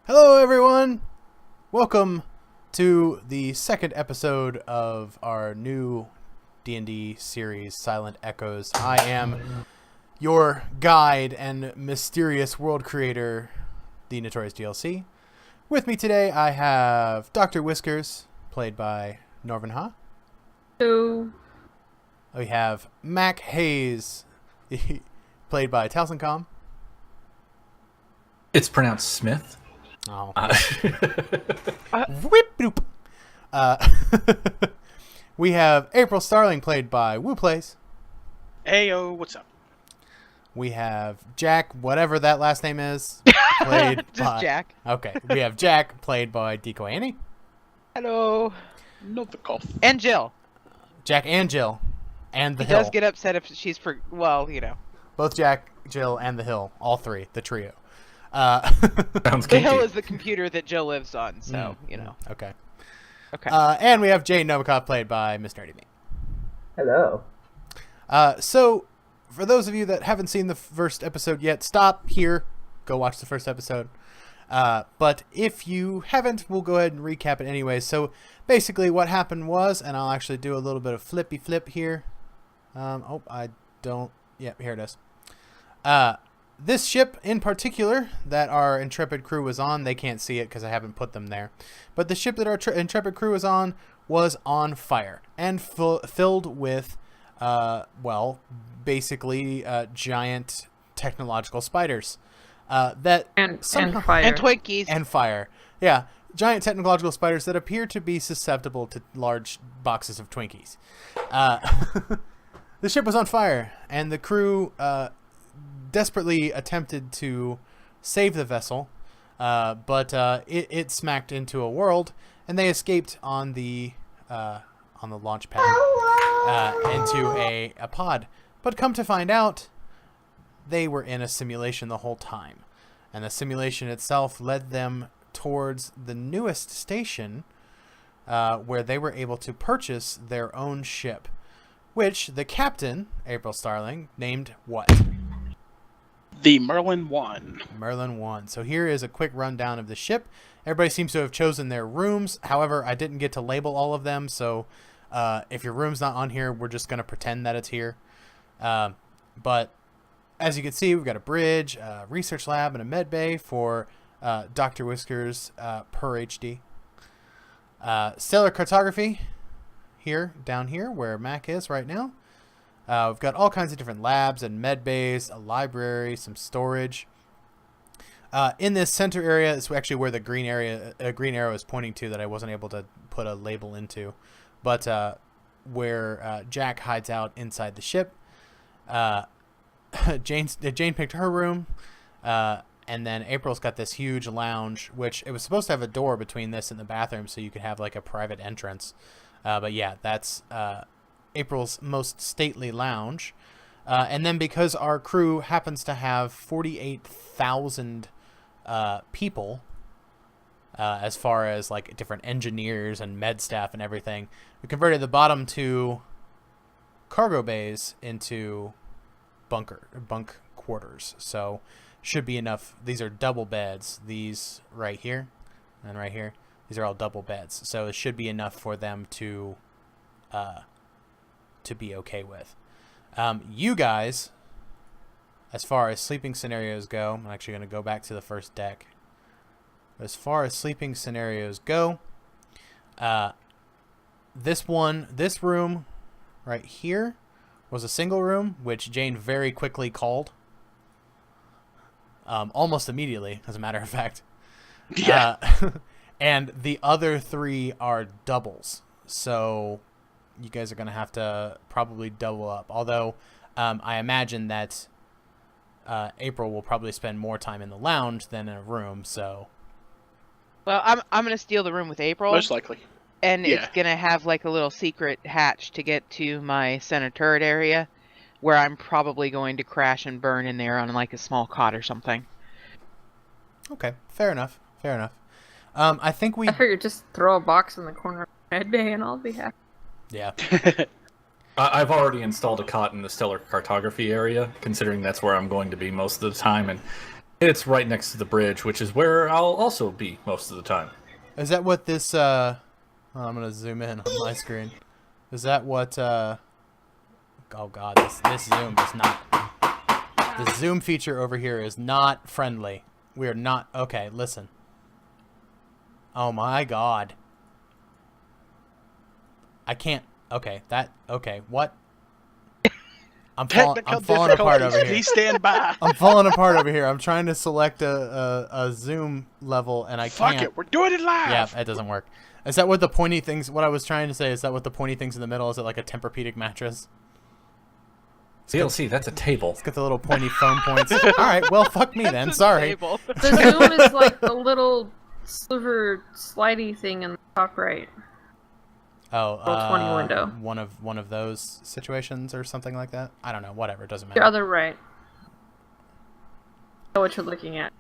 Hello, everyone! Welcome to the second episode of our new D&D series, Silent Echoes. I am your guide and mysterious world creator, the Notorious DLC. With me today, I have Dr. Whiskers, played by Norvin Ha. Hello. We have Mac Hayes, played by Talsincom. It's pronounced Smith. Oh. Whip doop. We have April Starling, played by Woo Plays. Heyo, what's up? We have Jack, whatever that last name is, played by... Jack. Okay, we have Jack, played by Decoy Annie. Hello. Not the cough. And Jill. Jack and Jill. And the He Hill. does get upset if she's for, well, you know. Both Jack, Jill, and the Hill. All three. The trio. Sounds The kinky. Hill is the computer that Jill lives on, so, you know. Okay. Okay. And we have Jane Novikov, played by Miss Nerdy Me. Hello. So, for those of you that haven't seen the first episode yet, stop here. Go watch the first episode. But if you haven't, we'll go ahead and recap it anyway. So, basically what happened was, and I'll actually do a little bit of flippy flip here. I don't... Yep, here it is. This ship in particular that our Intrepid crew was on, they can't see it because I haven't put them there. But the ship that our Intrepid crew was on fire and filled with, basically giant technological spiders. and fire. And Twinkies. And fire. Yeah, giant technological spiders that appear to be susceptible to large boxes of Twinkies. The ship was on fire, and the crew desperately attempted to save the vessel, but it smacked into a world, and they escaped on the launch pad into a pod. But come to find out, they were in a simulation the whole time, and the simulation itself led them towards the newest station, where they were able to purchase their own ship, which the captain, April Starling, named what? The Merlin 1. Merlin 1. So here is a quick rundown of the ship. Everybody seems to have chosen their rooms. However, I didn't get to label all of them, so if your room's not on here, we're just going to pretend that it's here. But as you can see, we've got a bridge, a research lab, and a med bay for Dr. Whiskers per HD. Stellar cartography here, down here, where Mac is right now. We've got all kinds of different labs and med bays, a library, some storage. In this center area is actually where the green arrow is pointing to that I wasn't able to put a label into, but where Jack hides out inside the ship. Jane picked her room, and then April's got this huge lounge, which it was supposed to have a door between this and the bathroom, so you could have like a private entrance. But yeah, that's April's most stately lounge. And then because our crew happens to have 48,000 people, as far as like different engineers and med staff and everything, we converted the bottom two cargo bays into bunk quarters. So should be enough. These are double beds. These right here and right here. These are all double beds. So it should be enough for them to be okay with. You guys, as far as sleeping scenarios go, I'm actually going to go back to the first deck. As far as sleeping scenarios go, this room right here was a single room, which Jane very quickly called. Almost immediately, as a matter of fact. Yeah. And the other three are doubles. So you guys are going to have to probably double up. Although I imagine that April will probably spend more time in the lounge than in a room. So, Well, I'm going to steal the room with April. Most likely. And yeah. It's going to have like a little secret hatch to get to my center turret area, where I'm probably going to crash and burn in there on like a small cot or something. Okay, fair enough. I think I figured just throw a box in the corner of the med bay and I'll be happy. Yeah. I've already installed a cot in the stellar cartography area, considering that's where I'm going to be most of the time, and It's right next to the bridge, which is where I'll also be most of the time. Is that what this? I'm gonna zoom in on my screen. Is that what? Oh God, this zoom is not. The zoom feature over here is not friendly. We are not. Okay, listen. Oh my God. I can't. Okay, that. Okay, what? I'm falling apart over here. Please stand by. I'm falling apart over here. I'm trying to select a zoom level and I Fuck can't. it, we're doing it live. Yeah, it doesn't work. Is that what the pointy things? What I was trying to say is that what the pointy things in the middle? Is it like a Tempur-Pedic mattress? DLC, that's a table. It's got the little pointy foam points. All right, well, fuck me then. Sorry. The zoom is like the little sliver slidey thing in the top right. Oh, Roll 20 window. One of those situations or something like that. I don't know. Whatever. It doesn't Your matter. other right. Know what you're looking at.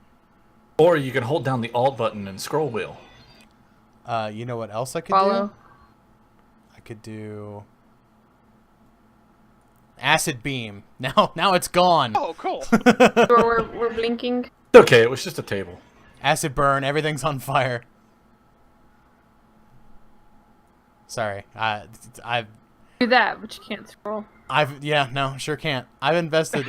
Or you can hold down the Alt button and scroll wheel. You know what else I could Follow. do? I could do acid beam. Now it's gone. Oh, cool. So we're blinking. Okay, it was just a table. Acid burn. Everything's on fire. Sorry. I've Do that, but you can't scroll. yeah, no, sure can't. I've invested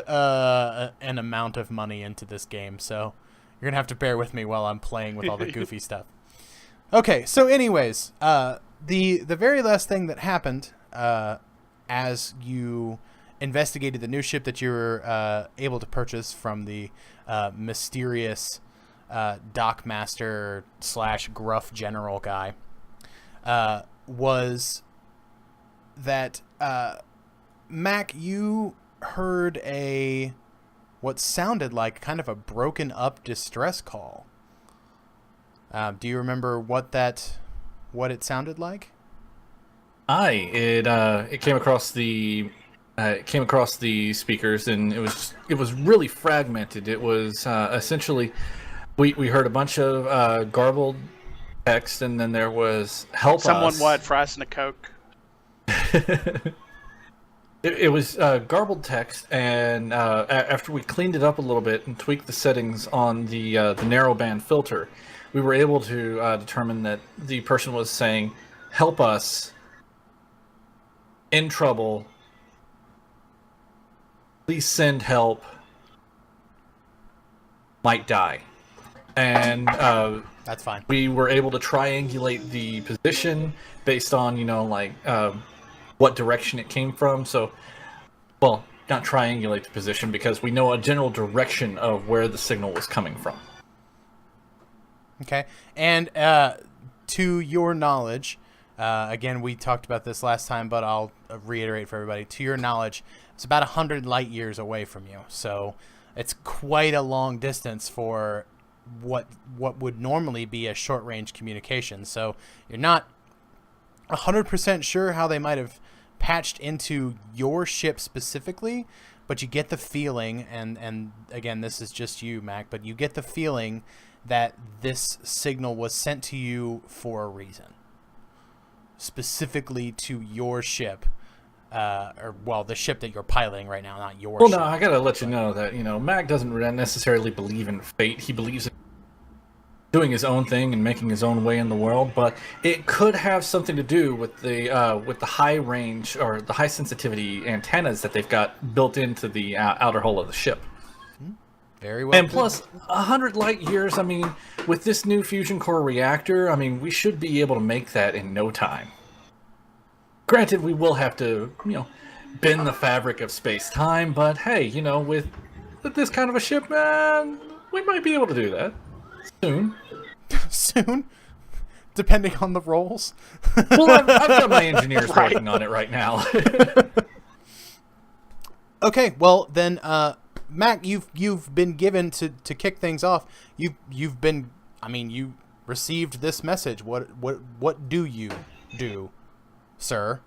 an amount of money into this game, so you're gonna have to bear with me while I'm playing with all the goofy stuff. Okay, so anyways, the very last thing that happened as you investigated the new ship that you were able to purchase from the mysterious dockmaster / gruff general guy was that Mac, you heard what sounded like kind of a broken up distress call. Do you remember what it sounded like? It came across the speakers, and it was really fragmented. It was essentially we heard a bunch of garbled text, and then there was help Someone us. what? Fries and a Coke? It was garbled text, and after we cleaned it up a little bit and tweaked the settings on the narrowband filter, we were able to determine that the person was saying, "Help us, in trouble, please send help, might die." And That's fine. we were able to triangulate the position based on, what direction it came from. So, well, not triangulate the position because we know a general direction of where the signal was coming from. Okay. And to your knowledge, again, we talked about this last time, but I'll reiterate for everybody. To your knowledge, it's about 100 light years away from you. So it's quite a long distance for what would normally be a short-range communication. So you're not 100% sure how they might have patched into your ship specifically, but you get the feeling, and again, this is just you, Mac, but you get the feeling that this signal was sent to you for a reason, specifically to your ship, the ship that you're piloting right now, not your Well, ship. no, I gotta let you know that, Mac doesn't necessarily believe in fate. He believes in doing his own thing and making his own way in the world, but it could have something to do with the high range or the high sensitivity antennas that they've got built into the outer hull of the ship. Very well. And plus, 100 light years, I mean, with this new fusion core reactor, I mean, we should be able to make that in no time. Granted, we will have to, bend the fabric of space-time, but hey, with this kind of a ship, man, we might be able to do that. Soon. Soon? Depending on the roles. Well, I've got my engineers working on it right now. Okay, well then, Mac, you've been given to kick things off. You received this message. What do you do, sir?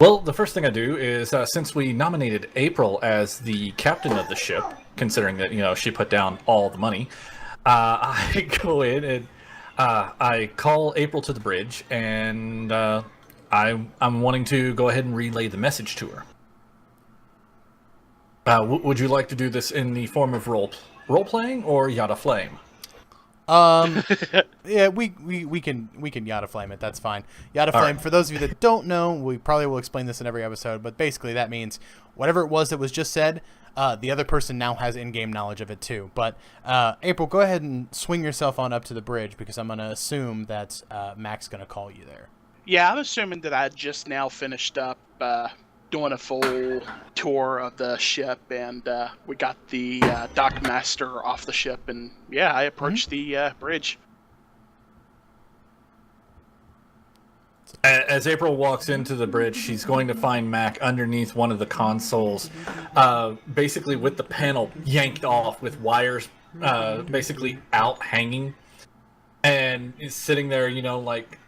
Well, the first thing I do is, since we nominated April as the captain of the ship, considering that she put down all the money, I go in and I call April to the bridge, and I'm wanting to go ahead and relay the message to her. Would you like to do this in the form of role playing or Yada Flame? Yeah, we can Yada Flame it. That's fine. Yada Flame. right. For those of you that don't know, we probably will explain this in every episode, but basically that means whatever it was that was just said, the other person now has in-game knowledge of it too. But April, go ahead and swing yourself on up to the bridge because I'm gonna assume that Mac's gonna call you there. Yeah, I'm assuming that I just now finished up doing a full tour of the ship, and we got the dockmaster off the ship, and yeah, I approached the bridge. As April walks into the bridge, she's going to find Mac underneath one of the consoles, basically with the panel yanked off with wires basically out hanging, and is sitting there, like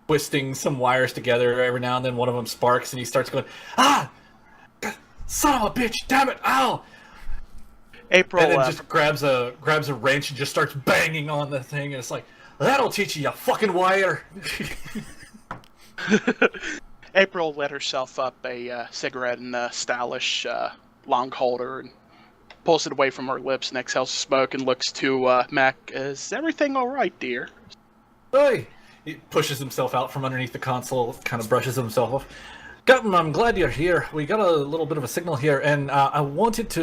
twisting some wires together. Every now and then one of them sparks and he starts going, "Ah! Son of a bitch, damn it, ow!" April And then just grabs a wrench and just starts banging on the thing, and it's like, "That'll teach you, you fucking wire." April lit herself up a cigarette in a stylish long holder and pulls it away from her lips and exhales smoke and looks to Mac. Is everything all right, dear? Hey! He pushes himself out from underneath the console, kind of brushes himself off. Captain, I'm glad you're here. We got a little bit of a signal here, and I wanted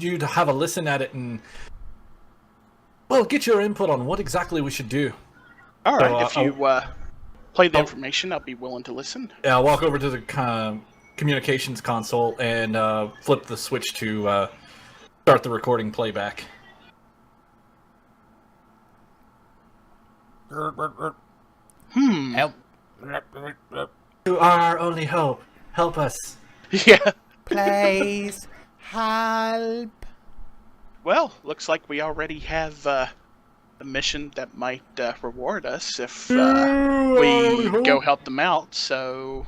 you to have a listen at it and, well, get your input on what exactly we should do. All right, So, if you play the information, I'll be willing to listen. Yeah, I'll walk over to the communications console and flip the switch to start the recording playback. Help. You are our only hope. Help us. Yeah. Please help. Well, looks like we already have a mission that might reward us if we go help them out. So,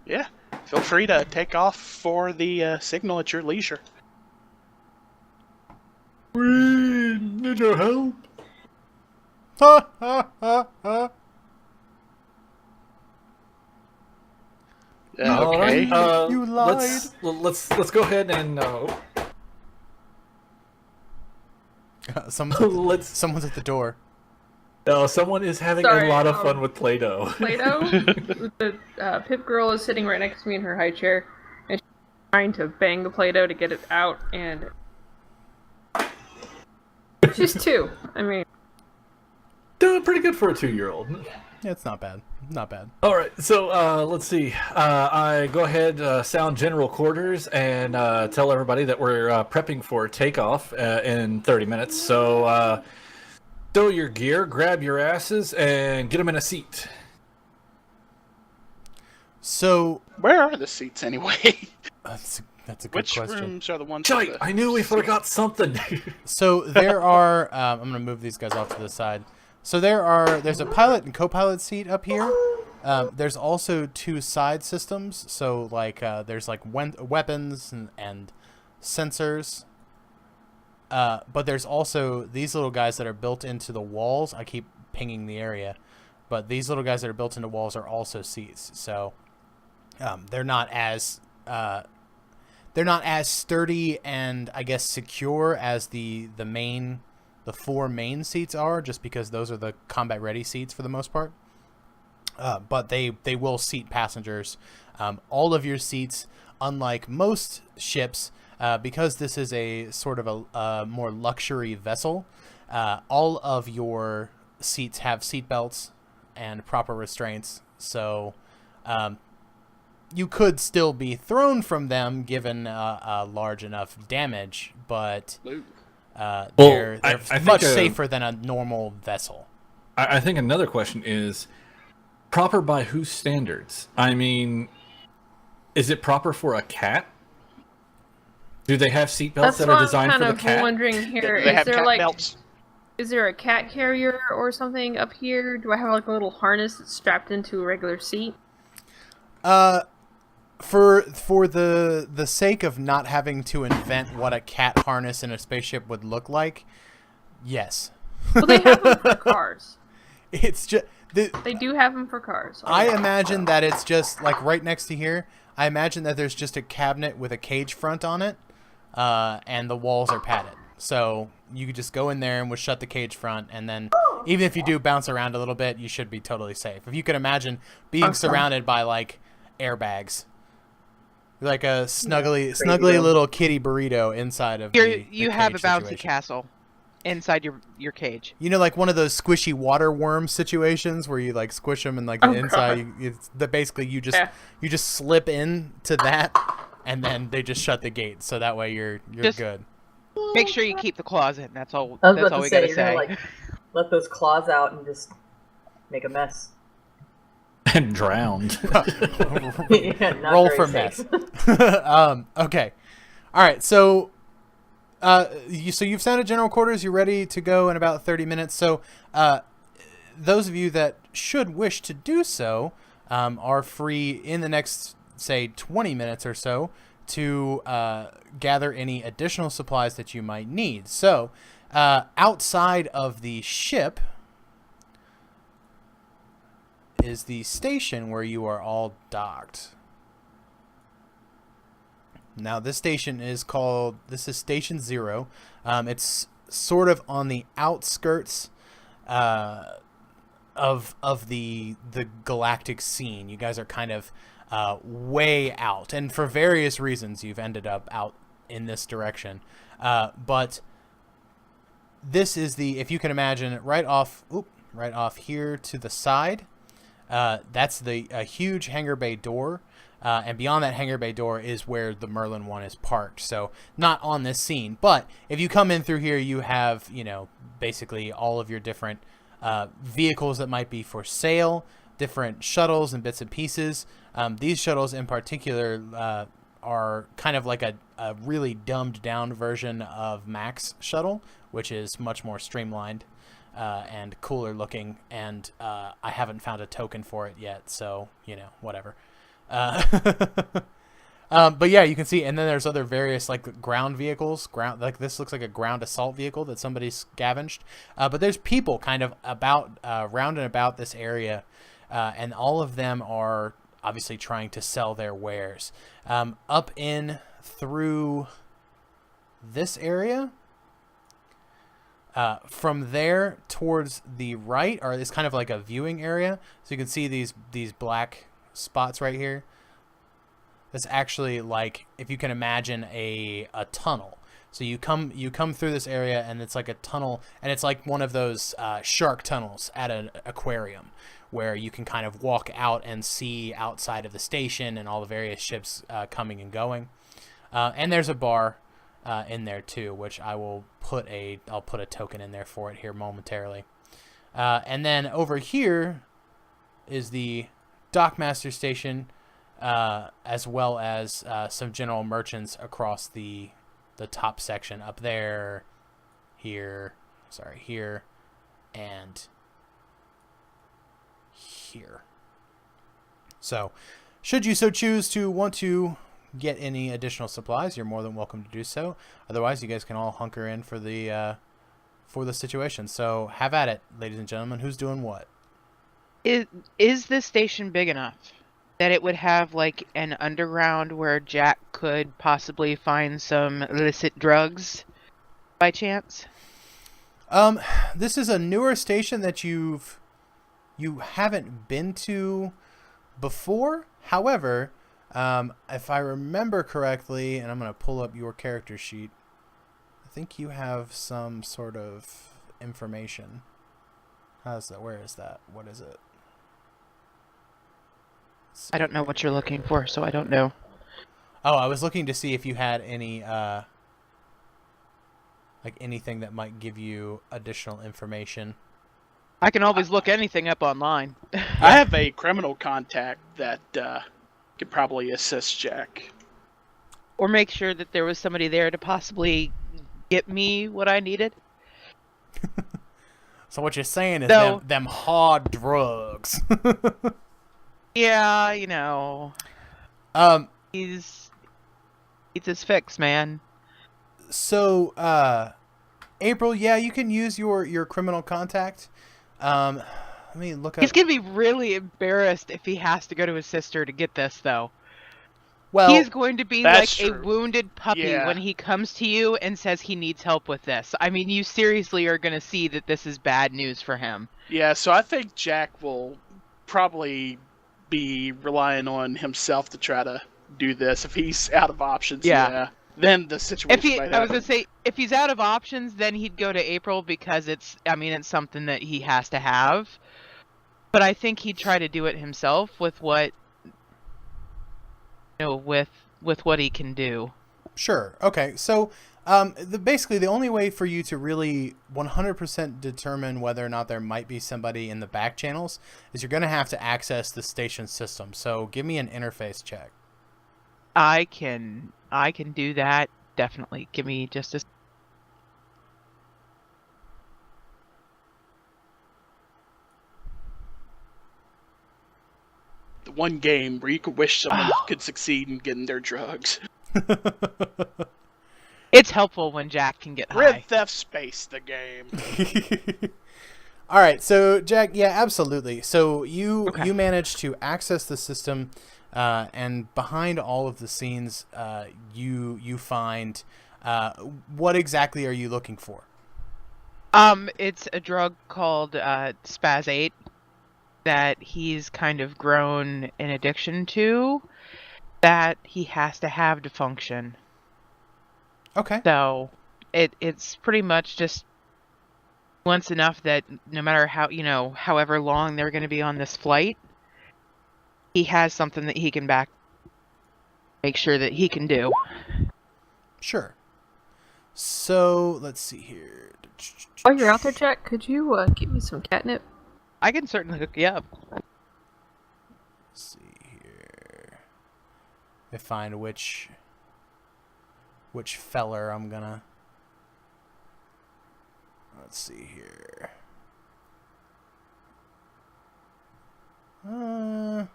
yeah, feel free to take off for the signal at your leisure. We need your help. Ha ha ha ha. Okay. You lied. Let's go ahead and Someone's at the door. no, someone is having Sorry, a lot of fun with Play-Doh. Play-Doh. The Pip girl is sitting right next to me in her high chair, and she's trying to bang the Play-Doh to get it out, and she's 2. I mean, Doing pretty good for a 2-year-old. Yeah, it's not bad. Not bad. All right, so let's see. I go ahead, sound general quarters, and tell everybody that we're prepping for takeoff in 30 minutes. So stow your gear, grab your asses, and get them in a seat. So Where are the seats anyway? that's a good Which question. rooms are the ones? Shite, with the- I knew we forgot something. So there are. I'm gonna move these guys off to the side. So there's a pilot and co-pilot seat up here. There's also 2 side systems. So like there's like weapons and sensors. But there's also these little guys that are built into the walls. I keep pinging the area, but these little guys that are built into walls are also seats. So they're not as sturdy and I guess secure as the 4 main seats are, just because those are the combat ready seats for the most part. But they will seat passengers. All of your seats, unlike most ships, because this is a sort of a more luxury vessel, all of your seats have seat belts and proper restraints. So you could still be thrown from them given a large enough damage, but they're I think much safer than a normal vessel. I think another question is, proper by whose standards? I mean, is it proper for a cat? Do they have seatbelts that's that what are I'm designed kind for the of cat? wondering here. They Is have there cat like, belts. is there a cat carrier or something up here? Do I have like a little harness that's strapped into a regular seat? For the sake of not having to invent what a cat harness in a spaceship would look like, yes. Well, they have them for cars. It's just They do have them for cars. I imagine that it's just like right next to here. I imagine that there's just a cabinet with a cage front on it, and the walls are padded. So you could just go in there and would shut the cage front, and then even if you do bounce around a little bit, you should be totally safe. If you could imagine being surrounded by like airbags, like a snuggly little kitty burrito inside of You have a cage bouncy situation. castle inside your cage. You know, like one of those squishy water worm situations where you like squish them and like the inside, basically you just slip into that, and then they just shut the gate, so that way you're Just good. Make sure you keep the claws in. That's all. I was That's about all to we say, gotta you're say. gonna like let those claws out and just make a mess. And drowned. Yeah, not Roll very for safe. mess. Okay. All right. So, you've sounded general quarters. You're ready to go in about 30 minutes. So, those of you that should wish to do so are free in the next, say, 20 minutes or so to gather any additional supplies that you might need. So, outside of the ship is the station where you are all docked. Now, this station is Station 0. It's sort of on the outskirts of the galactic scene. You guys are kind of way out, and for various reasons you've ended up out in this direction. But this is if you can imagine, right off here to the side. That's a huge hangar bay door, and beyond that hangar bay door is where the Merlin one is parked. So not on this scene, but if you come in through here, you have, basically all of your different vehicles that might be for sale, different shuttles and bits and pieces. These shuttles in particular are kind of like a really dumbed down version of Max shuttle, which is much more streamlined and cooler looking, and I haven't found a token for it yet, so whatever. But yeah, you can see, and then there's other various like ground vehicles. Like this looks like a ground assault vehicle that somebody scavenged. But there's people kind of about round and about this area, and all of them are obviously trying to sell their wares. Up in through this area. From there towards the right is kind of like a viewing area. So you can see these black spots right here. That's actually like, if you can imagine a tunnel. So you come through this area, and it's like a tunnel, and it's like one of those shark tunnels at an aquarium, where you can kind of walk out and see outside of the station and all the various ships coming and going. And there's a bar in there too, which I'll put a token in there for it here momentarily. And then over here is the Dockmaster station, as well as some general merchants across the top section up there, here, and here. So, should you so choose to want to get any additional supplies, you're more than welcome to do so. Otherwise, you guys can all hunker in for the situation. So have at it, ladies and gentlemen. Who's doing what? Is this station big enough that it would have like an underground where Jack could possibly find some illicit drugs by chance? This is a newer station that you haven't been to before. However, if I remember correctly, and I'm going to pull up your character sheet, I think you have some sort of information. How's that? Where is that? What is it? I don't know what you're looking for, so I don't know. Oh, I was looking to see if you had any, like anything that might give you additional information. I can always look anything up online. I have a criminal contact that could probably assist Jack. Or make sure that there was somebody there to possibly get me what I needed. So what you're saying is No. them hard drugs. Yeah, he's his fix, man. So, April, yeah, you can use your criminal contact. Let me look up. He's gonna be really embarrassed if he has to go to his sister to get this, though. Well, He's going to be like that's a true. wounded puppy Yeah. when he comes to you and says he needs help with this. I mean, you seriously are going to see that this is bad news for him. Yeah, so I think Jack will probably be relying on himself to try to do this. If he's out of options, Yeah. then the situation might I was happen. going to say, if he's out of options, then he'd go to April because it's something that he has to have. But I think he'd try to do it himself with what, with what he can do. Sure. Okay. So, basically, the only way for you to really 100% determine whether or not there might be somebody in the back channels is you're going to have to access the station system. So, give me an interface check. I can do that. Definitely. Give me just a... The one game where you could wish someone could succeed in getting their drugs. It's helpful when Jack can get Red high. Theft Space, the game. All right. So, Jack, yeah, absolutely. So you Okay. you managed to access the system, and behind all of the scenes, you find what exactly are you looking for? It's a drug called Spaz 8 that he's kind of grown an addiction to that he has to have to function. Okay. So it's pretty much just once enough that no matter how, however long they're going to be on this flight, he has something that he can make sure that he can do. Sure. So let's see here. While you're out there, Jack, could you get me some catnip? I can certainly hook you up. Let's see here. I find which feller I'm gonna. Let's see here. No.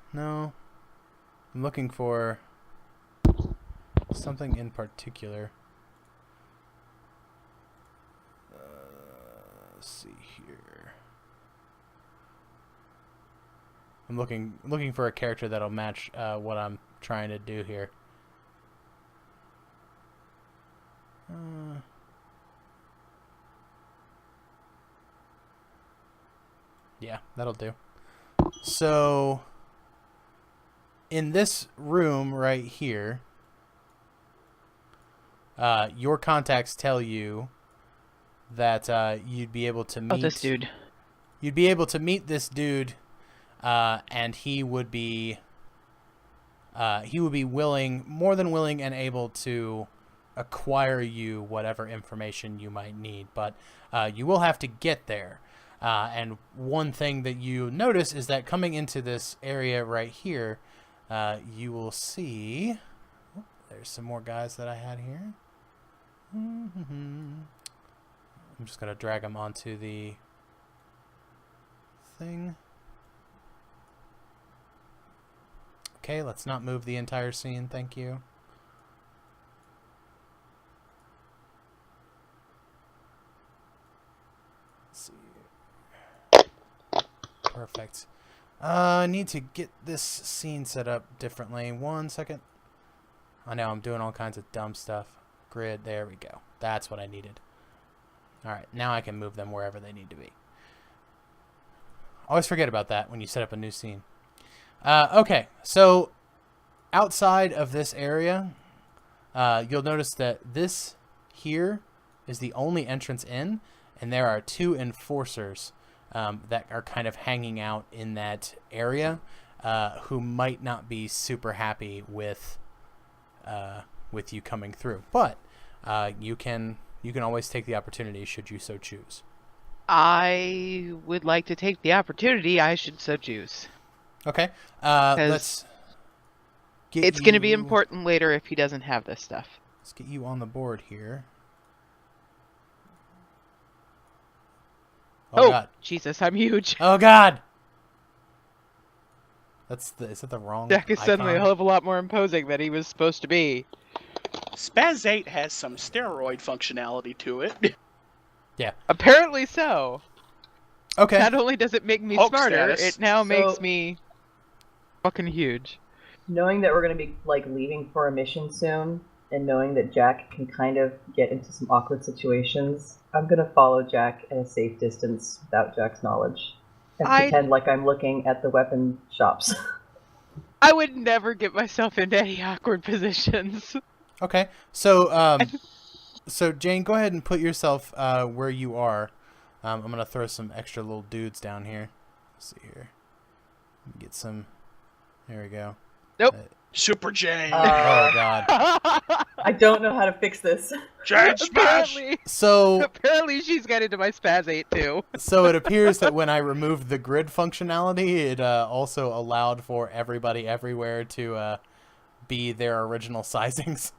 I'm looking for something in particular. Let's see here. I'm looking for a character that'll match what I'm trying to do here. Yeah, that'll do. So, in this room right here, your contacts tell you that you'd be able to meet... Oh, this dude. You'd be able to meet this dude, and he would be willing, more than willing and able to acquire you whatever information you might need. But you will have to get there. And one thing that you notice is that coming into this area right here, you will see... Oh, there's some more guys that I had here. I'm just going to drag them onto the thing. Okay, let's not move the entire scene, thank you. Let's see. Perfect. I need to get this scene set up differently. 1 second. I know I'm doing all kinds of dumb stuff. Grid, there we go. That's what I needed. Alright, now I can move them wherever they need to be. Always forget about that when you set up a new scene. Okay, so outside of this area, you'll notice that this here is the only entrance in, and there are 2 enforcers that are kind of hanging out in that area who might not be super happy with you coming through. But you can always take the opportunity should you so choose. I would like to take the opportunity. I should so choose. Okay. Let's get It's going to be you- important later if he doesn't have this stuff. Let's get you on the board here. Oh, God. Jesus, I'm huge. Oh God. Is that the wrong Jack is suddenly a icon? hell of a lot more imposing than he was supposed to be. Spaz 8 has some steroid functionality to it. Yeah. Apparently so. Okay. Not only does it make me Hulk smarter, status. it now makes So- me fucking huge. Knowing that we're going to be like leaving for a mission soon, and knowing that Jack can kind of get into some awkward situations, I'm going to follow Jack at a safe distance without Jack's knowledge, and pretend like I'm looking at the weapon shops. I would never get myself into any awkward positions. Okay, so so Jane, go ahead and put yourself where you are. I'm gonna throw some extra little dudes down here. Let's see here. Get some. There we go. Nope. Super Jane. Oh God. I don't know how to fix this. Jane smash. So Apparently she's got into my Spaz 8 too. So it appears that when I removed the grid functionality, it also allowed for everybody everywhere to be their original sizings.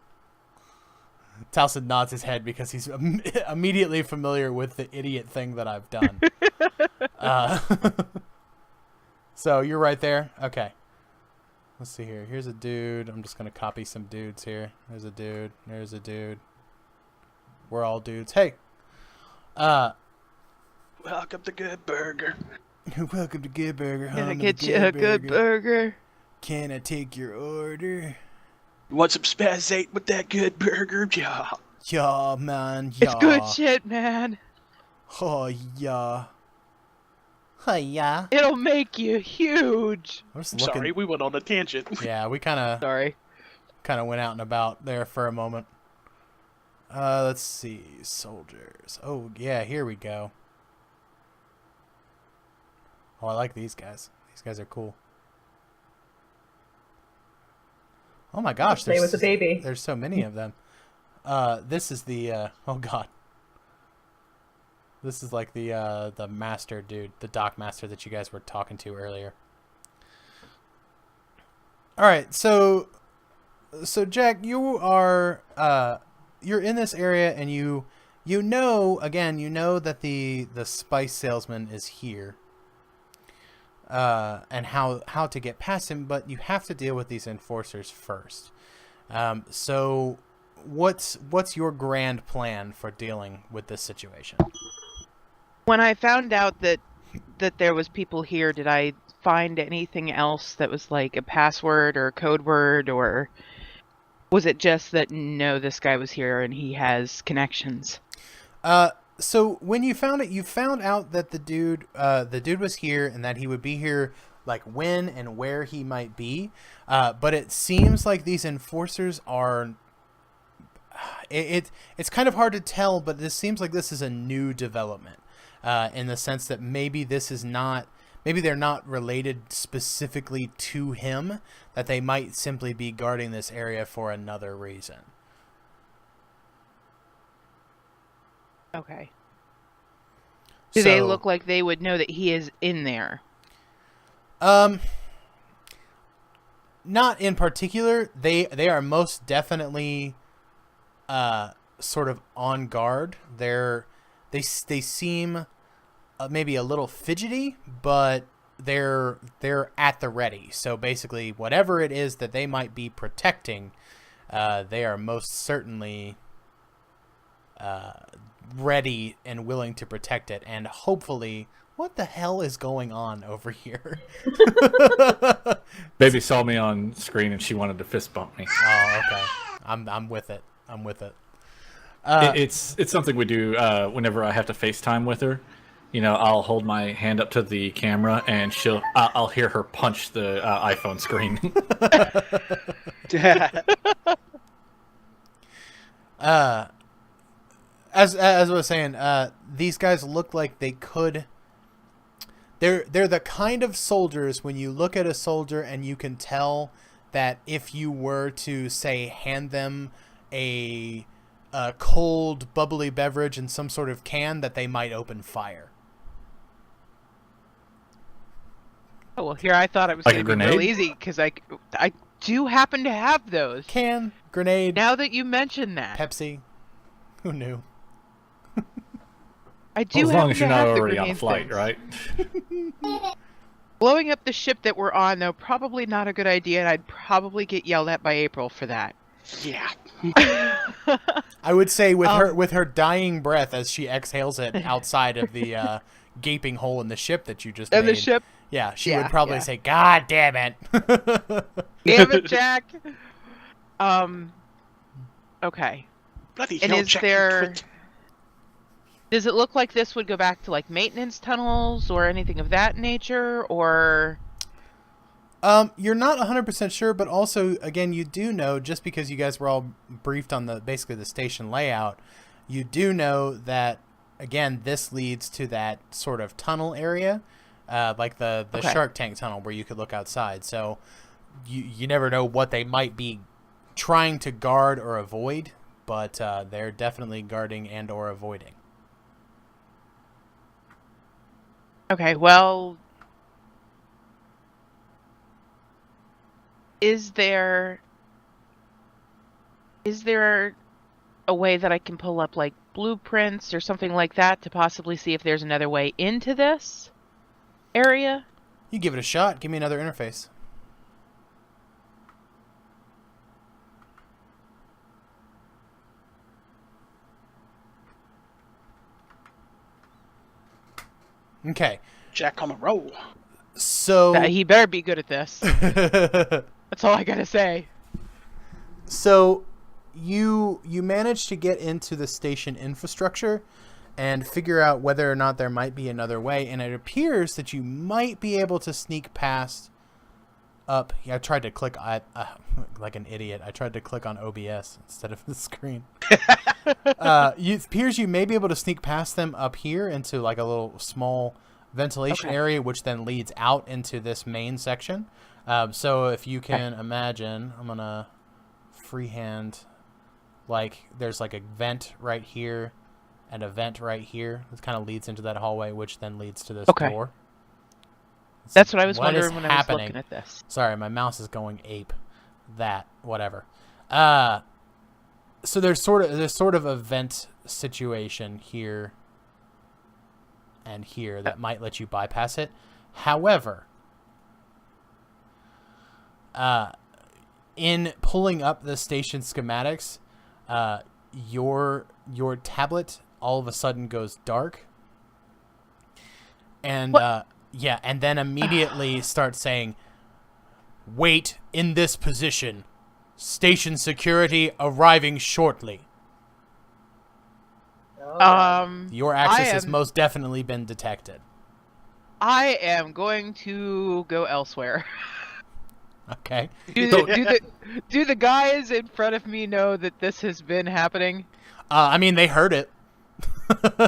Towson nods his head because he's immediately familiar with the idiot thing that I've done. So you're right there? Okay. Let's see here. Here's a dude. I'm just going to copy some dudes here. There's a dude. There's a dude. We're all dudes. Hey. Welcome to Good Burger. Welcome to Good Burger. Can I home of get the you a good burger? Can I take your order? You want some Spaz 8 with that Good Burger? Yeah. Yeah, man. Yeah. It's good shit, man. Oh, yeah. Oh, yeah. It'll make you huge. I'm just Sorry, looking. we went on a tangent. Yeah, we kind of went out and about there for a moment. Let's see. Soldiers. Oh, yeah, here we go. Oh, I like these guys. These guys are cool. Oh my gosh, Stay with the baby. There's so many of them. This is the oh god. This is like the master dude, the dock master that you guys were talking to earlier. All right, so Jack, you are you're in this area, and you know that the spice salesman is here. And how to get past him, but you have to deal with these enforcers first. So what's your grand plan for dealing with this situation? When I found out that there was people here, did I find anything else that was like a password or a code word, or was it just that no, this guy was here and he has connections? So when you found it, you found out that the dude was here and that he would be here, like when and where he might be. But it seems like these enforcers are. It's kind of hard to tell, but this seems like this is a new development, in the sense that maybe they're not related specifically to him. That they might simply be guarding this area for another reason. Okay. Do they look like they would know that he is in there? Not in particular. They are most definitely sort of on guard. They seem maybe a little fidgety, but they're at the ready. So basically, whatever it is that they might be protecting, they are most certainly ready and willing to protect it. And hopefully, what the hell is going on over here? Baby saw me on screen and she wanted to fist bump me. Oh, okay. I'm with it. I'm with it. It's something we do whenever I have to FaceTime with her. You know, I'll hold my hand up to the camera and I'll hear her punch the iPhone screen. As I was saying, these guys look like they could. They're the kind of soldiers, when you look at a soldier and you can tell that if you were to say hand them a cold bubbly beverage in some sort of can, that they might open fire. Oh well, here I thought it was Like a going to be real grenade? easy because I do happen to have those. Can, grenade, Now that you mention that, Pepsi. Who knew? I do. Well, as happen long as to you're not have the already on a grenade flight, things. right? Blowing up the ship that we're on, though, probably not a good idea, and I'd probably get yelled at by April for that. Yeah. I would say with her dying breath as she exhales it outside of the gaping hole in the ship that you just And made. the ship. Yeah, she Yeah, would probably yeah. say, "God damn it." Damn it, Jack. Okay. Bloody And hell, is Jack, you there? quit. Does it look like this would go back to like maintenance tunnels or anything of that nature, or? You're not 100% sure, but also, again, you do know, just because you guys were all briefed on basically the station layout, you do know that, again, this leads to that sort of tunnel area, like the Okay. Shark Tank tunnel where you could look outside. So you never know what they might be trying to guard or avoid, but they're definitely guarding and or avoiding. Okay, well, is there a way that I can pull up like blueprints or something like that to possibly see if there's another way into this area? You give it a shot. Give me another interface. Okay. Jack on the roll. So He better be good at this. That's all I gotta say. So you managed to get into the station infrastructure and figure out whether or not there might be another way, and it appears that you might be able to sneak past up. Yeah, I tried to click like an idiot. I tried to click on OBS instead of the screen. It appears you may be able to sneak past them up here into like a little small ventilation Okay. area, which then leads out into this main section. So if you can imagine, I'm gonna freehand, like there's like a vent right here and a vent right here. It kind of leads into that hallway, which then leads to this Okay. door. That's what I was What is wondering when I was happening? looking at this. Sorry, my mouse is going ape. That, whatever. So there's sort of a vent situation here and here that might let you bypass it. However, in pulling up the station schematics, your tablet all of a sudden goes dark, and and then immediately starts saying, "Wait in this position. Station security arriving shortly." Your access has most definitely been detected. I am going to go elsewhere. Okay. Do the guys in front of me know that this has been happening? I mean, they heard it.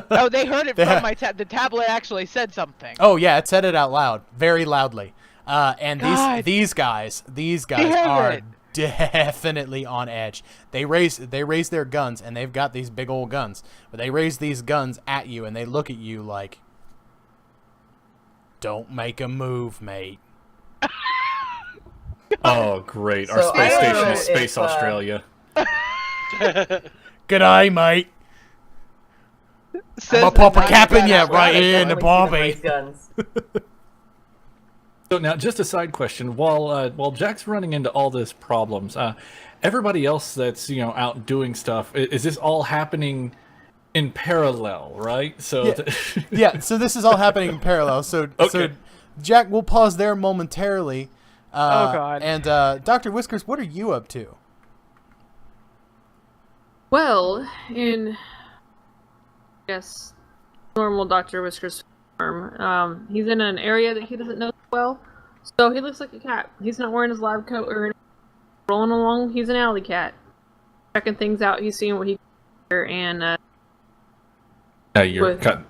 Oh, they heard it from my the tablet actually said something. Oh yeah, it said it out loud, very loudly. And God. these guys Damn are it. definitely on edge. They raise their guns, and they've got these big old guns, but they raise these guns at you, and they look at you like, "Don't make a move, mate." Oh, great. Our So space I don't station know is Space if, Australia. G'day, mate. Says I'ma the pop a guy cap in that ya got right shot. in the bobby. Guns. So now, just a side question: while Jack's running into all this problems, everybody else that's out doing stuff, is this all happening in parallel, right? So Yeah. Yeah, so this is all happening in parallel. So Okay. Jack, we'll pause there momentarily. Oh, God. And Dr. Whiskers, what are you up to? Well, in normal Dr. Whiskers form, he's in an area that he doesn't know well, so he looks like a cat. He's not wearing his lab coat or anything. Rolling along, he's an alley cat, checking things out. He's seeing what he can hear, and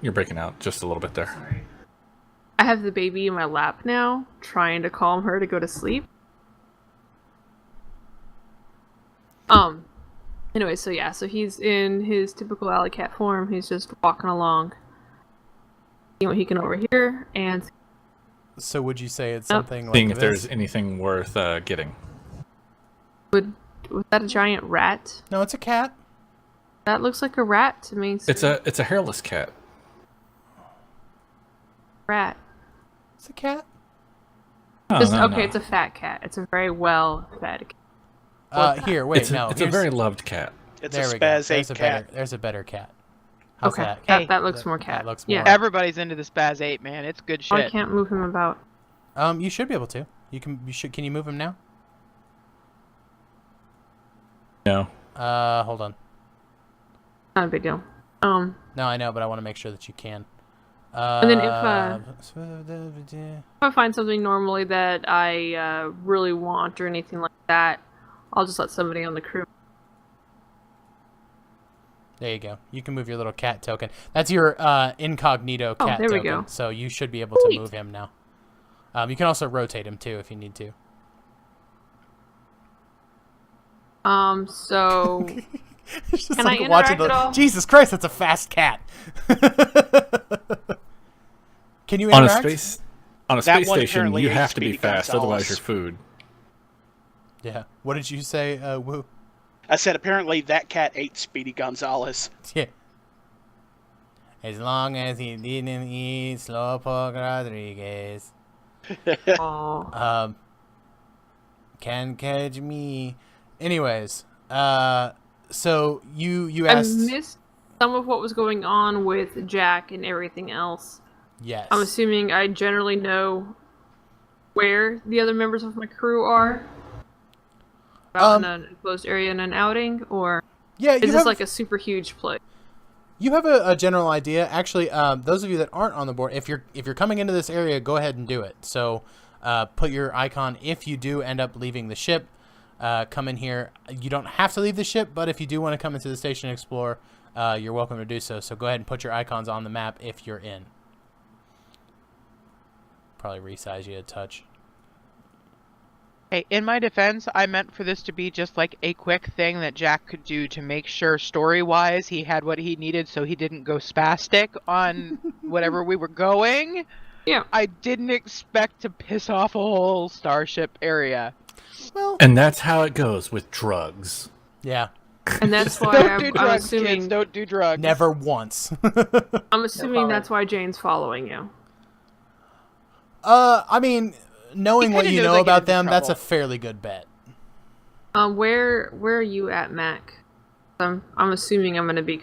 you're breaking out just a little bit there. I have the baby in my lap now, trying to calm her to go to sleep. Anyway, so he's in his typical alley cat form. He's just walking along, seeing what he can overhear, and So would you say it's something Seeing like if this? there's anything worth getting. was that a giant rat? No, it's a cat. That looks like a rat to me. It's a hairless cat. rat. It's a cat. Oh, Just no, okay. no. It's a fat cat. It's a very well fed cat. Here, wait, It's no. a here's- very loved cat. It's there a we go. spaz There's 8 a cat. there's a better cat. How's Okay, that? Hey, that looks more That cat. looks Yeah. more- Everybody's into the Spaz 8, man. It's good I shit. can't move him about. You should be able to. Can you move him now? No. Hold on. Not a big deal. No, I know, but I want to make sure that you can. And then if I find something normally that I really want or anything like that, I'll just let somebody on the crew. There you go. You can move your little cat token. That's your incognito cat there we token. go. So you should be able to move him now. You can also rotate him too if you need to. So It's just Can like I watching interact at all? Jesus Christ, that's a fast cat. Can you On interact? a That space one station, apparently you ate have to be Speedy fast, Gonzales. otherwise you're food. Yeah. What did you say, Woo? I said apparently that cat ate Speedy Gonzales. Yeah. As long as he didn't eat Slowpoke Rodriguez. Aw. Can catch me. Anyways, so you I asked. missed some of what was going on with Jack and everything else. Yes. I'm assuming I generally know where the other members of my crew are. Out in an enclosed area in an outing, or Yeah, is this like a super huge place? You have a general idea. Actually, those of you that aren't on the board, if you're coming into this area, go ahead and do it. So, put your icon. If you do end up leaving the ship, come in here. You don't have to leave the ship, but if you do want to come into the station and explore, you're welcome to do so. So go ahead and put your icons on the map if you're in. Probably resize you a touch. Hey, in my defense, I meant for this to be just like a quick thing that Jack could do to make sure story-wise he had what he needed so he didn't go spastic on whatever we were going. Yeah. I didn't expect to piss off a whole starship area. Well, And that's how it goes with drugs. yeah, And that's why Don't do I'm drugs, assuming. kids. Don't do drugs. never once. I'm assuming that's why Jane's following you. I mean, knowing He what kinda you knows know I get about into them, that's a trouble. fairly good bet. Where are you at, Mac? I'm assuming I'm gonna be.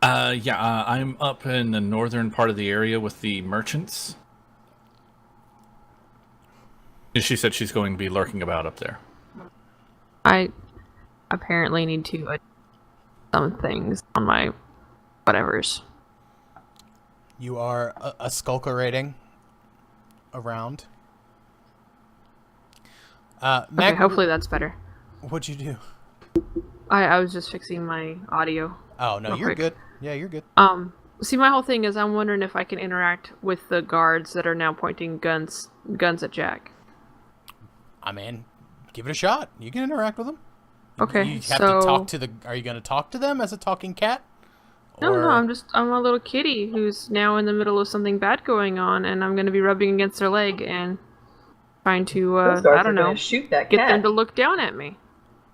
I'm up in the northern part of the area with the merchants. And she said she's going to be lurking about up there. I apparently need to adjust some things on my whatevers. You are skulkerating around. Mac, Okay, hopefully that's better. what'd you do? I was just fixing my audio. Oh no, Real you're quick. good. Yeah, you're good. See, my whole thing is I'm wondering if I can interact with the guards that are now pointing guns at Jack. I mean, give it a shot. You can interact with them. Okay, You have so to talk to the. Are you going to talk to them as a talking cat? no, I'm a little kitty who's now in the middle of something bad going on, and I'm going to be rubbing against their leg and trying to Those guards I don't are gonna know, shoot that get cat. them to look down at me,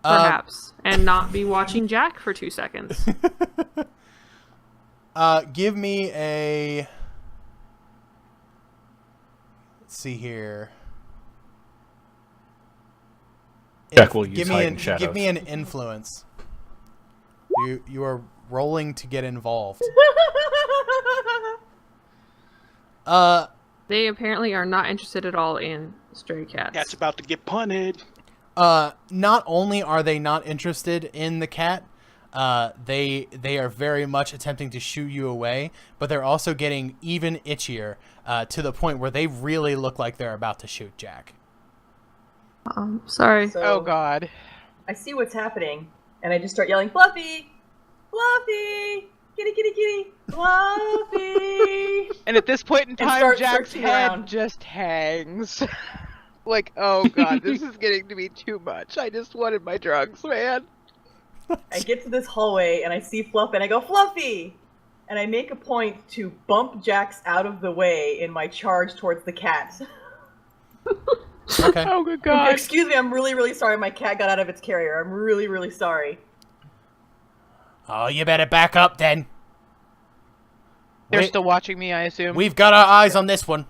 perhaps, and not be watching Jack for 2 seconds. Give me a. Let's see here. Jack will use give hide me and shadows. give me an influence. You are rolling to get involved. They apparently are not interested at all in stray cats. Cat's about to get punted. Not only are they not interested in the cat, they are very much attempting to shoo you away, but they're also getting even itchier to the point where they really look like they're about to shoot Jack. Sorry. So, Oh god. I see what's happening, and I just start yelling, Fluffy! Fluffy! Kitty, kitty, kitty! Fluffy! And at this point in And time, start Jack's searching head around. just hangs. Like, oh god, this is getting to be too much. I just wanted my drugs, man. I get to this hallway, and I see Fluff, and I go, Fluffy! And I make a point to bump Jax out of the way in my charge towards the cat. Okay. Oh good god. Excuse me, I'm really, really sorry my cat got out of its carrier. I'm really, really sorry. Oh, you better back up then. They're Wait, still watching me, I assume. we've got our eyes on this one.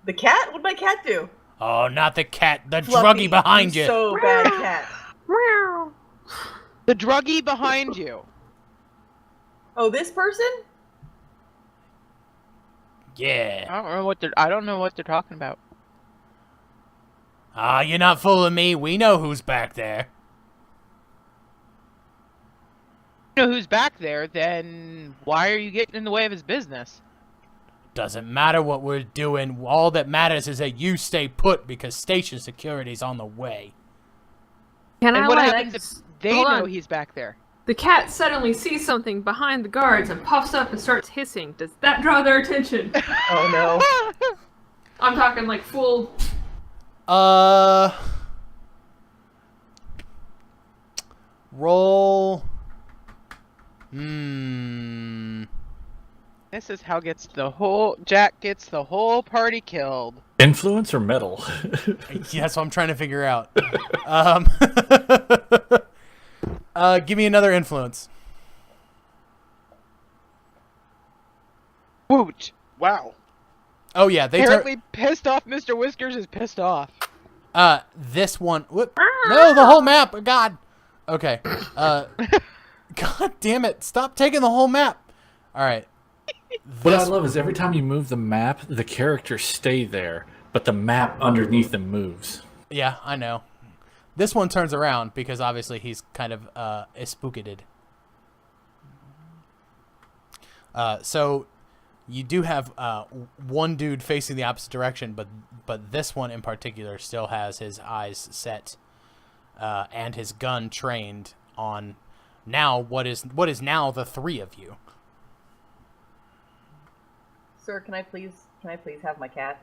The cat? What'd my cat do? Oh, not the cat. The Fluffy, druggie behind you. So bad, cat. Meow. The druggie behind you. Oh, this person? Yeah. I don't know what they're talking about. Ah, you're not fooling me. We know who's back there. You know who's back there? Then why are you getting in the way of his business? Doesn't matter what we're doing. All that matters is that you stay put because station security's on the way. Can And I what like, happens if they hold know on. he's back there? The cat suddenly sees something behind the guards and puffs up and starts hissing. Does that draw their attention? Oh no. I'm talking like full. Roll. This is how Jack gets the whole party killed. Influence or metal? Yeah, that's what I'm trying to figure out. Give me another influence. Woot! Wow. Oh yeah, they turn. Apparently, pissed off Mr. Whiskers is pissed off. This one. Whoop. No, the whole map. God. Okay. God damn it! Stop taking the whole map. All right. What I love is every time you move the map, the characters stay there, but the map underneath them moves. Yeah, I know. This one turns around because obviously he's kind of spooketed. So you do have one dude facing the opposite direction, but this one in particular still has his eyes set and his gun trained on now what is now the three of you. Sir, can I please have my cat?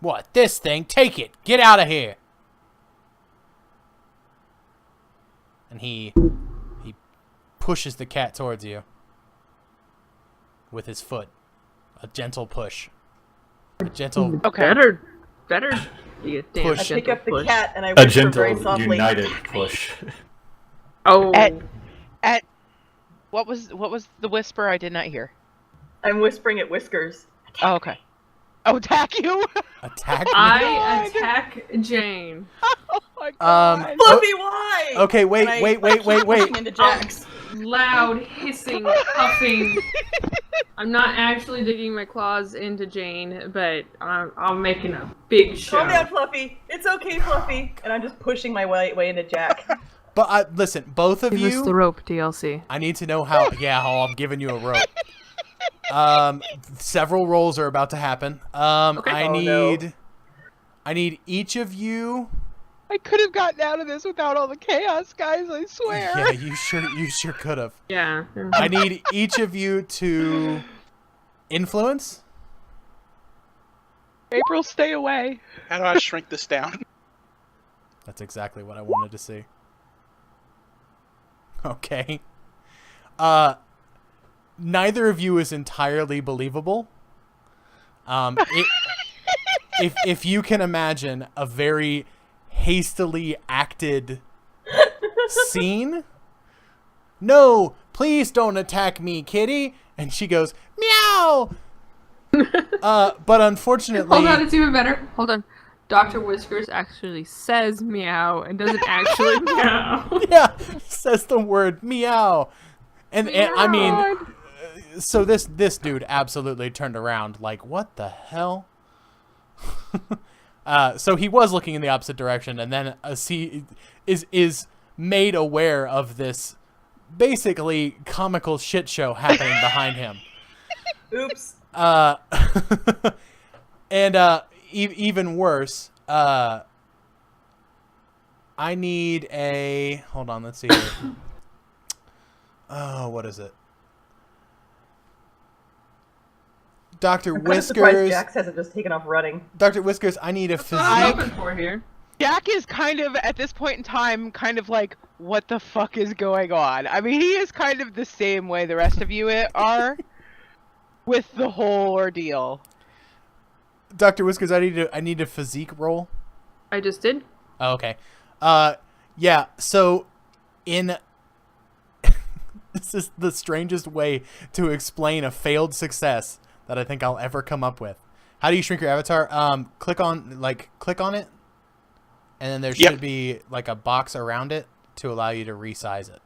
What? This thing? Take it! Get out of here! And he pushes the cat towards you with his foot. A gentle push. A gentle Okay. Better be a damn Push. I pick gentle up the push. cat and I A whisper gentle, very softly. united push. Oh. At what was the whisper I did not hear? I'm whispering at Whiskers. Oh, okay. Oh, attack you! attack. me. I attack Jane. Oh my god. Fluffy, why? Okay, wait. Pushing into Jax. Loud hissing, puffing. I'm not actually digging my claws into Jane, but I'm making a big show. Calm down, Fluffy. It's okay, Fluffy. And I'm just pushing my way into Jack. But listen, both of Give us the you. rope, DLC. I need to know how. Yeah, how I'm giving you a rope. Several rolls are about to happen. Okay. I need each of you. I could have gotten out of this without all the chaos, guys, I swear. Yeah, you sure could have. Yeah. I need each of you to influence. April, stay away. How do I shrink this down? That's exactly what I wanted to see. Okay. Neither of you is entirely believable. If you can imagine a very hastily acted scene. No, please don't attack me, kitty. And she goes, meow. But unfortunately, Hold on, it's even better. Hold on. Dr. Whiskers actually says meow and doesn't actually meow. yeah, says the word meow. And I mean, so this dude absolutely turned around like, what the hell? So he was looking in the opposite direction, and then he is made aware of this basically comical shit show happening behind him. Oops. And even worse, I need a. Hold on, let's see here. Oh, what is it? Dr. I'm kind of surprised Whiskers. Jax hasn't just taken off running. Dr. Whiskers, I need a That's what I'm physique. hoping for here. Jack is kind of, at this point in time, kind of like, what the fuck is going on? I mean, he is kind of the same way the rest of you are with the whole ordeal. Dr. Whiskers, I need a physique roll. I just did. Oh, okay. Yeah, so in this is the strangest way to explain a failed success that I think I'll ever come up with. How do you shrink your avatar? Click on it, and then there should be like a box around it to allow you to resize it.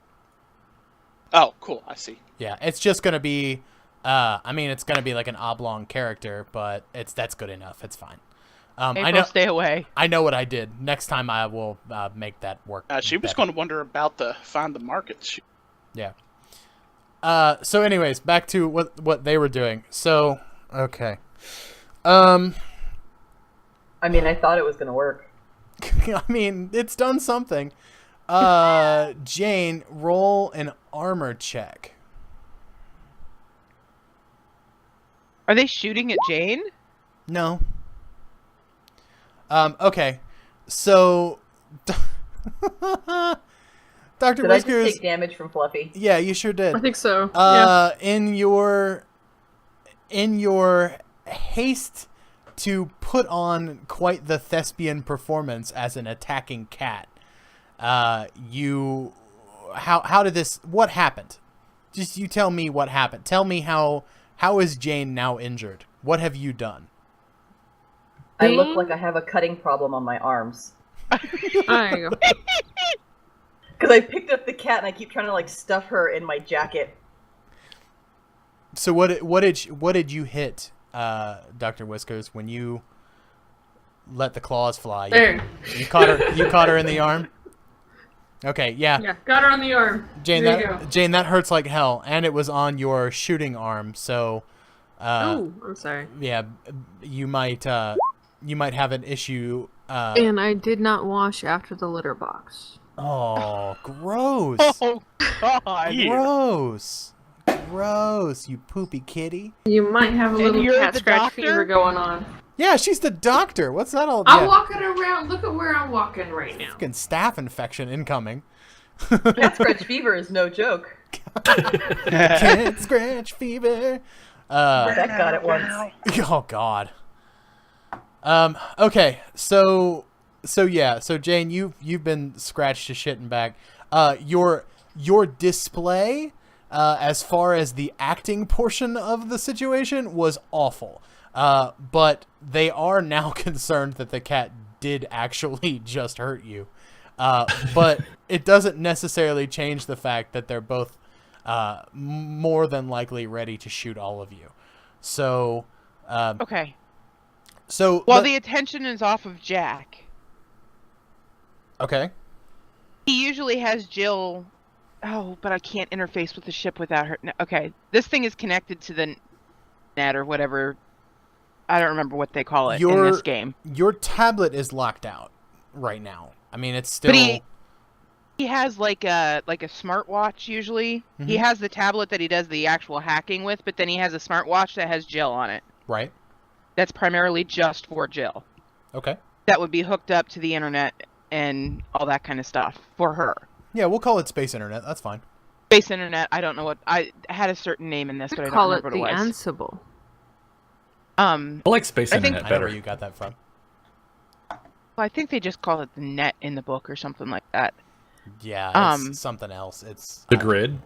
Oh, cool. I see. Yeah, it's just gonna be I mean, it's gonna be like an oblong character, but that's good enough. It's fine. April, I know. stay away. I know what I did. Next time, I will make that work. She was better. going to wonder about the find the markets. Yeah. So, anyways, back to what they were doing. So, okay. I mean, I thought it was gonna work. I mean, it's done something. Jane, roll an armor check. Are they shooting at Jane? No. Okay. So, Dr. Did I just Whiskers. take damage from Fluffy? Yeah, you sure did. I think so. Yeah. In your haste to put on quite the thespian performance as an attacking cat, how did this? What happened? Just you tell me what happened. Tell me how is Jane now injured? What have you done? I look like I have a cutting problem on my arms. There you go. Because I picked up the cat and I keep trying to like stuff her in my jacket. So what did you hit, Dr. Whiskers, when you let the claws fly? There. You caught her in the arm? Okay, yeah. Yeah, got her on the arm. Jane, There you go. Jane, that hurts like hell, and it was on your shooting arm, so Oh, I'm sorry. yeah, you might have an issue. And I did not wash after the litter box. Oh, gross. Oh God! Gross, you poopy kitty. You might have a And little you're cat the scratch doctor? fever going on. Yeah, she's the doctor. What's that all? I'm Yeah. walking around. Look at where I'm walking right now. Fucking staph infection incoming. Cat scratch fever is no joke. Cat scratch fever. That got it once. Oh God. Okay, so Jane, you've been scratched to shit and back. Your display, as far as the acting portion of the situation, was awful. But they are now concerned that the cat did actually just hurt you. But it doesn't necessarily change the fact that they're both more than likely ready to shoot all of you. So, Okay. so Well, the attention is off of Jack. okay. He usually has Jill. Oh, but I can't interface with the ship without her. No, okay, this thing is connected to the net or whatever. I don't remember what they call it in this game. Your tablet is locked out right now. I mean, it's still. But he has like a smartwatch usually. He Mhm. has the tablet that he does the actual hacking with, but then he has a smartwatch that has Jill on it. Right. That's primarily just for Jill. Okay. That would be hooked up to the internet and all that kind of stuff for her. Yeah, we'll call it space internet. That's fine. Space internet. I don't know what I had a certain name in this, but I don't Call it remember the what it was. Ansible. I like Space I think- Internet I know better. where you got that from. Well, I think they just call it the net in the book or something like that. Yeah, it's something else. It's The grid.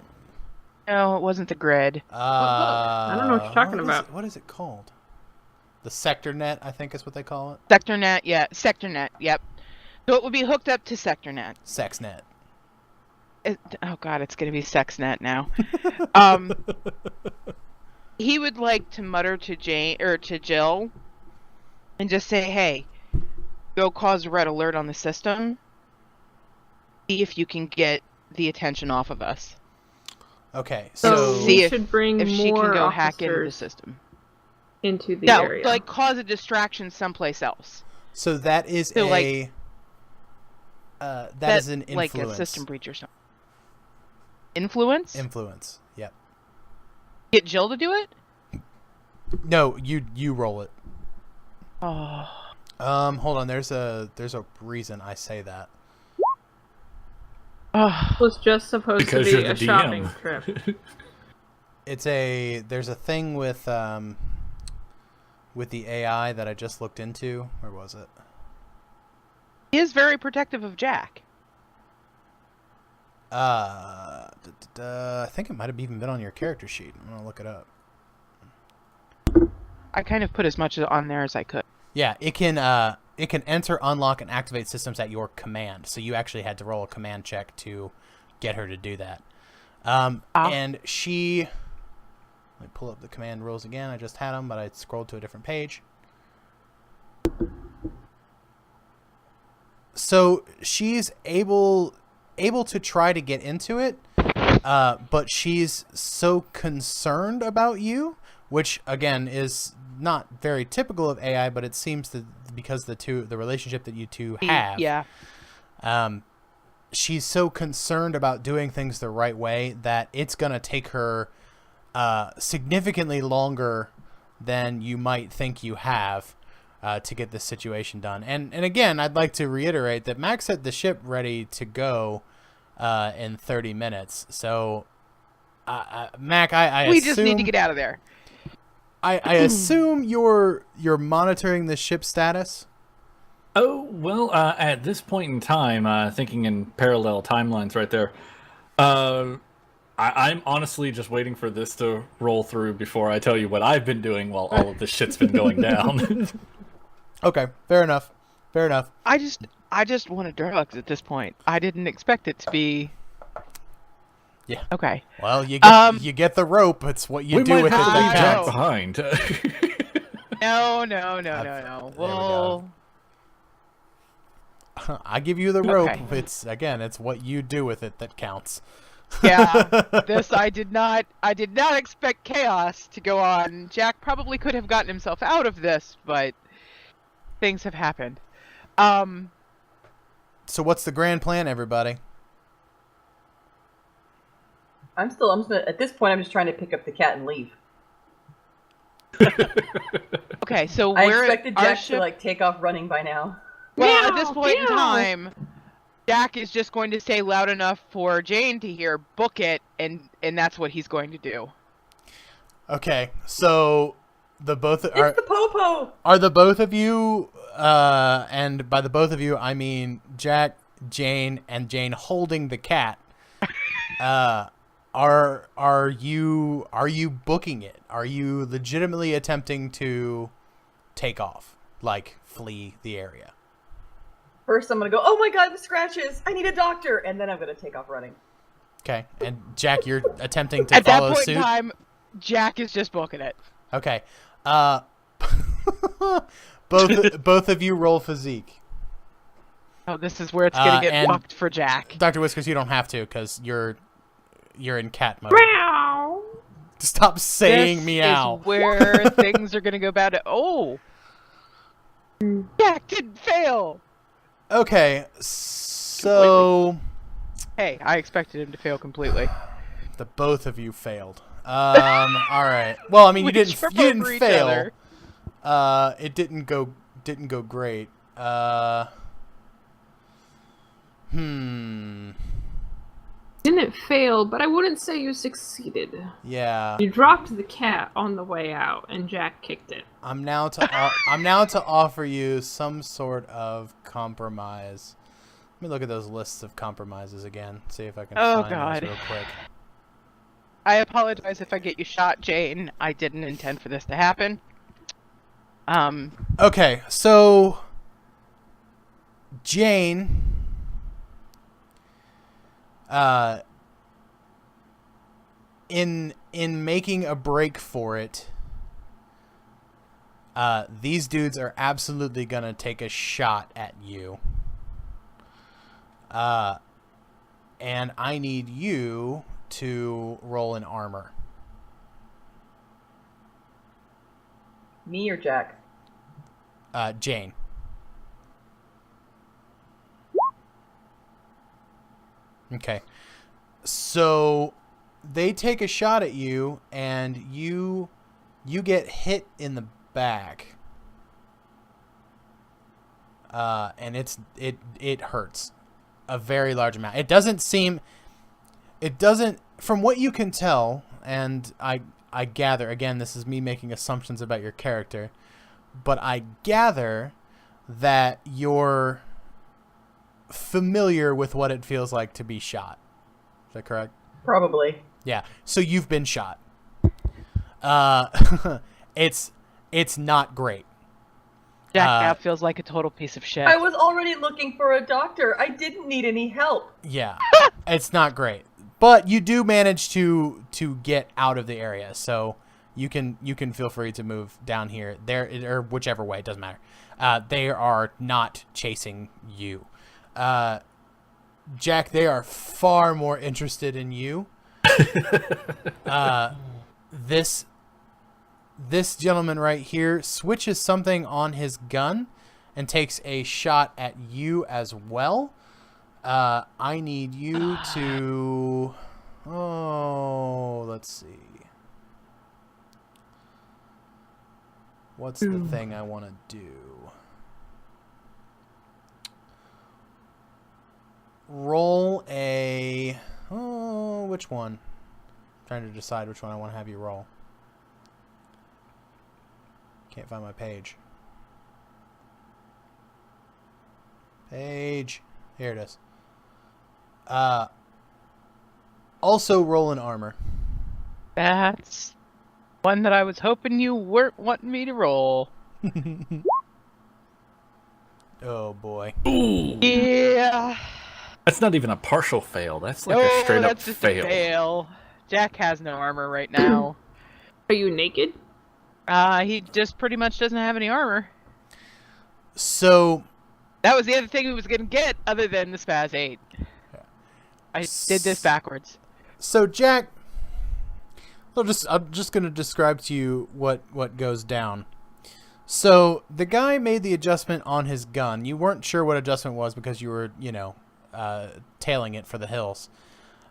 No, it wasn't the grid. I don't know what you're talking about. What is it called? The sector net, I think is what they call it. SectorNet, yeah. SectorNet, yep. So it would be hooked up to SectorNet. Sexnet. Oh god, it's gonna be SexNet now. He would like to mutter to Jane or to Jill and just say, "Hey, go cause a red alert on the system. See if you can get the attention off of us. Okay, So so see we if- should bring If she more can go hack into the officers system." into the No, area. like cause a distraction someplace else. so that is So, that is an influence. Like a system breach or something. Influence? Influence. Yep. Get Jill to do it? No, you roll it. Oh. Hold on. There's a reason I say that. Oh. It was just supposed Because to be you're a the shopping DM. trip. There's a thing with the AI that I just looked into. Where was it? He is very protective of Jack. I think it might have even been on your character sheet. I'm gonna look it up. I kind of put as much on there as I could. Yeah, it can enter, unlock, and activate systems at your command. So you actually had to roll a command check to get her to do that. And she, Let me pull up the command rules again. I just had them, but I scrolled to a different page. So she's able to try to get into it, but she's so concerned about you, which again is not very typical of AI, but it seems that because the relationship that you two have, Yeah. She's so concerned about doing things the right way that it's gonna take her significantly longer than you might think you have to get this situation done. And again, I'd like to reiterate that Max had the ship ready to go in 30 minutes. So, Mac, I We assume, just need to get out of there. I assume you're monitoring the ship status. Oh, well, at this point in time, thinking in parallel timelines right there, I'm honestly just waiting for this to roll through before I tell you what I've been doing while all of this shit's been going down. Okay, fair enough. Fair enough. I just wanted drugs at this point. I didn't expect it to be. Yeah. Okay. Well, you get the rope. It's what you we do might with it have to that leave Jack counts. behind. No. There we Well, I give you the rope. Okay. It's what you do with it that counts. yeah. This I did not expect chaos to go on. Jack probably could have gotten himself out of this, but things have happened. So what's the grand plan, everybody? I'm just at this point, I'm just trying to pick up the cat and leave. Okay, so I we're expected our Jack ship. to like take off running by now. Well, at this Meow, point in meow. time, Jack is just going to say loud enough for Jane to hear, "Book it," and that's what he's going to do. Okay, so the both It's the popo. are the both of you, and by the both of you I mean Jack, Jane, and Jane holding the cat. Are you booking it? Are you legitimately attempting to take off, like flee the area? First, I'm gonna go. Oh my god, the scratches! I need a doctor, and then I'm gonna take off running. Okay, and Jack, you're attempting to At that follow point suit. in time, Jack is just booking it. Okay, both of you roll physique. Oh, this is where it's gonna get and- fucked for Jack. Dr. Whiskers, you don't have to because you're in cat mode. Meow. Stop saying This meow. is where things are gonna go bad. Oh, Jack didn't fail. Okay, so Hey, I expected him to fail completely. the both of you failed. All right. Well, I mean, you We didn't trip you didn't over each fail. other. It didn't go great. Didn't fail, but I wouldn't say you succeeded. Yeah. You dropped the cat on the way out, and Jack kicked it. I'm now to offer you some sort of compromise. Let me look at those lists of compromises again. See if I can Oh, find God. those real quick. I apologize if I get you shot, Jane. I didn't intend for this to happen. Okay, so Jane, in making a break for it, these dudes are absolutely gonna take a shot at you. And I need you to roll an armor. Me or Jack? Jane. Okay. So they take a shot at you and you get hit in the back. And it hurts a very large amount. It doesn't from what you can tell, and I gather, again, this is me making assumptions about your character, but I gather that you're familiar with what it feels like to be shot. Is that correct? Probably. Yeah. So you've been shot. It's not great. Jack now feels like a total piece of shit. I was already looking for a doctor. I didn't need any help. Yeah. It's not great. But you do manage to get out of the area. So you can feel free to move down here. There or whichever way, it doesn't matter. They are not chasing you. Jack, they are far more interested in you. This gentleman right here switches something on his gun and takes a shot at you as well. I need you to... Oh, let's see. What's the thing I want to do? Roll a... Oh, which one? I'm trying to decide which one I want to have you roll. Can't find my page. Page. Here it is. Also roll an armor. That's one that I was hoping you weren't wanting me to roll. Oh boy. Ooh. Yeah. That's not even a partial fail. That's like a straight up that's just fail. a fail. Jack has no armor right now. Are you naked? He just pretty much doesn't have any armor. So That was the other thing he was gonna get, other than the Spaz 8. I did this backwards. So Jack, I'm just going to describe to you what goes down. So the guy made the adjustment on his gun. You weren't sure what adjustment was because you were, tailing it for the hills.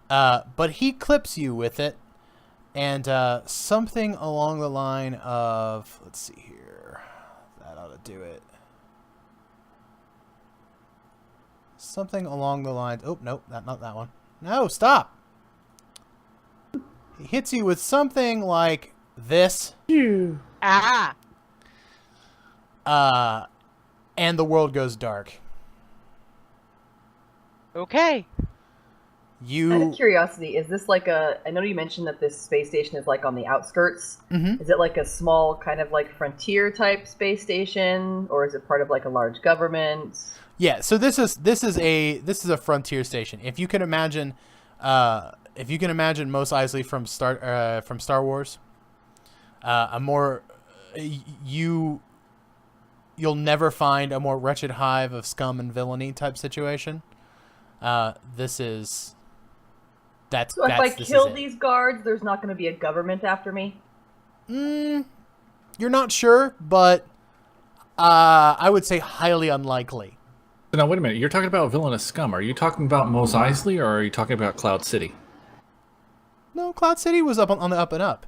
But he clips you with it, and something along the line of, let's see here, that ought to do it. Something along the lines. Oh, nope, not that one. No, stop. He hits you with something like this. Ah! And the world goes dark. Okay. Out of curiosity, is this like I know you mentioned that this space station is like on the outskirts. Mm-hmm. Is it like a small kind of like frontier type space station, or is it part of like a large government? Yeah, so this is a frontier station. If you can imagine Mos Eisley from Star Wars, you'll never find a more wretched hive of scum and villainy type situation. This is that's. So if I kill these guards, there's not going to be a government after me? You're not sure, but I would say highly unlikely. Now, wait a minute. You're talking about villainous scum. Are you talking about Mos Eisley, or are you talking about Cloud City? No, Cloud City was up on the up and up.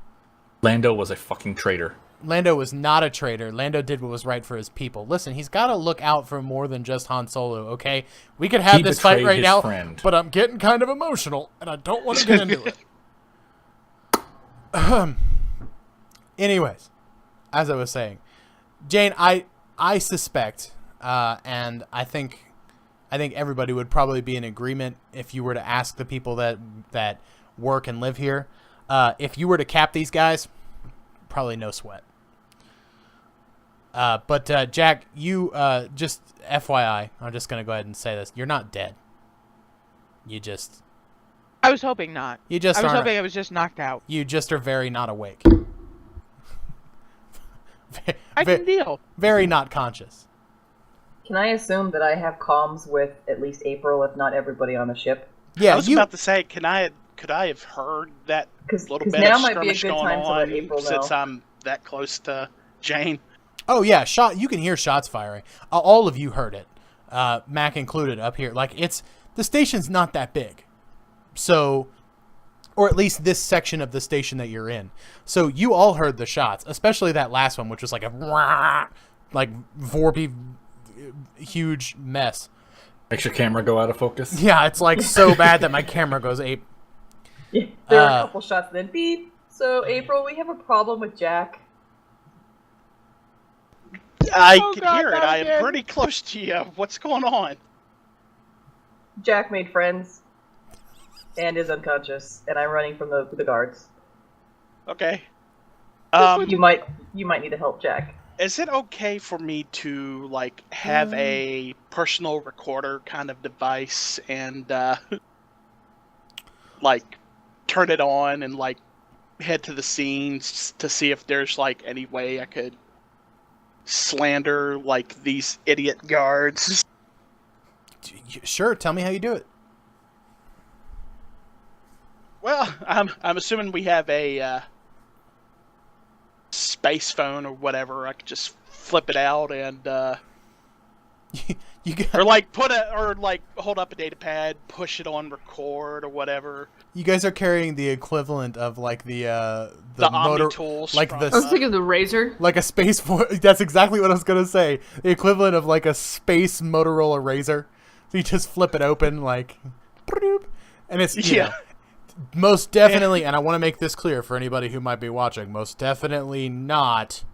Lando was a fucking traitor. Lando was not a traitor. Lando did what was right for his people. Listen, he's got to look out for more than just Han Solo, okay? We could have this fight right now, but I'm getting kind of emotional, and I don't want to get into it. Anyways, as I was saying, Jane, I suspect, and I think everybody would probably be in agreement if you were to ask the people that work and live here. If you were to cap these guys, probably no sweat. But Jack, you just FYI, I'm just gonna go ahead and say this: you're not dead. I was hoping not. I was hoping I was just knocked out. You just are very not awake. I can deal. Very not conscious. Can I assume that I have comms with at least April, if not everybody on the ship? Yeah, I was about to say, could I have heard that little bit now of might be a skirmish good going time to let on April know. since I'm that close to Jane? Oh yeah, you can hear shots firing. All of you heard it, Mac included up here. Like the station's not that big, so, or at least this section of the station that you're in. So you all heard the shots, especially that last one, which was like a vorpy huge mess. Makes your camera go out of focus. Yeah, it's like so bad that my camera goes ape. Yeah, there were a couple shots, then beep. So April, we have a problem with Jack. I can hear it. I am pretty close to you. What's going on? Jack made friends and is unconscious, and I'm running from the guards. Okay. You might need to help Jack. Is it okay for me to have a personal recorder kind of device and turn it on and head to the scenes to see if there's like any way I could slander like these idiot guards. Sure, tell me how you do it. Well, I'm assuming we have a space phone or whatever. I could just flip it out and You got, or like hold up a data pad, push it on record or whatever. you guys are carrying the equivalent of like the Omni motor, tools, like from, the I was thinking of the razor. like a space. That's exactly what I was gonna say. The equivalent of like a space Motorola Razor. So you just flip it open like, and it's you know, most definitely. And I want to make this clear for anybody who might be watching. Most definitely not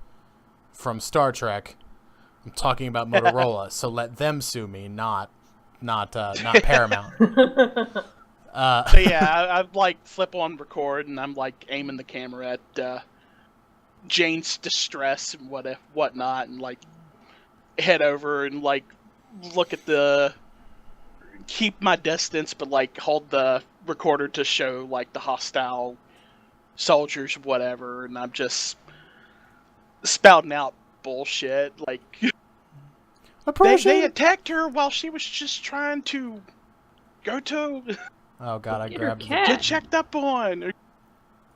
from Star Trek. I'm talking about Motorola, so let them sue me, not Paramount. So yeah, I like flip on record and I'm like aiming the camera at Jane's distress and whatnot, and like head over and like look at keep my distance, but like hold the recorder to show like the hostile soldiers, whatever, and I'm just spouting out bullshit like they attacked her while she was just trying to go to Oh god, I Get her grabbed cat. get checked up on. I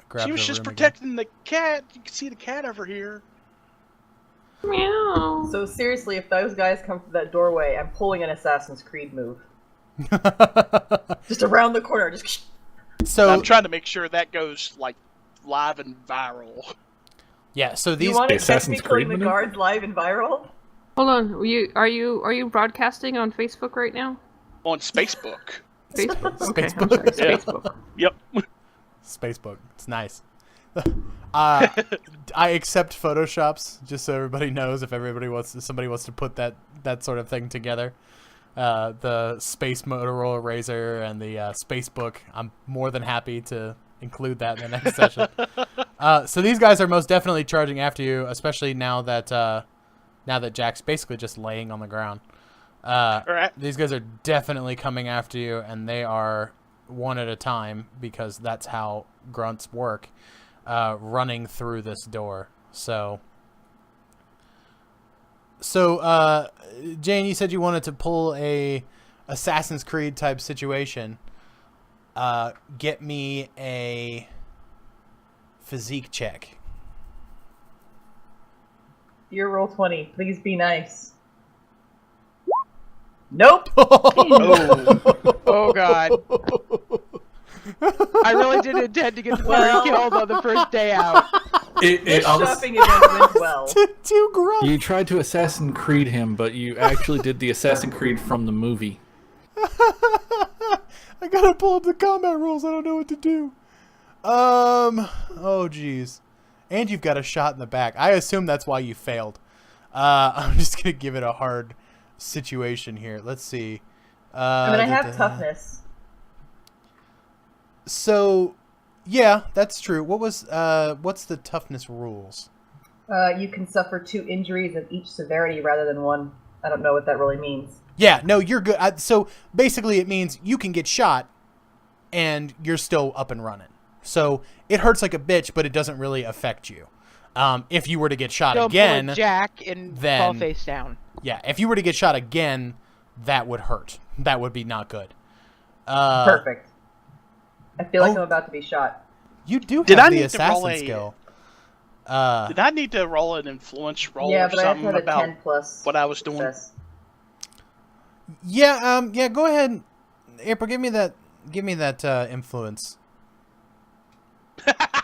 grabbed She was the just room again. protecting the cat. You can see the cat over here. Meow. So seriously, if those guys come through that doorway, I'm pulling an Assassin's Creed move. Just around the corner, just. So I'm trying to make sure that goes like live and viral. yeah, so You these want to The catch Assassin's me killing Creed the maneuver? guards live and viral? Hold on. Are you broadcasting on Facebook right now? On Spacebook. Facebook. Okay, I'm Spacebook. sorry. Yeah. Facebook. Yep. Spacebook, it's nice. I accept Photoshops just so everybody knows if somebody wants to put that sort of thing together. The Space Motorola Razor and the Spacebook. I'm more than happy to include that in the next session. So these guys are most definitely charging after you, especially now that Jack's basically just laying on the ground. Alright. These guys are definitely coming after you, and they are one at a time because that's how grunts work, running through this door. So, Jane, you said you wanted to pull a Assassin's Creed type situation. Get me a physique check. Your roll 20. Please be nice. Nope. Oh god. I really did intend to get the party killed on the first day out. This shopping event went well. Too grunt. You tried to Assassin's Creed him, but you actually did the Assassin's Creed from the movie. I gotta pull up the combat rules. I don't know what to do. Oh jeez. And you've got a shot in the back. I assume that's why you failed. I'm just gonna give it a hard situation here. Let's see. I mean, I have toughness. So, yeah, that's true. What's the toughness rules? You can suffer 2 injuries of each severity rather than 1. I don't know what that really means. Yeah, no, you're good. So basically, it means you can get shot, and you're still up and running. So it hurts like a bitch, but it doesn't really affect you. If you were to get shot Don't again, pull a Jack and then- fall face down. yeah, if you were to get shot again, that would hurt. That would be not good. Perfect. I feel like oh. I'm about to be shot. You do Did have I the need to roll assassin a- skill. Did I need to roll an influence roll Yeah, or but I have to something have a about 10 plus what I was doing? success. Yeah, go ahead, April. Give me that influence.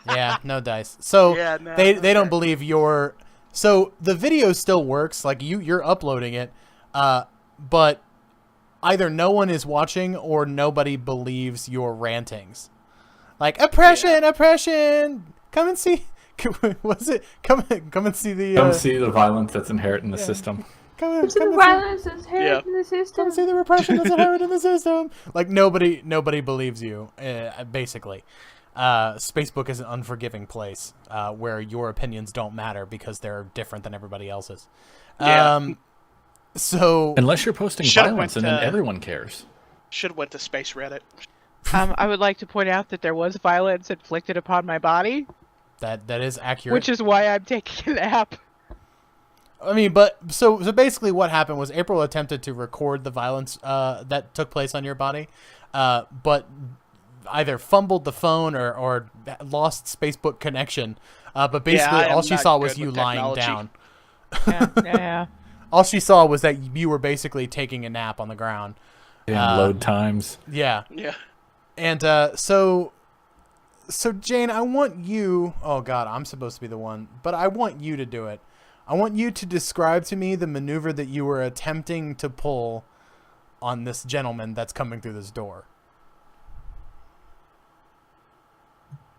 Yeah, no dice. So Yeah, no, they okay. don't believe your. So the video still works. Like you're uploading it, but either no one is watching or nobody believes your rantings. Like oppression. Come and see. Was it come and see the? Come see the violence that's inherent in the system. Come and The violence is inherent in the system. Come see the repression that's inherent in the system. Like nobody believes you. Basically, Spacebook is an unforgiving place where your opinions don't matter because they're different than everybody else's. Yeah. So Unless you're posting Should've violence, went and then to- everyone cares. Should have went to Space Reddit. I would like to point out that there was violence inflicted upon my body, That is accurate. which is why I'm taking a nap. I mean, but so basically, what happened was April attempted to record the violence that took place on your body, but either fumbled the phone or lost Facebook connection. But basically, I am all she not saw was good you with lying technology. down. Yeah. All she saw was that you were basically taking a nap on the ground. Yeah, load times. Yeah. Yeah. And so Jane, I want you. Oh God, I'm supposed to be the one, but I want you to do it. I want you to describe to me the maneuver that you were attempting to pull on this gentleman that's coming through this door.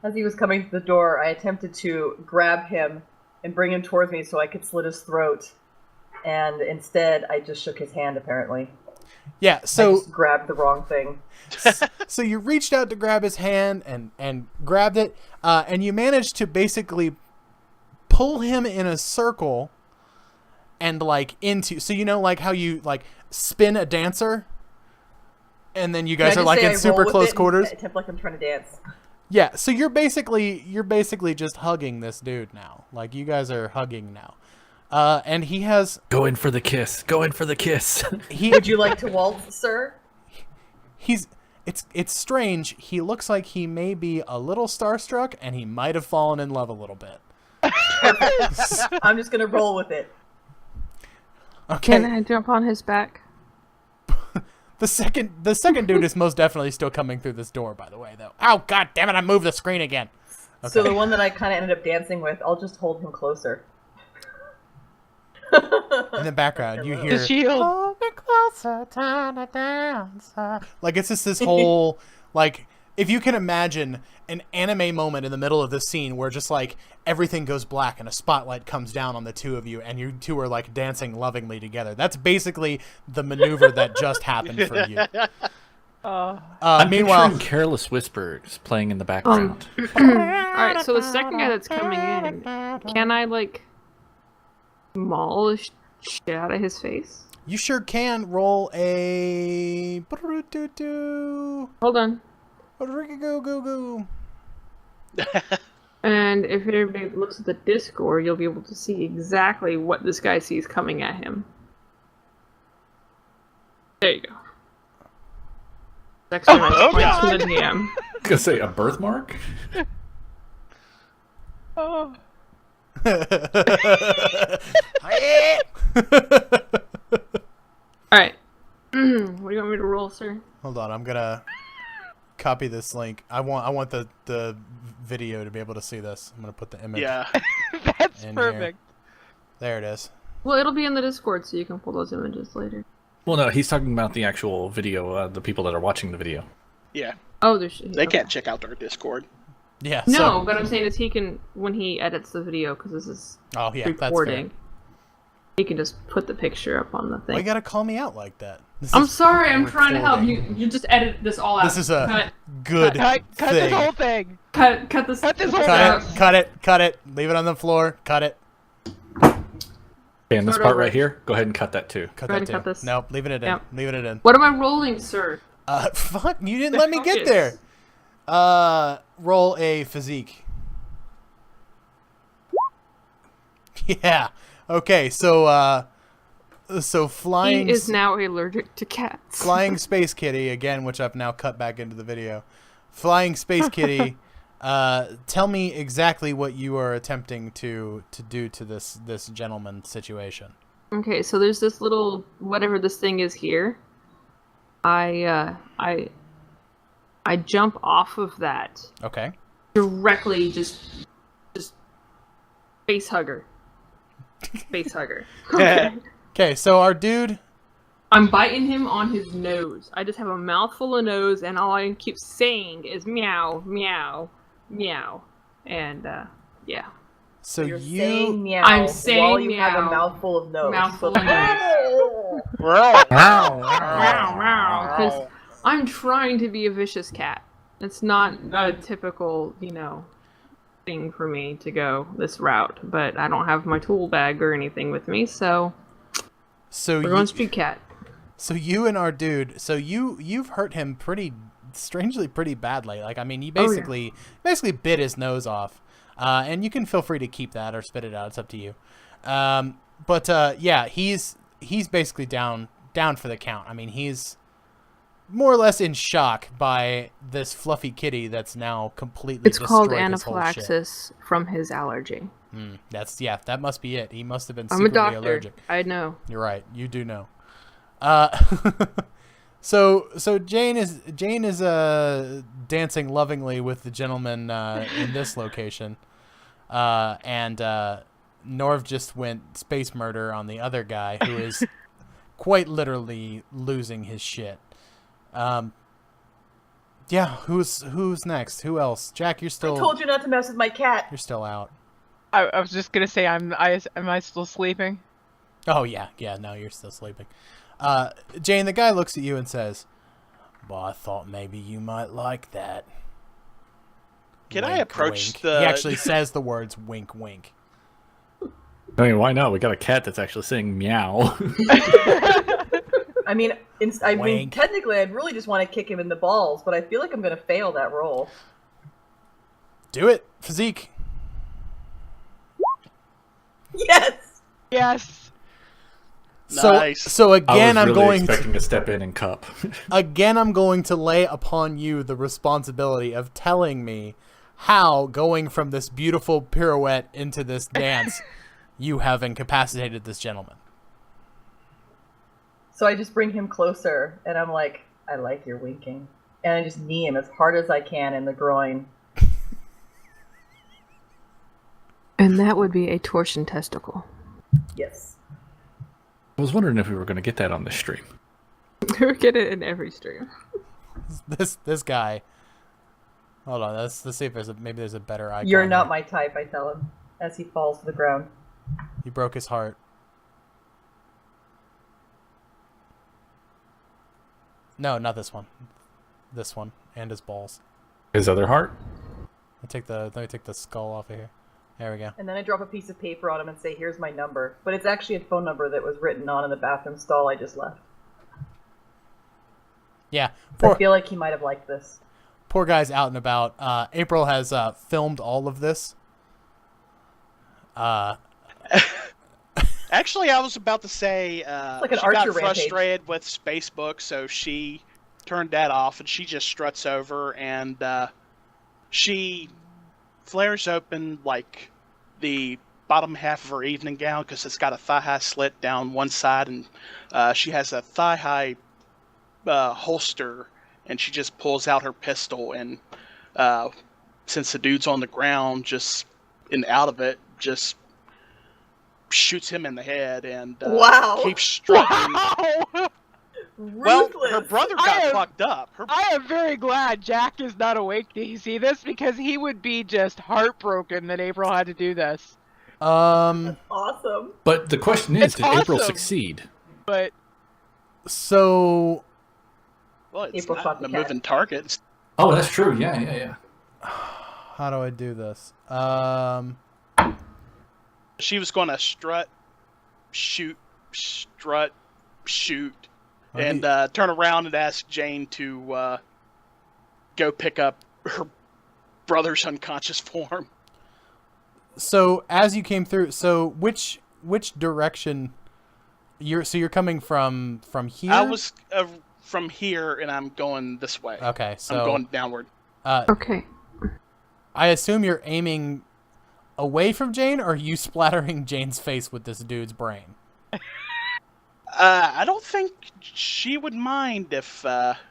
As he was coming to the door, I attempted to grab him and bring him towards me so I could slit his throat. And instead, I just shook his hand, apparently. Yeah, I so just grabbed the wrong thing. so you reached out to grab his hand and grabbed it, and you managed to basically pull him in a circle and like into, so you know like how you like spin a dancer and then you guys are like in super close quarters. I attempt like I'm trying to dance. Yeah, so you're basically just hugging this dude now. Like you guys are hugging now. And he has Go in for the kiss. Go in for the kiss. Would you like to waltz, sir? It's strange. He looks like he may be a little starstruck and he might have fallen in love a little bit. I'm just gonna roll with it. Okay. Can I jump on his back? The second dude is most definitely still coming through this door, by the way, though. Oh God damn it! I moved the screen again. Okay. So the one that I kind of ended up dancing with, I'll just hold him closer. In the background, you hear The shield. "Hold me closer, time to dance." Like it's just this whole like if you can imagine an anime moment in the middle of this scene where just like everything goes black and a spotlight comes down on the two of you and you two are like dancing lovingly together. That's basically the maneuver that just happened for you. I'm Meanwhile, picturing Careless Whispers playing in the background. Alright, so the second guy that's coming in, can I, like, maul the shit out of his face? you sure can roll a Hold on. go. And if everybody looks at the Discord, you'll be able to see exactly what this guy sees coming at him. There you go. That's actually my points from the DM. Gonna say a birthmark? Oh. Alright. What do you want me to roll, sir? Hold on, I'm gonna copy this link. I want the video to be able to see this. I'm gonna put the image. Yeah. That's In perfect. There it is. Well, it'll be in the Discord, so you can pull those images later. Well, no, he's talking about the actual video, the people that are watching the video. Yeah. Oh, there's... They can't check out our Discord. Yeah. No, so- but I'm saying is he can, when he edits the video, because this is Oh yeah, that's fair. recording, he can just put the picture up on the thing. Why you gotta call me out like that? This I'm is sorry, I'm trying to help recording. you. You just edit this all out. This is a cut, good Cut this thing. whole thing. cut this. Cut this whole Cut thing. it, cut it, cut it. Leave it on the floor. Cut it. Okay, and this Start part over. right here, go ahead and cut that too. Cut Go ahead that and too. cut this. Nope, leaving it in. Yep. Leaving it in. What am I rolling, sir? Fuck, you didn't let me get Focus. there. Roll a physique. Yeah. Okay, so flying He is now allergic to cats. Flying Space Kitty again, which I've now cut back into the video. Flying Space Kitty, tell me exactly what you are attempting to do to this gentleman situation. Okay, so there's this little whatever this thing is here. I jump off of that Okay. directly, just face hugger. Face hugger. Okay. Okay, so our dude. I'm biting him on his nose. I just have a mouthful of nose, and all I keep saying is meow, meow, meow, and yeah, So You're you. saying meow I'm saying while you have meow. a mouthful of nose. mouthful of nose. Wow. Meow, meow, 'cause I'm trying to be a vicious cat. It's not a typical, thing for me to go this route, but I don't have my tool bag or anything with me, so So we're you, going street cat. so you and our dude. So you've hurt him pretty strangely pretty badly. Like, I mean, he Oh, yeah. basically bit his nose off. And you can feel free to keep that or spit it out. It's up to you. Yeah, he's basically down for the count. I mean, he's more or less in shock by this fluffy kitty that's now completely It's called destroyed his whole shit. anaphylaxis from his allergy. That must be it. He must have been I'm a secretly doctor. allergic. I know. You're right. You do know. So Jane is dancing lovingly with the gentleman in this location, and Norv just went space murder on the other guy who is quite literally losing his shit. Yeah, who's next? Who else? Jack, you're still. I told you not to mess with my cat. You're still out. I was just gonna say, am I still sleeping? Oh yeah. No, you're still sleeping. Jane, the guy looks at you and says, "Well, I thought maybe you might like that." Can I Wink, approach wink. the? He actually says the words "wink, wink." I mean, why not? We got a cat that's actually saying meow. I mean, Wank. technically, I'd really just want to kick him in the balls, but I feel like I'm going to fail that roll. Do it, physique. Yes. Yes. Nice. So again, I was I'm really going expecting to step in and cup. again. I'm going to lay upon you the responsibility of telling me how going from this beautiful pirouette into this dance, you have incapacitated this gentleman. So I just bring him closer, and I'm like, I like your winking. And I just knee him as hard as I can in the groin. And that would be a torsion testicle. Yes. I was wondering if we were going to get that on this stream. We get it in every stream. This guy. Hold on, let's see if there's a better icon. You're not here. my type, I tell him, as he falls to the ground. You broke his heart. No, not this one. This one and his balls. His other heart? Let me take the skull off of here. There we go. And then I drop a piece of paper on him and say, here's my number. But it's actually a phone number that was written on in the bathroom stall I just left. Yeah. I feel like he might have liked this. Poor guy's out and about. April has filmed all of this. Actually, I was about to say like an she got Archer rampage. frustrated with Spacebook, so she turned that off, and she just struts over, and she flares open like the bottom half of her evening gown because it's got a thigh-high slit down one side, and she has a thigh-high holster, and she just pulls out her pistol, and since the dude's on the ground, just out of it, just shoots him in the head and Wow. keeps strutting. Well, Ruthless. her brother got fucked up. I am very glad Jack is not awake to see this because he would be just heartbroken that April had to do this. Awesome. But the question is, It's did April awesome. succeed? But So Well, it's April not shot the a cat. moving target. Oh, that's true. Yeah. how do I do this? She was going to strut, shoot, and turn around and ask Jane to go pick up her brother's unconscious form. So as you came through, so which direction? You're coming from here. I was from here, and I'm going this way. Okay, so I'm going downward. Okay. I assume you're aiming away from Jane, or are you splattering Jane's face with this dude's brain? I don't think she would mind if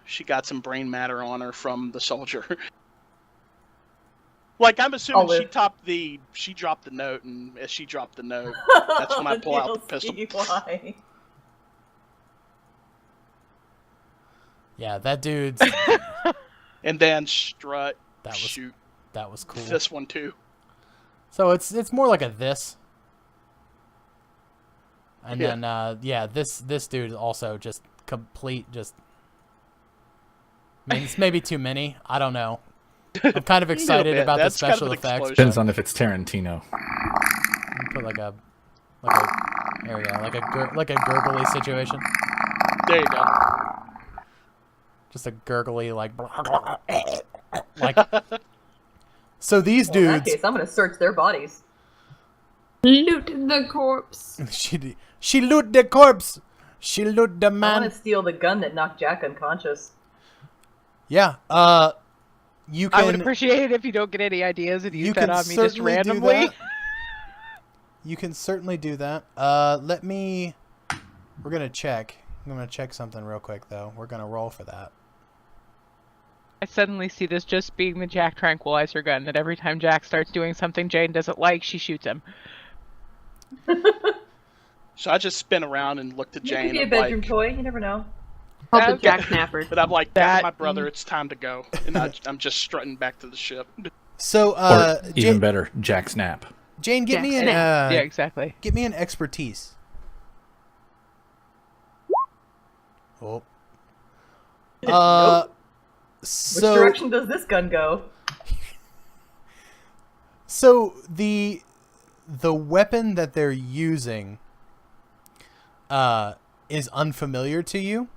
she got some brain matter on her from the soldier. Like, I'm assuming she dropped the note, and as she dropped the note, that's when I pull out the pistol. Why? Yeah, that dude's. And then strut, That was- shoot That was cool. this one too. So it's more like a this. And Yeah. then this dude also just complete just. I mean, it's maybe too many. I don't know. I'm kind of excited bit. about the That's kind of special an effects. explosion. Depends on if it's Tarantino. Put like a there we go, like a gurgly situation. There you go. Just a gurgly like. So these Well, in that dudes. case, I'm gonna search their bodies. Loot the corpse. She loot the corpse. She loot the I man. want to steal the gun that knocked Jack unconscious. Yeah. You can. I would appreciate it if you don't get any ideas and you use that can on me just certainly do randomly. that. You can certainly do that. Let me. We're gonna check. I'm gonna check something real quick though. We're gonna roll for that. I suddenly see this just being the Jack tranquilizer gun that every time Jack starts doing something Jane doesn't like, she shoots him. So I just spin around and looked at You Jane. could be a I'm bedroom like, toy. You never know. Called the Okay. Jack Snapper. but I'm like, That- my brother, it's time to go. And I'm just strutting back to the ship. So, Or even Jane, better, Jack Snap. Jane, get Jack me an Snap. Yeah, exactly. get me an expertise. Oh. Nope. Which So direction does this gun go? so the weapon that they're using is unfamiliar to you.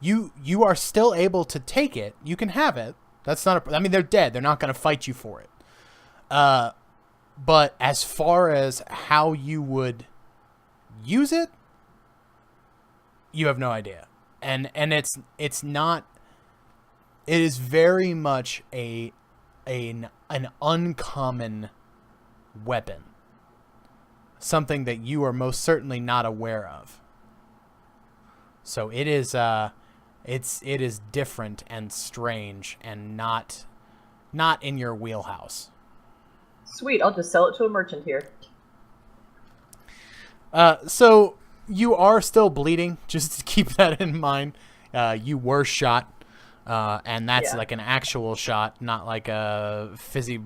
You are still able to take it. You can have it. That's not a. I mean, they're dead. They're not going to fight you for it. But as far as how you would use it, you have no idea. And it's not. It is very much an uncommon weapon. Something that you are most certainly not aware of. So it is it is different and strange and not in your wheelhouse. Sweet, I'll just sell it to a merchant here. So you are still bleeding, just to keep that in mind. You were shot, and that's Yeah. like an actual shot, not like a fizzy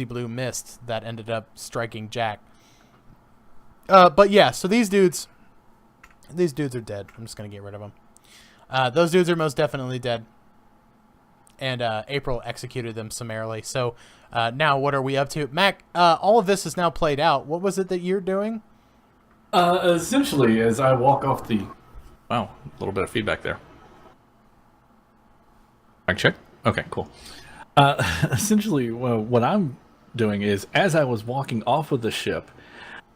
blue mist that ended up striking Jack. But yeah, so these dudes are dead. I'm just gonna get rid of them. Those dudes are most definitely dead. And April executed them summarily. So now what are we up to? Mac, all of this is now played out. What was it that you're doing? Essentially, as I walk off the... Wow, a little bit of feedback there. Mic check? Okay, cool. Essentially, what I'm doing is, as I was walking off of the ship,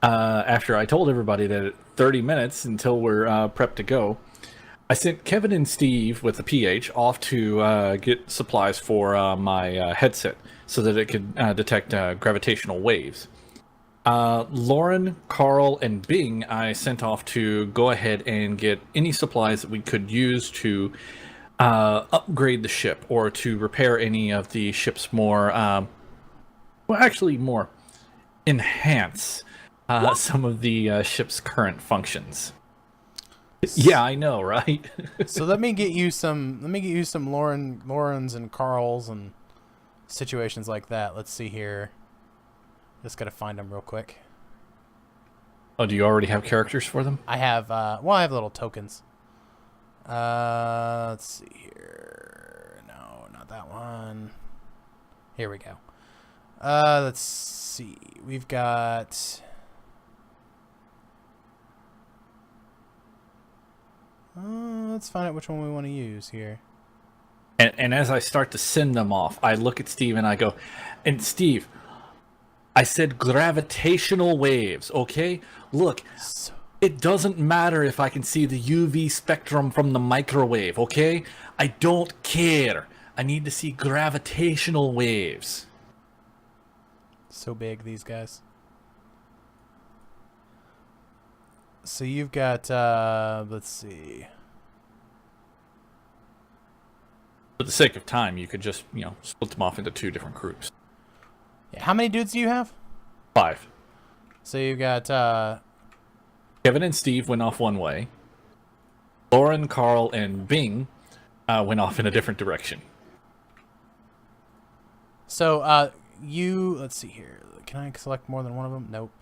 after I told everybody that 30 minutes until we're prepped to go, I sent Kevin and Steve with the PH off to get supplies for my headset so that it could detect gravitational waves. Lauren, Carl, and Bing I sent off to go ahead and get any supplies that we could use to upgrade the ship or to repair any of the ship's more, more enhance some of the ship's current functions. Yeah, I know, right? So let me get you some Laurens and Carls and situations like that. Let's see here. Just gotta find them real quick. Oh, do you already have characters for them? I have I have little tokens. Let's see here. No, not that one. Here we go. Let's see. We've got let's find out which one we want to use here. And as I start to send them off, I look at Steve and I go, and Steve, I said gravitational waves, okay? Look, it doesn't matter if I can see the UV spectrum from the microwave, okay? I don't care. I need to see gravitational waves. So big, these guys. So you've got, let's see. For the sake of time, you could just, split them off into 2 different groups. Yeah, how many dudes do you have? 5. So you've got, Kevin and Steve went off one way. Lauren, Carl, and Bing went off in a different direction. so, let's see here. Can I select more than one of them? Nope.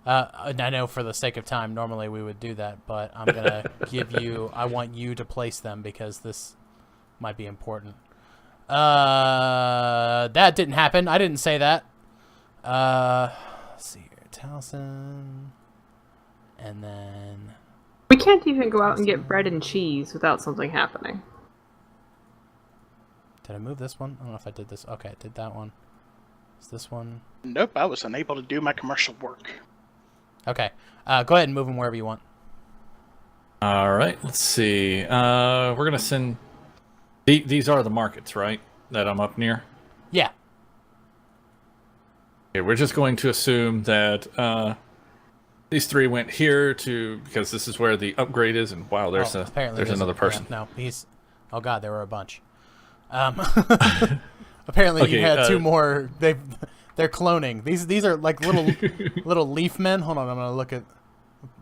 I know for the sake of time, normally we would do that, but I'm going to I want you to place them because this might be important. That didn't happen. I didn't say that. Let's see here. Towson. And then... We can't even go out and get bread and cheese without something happening. Did I move this one? I don't know if I did this. Okay, I did that one. Is this one? Nope, I was unable to do my commercial work. Okay. Go ahead and move them wherever you want. All right, let's see. We're going to send... These are the markets, right? That I'm up near? Yeah. Okay, we're just going to assume that these 3 went here because this is where the upgrade is, and wow, there's another person. Yeah, no, he's... Oh god, there were a bunch. Apparently Okay, you had 2 more. They're cloning. These are like little leaf men. Hold on, I'm gonna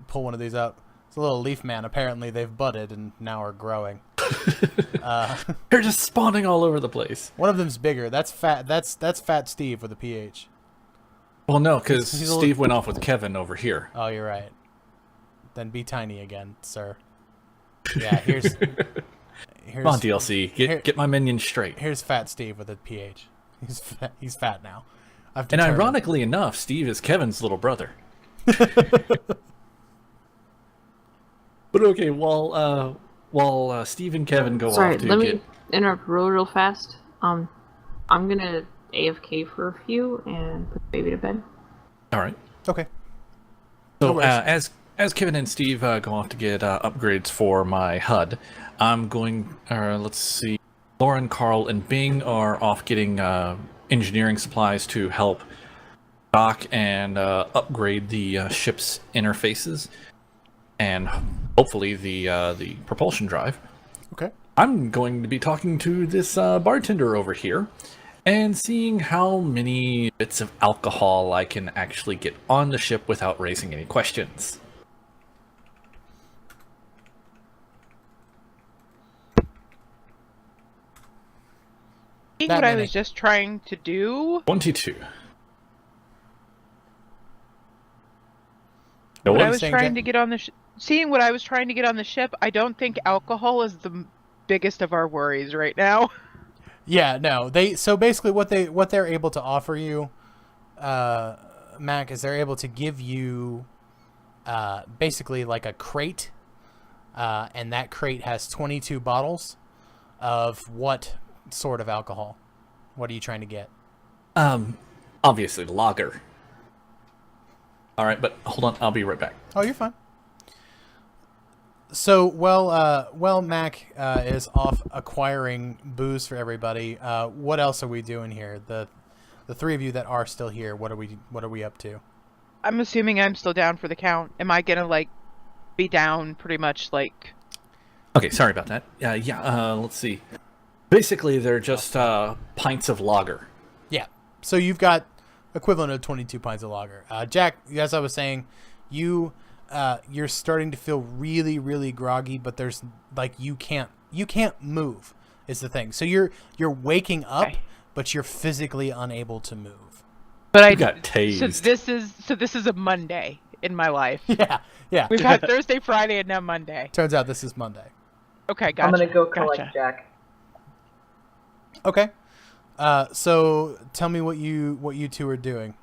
pull one of these out. It's a little leaf man. Apparently they've budded and now are growing. They're just spawning all over the place. One of them's bigger. That's fat. That's Fat Steve with a PH. Well, no, because He's Steve went off with Kevin over here. Oh, you're right. Then be tiny again, sir. Yeah, here's Come on, DLC. Get my minions straight. Here's Fat Steve with a PH. He's fat now. And ironically enough, Steve is Kevin's little brother. But okay, while Steve and Kevin go Sorry, off to let me interrupt real fast. I'm gonna AFK for a few and put the baby to bed. All right. Okay. So as Kevin and Steve go off to get upgrades for my HUD, I'm going. Let's see. Lauren, Carl, and Bing are off getting engineering supplies to help dock and upgrade the ship's interfaces, and hopefully the propulsion drive. Okay. I'm going to be talking to this bartender over here and seeing how many bits of alcohol I can actually get on the ship without raising any questions. I think what I was just trying to do. 22. What I was trying to get on the seeing what I was trying to get on the ship, I don't think alcohol is the biggest of our worries right now. Yeah, no. So basically what they're able to offer you, Mac, is they're able to give you basically like a crate, and that crate has 22 bottles of what sort of alcohol? What are you trying to get? Obviously lager. All right, but hold on, I'll be right back. Oh, you're fine. So, while Mac is off acquiring booze for everybody, what else are we doing here? The 3 of you that are still here, what are we up to? I'm assuming I'm still down for the count. Am I gonna be down pretty much like? Okay, sorry about that. Let's see. Basically, they're just pints of lager. Yeah. So you've got equivalent of 22 pints of lager. Jack, as I was saying, you're starting to feel really, really groggy, but there's you can't move is the thing. So you're waking up, okay, but you're physically unable to move. But I got tased. So this is a Monday in my life. Yeah. We've had Thursday, Friday, and now Monday. Turns out this is Monday. Okay, gotcha. I'm gonna go collect Jack. Okay. So tell me what you 2 are doing.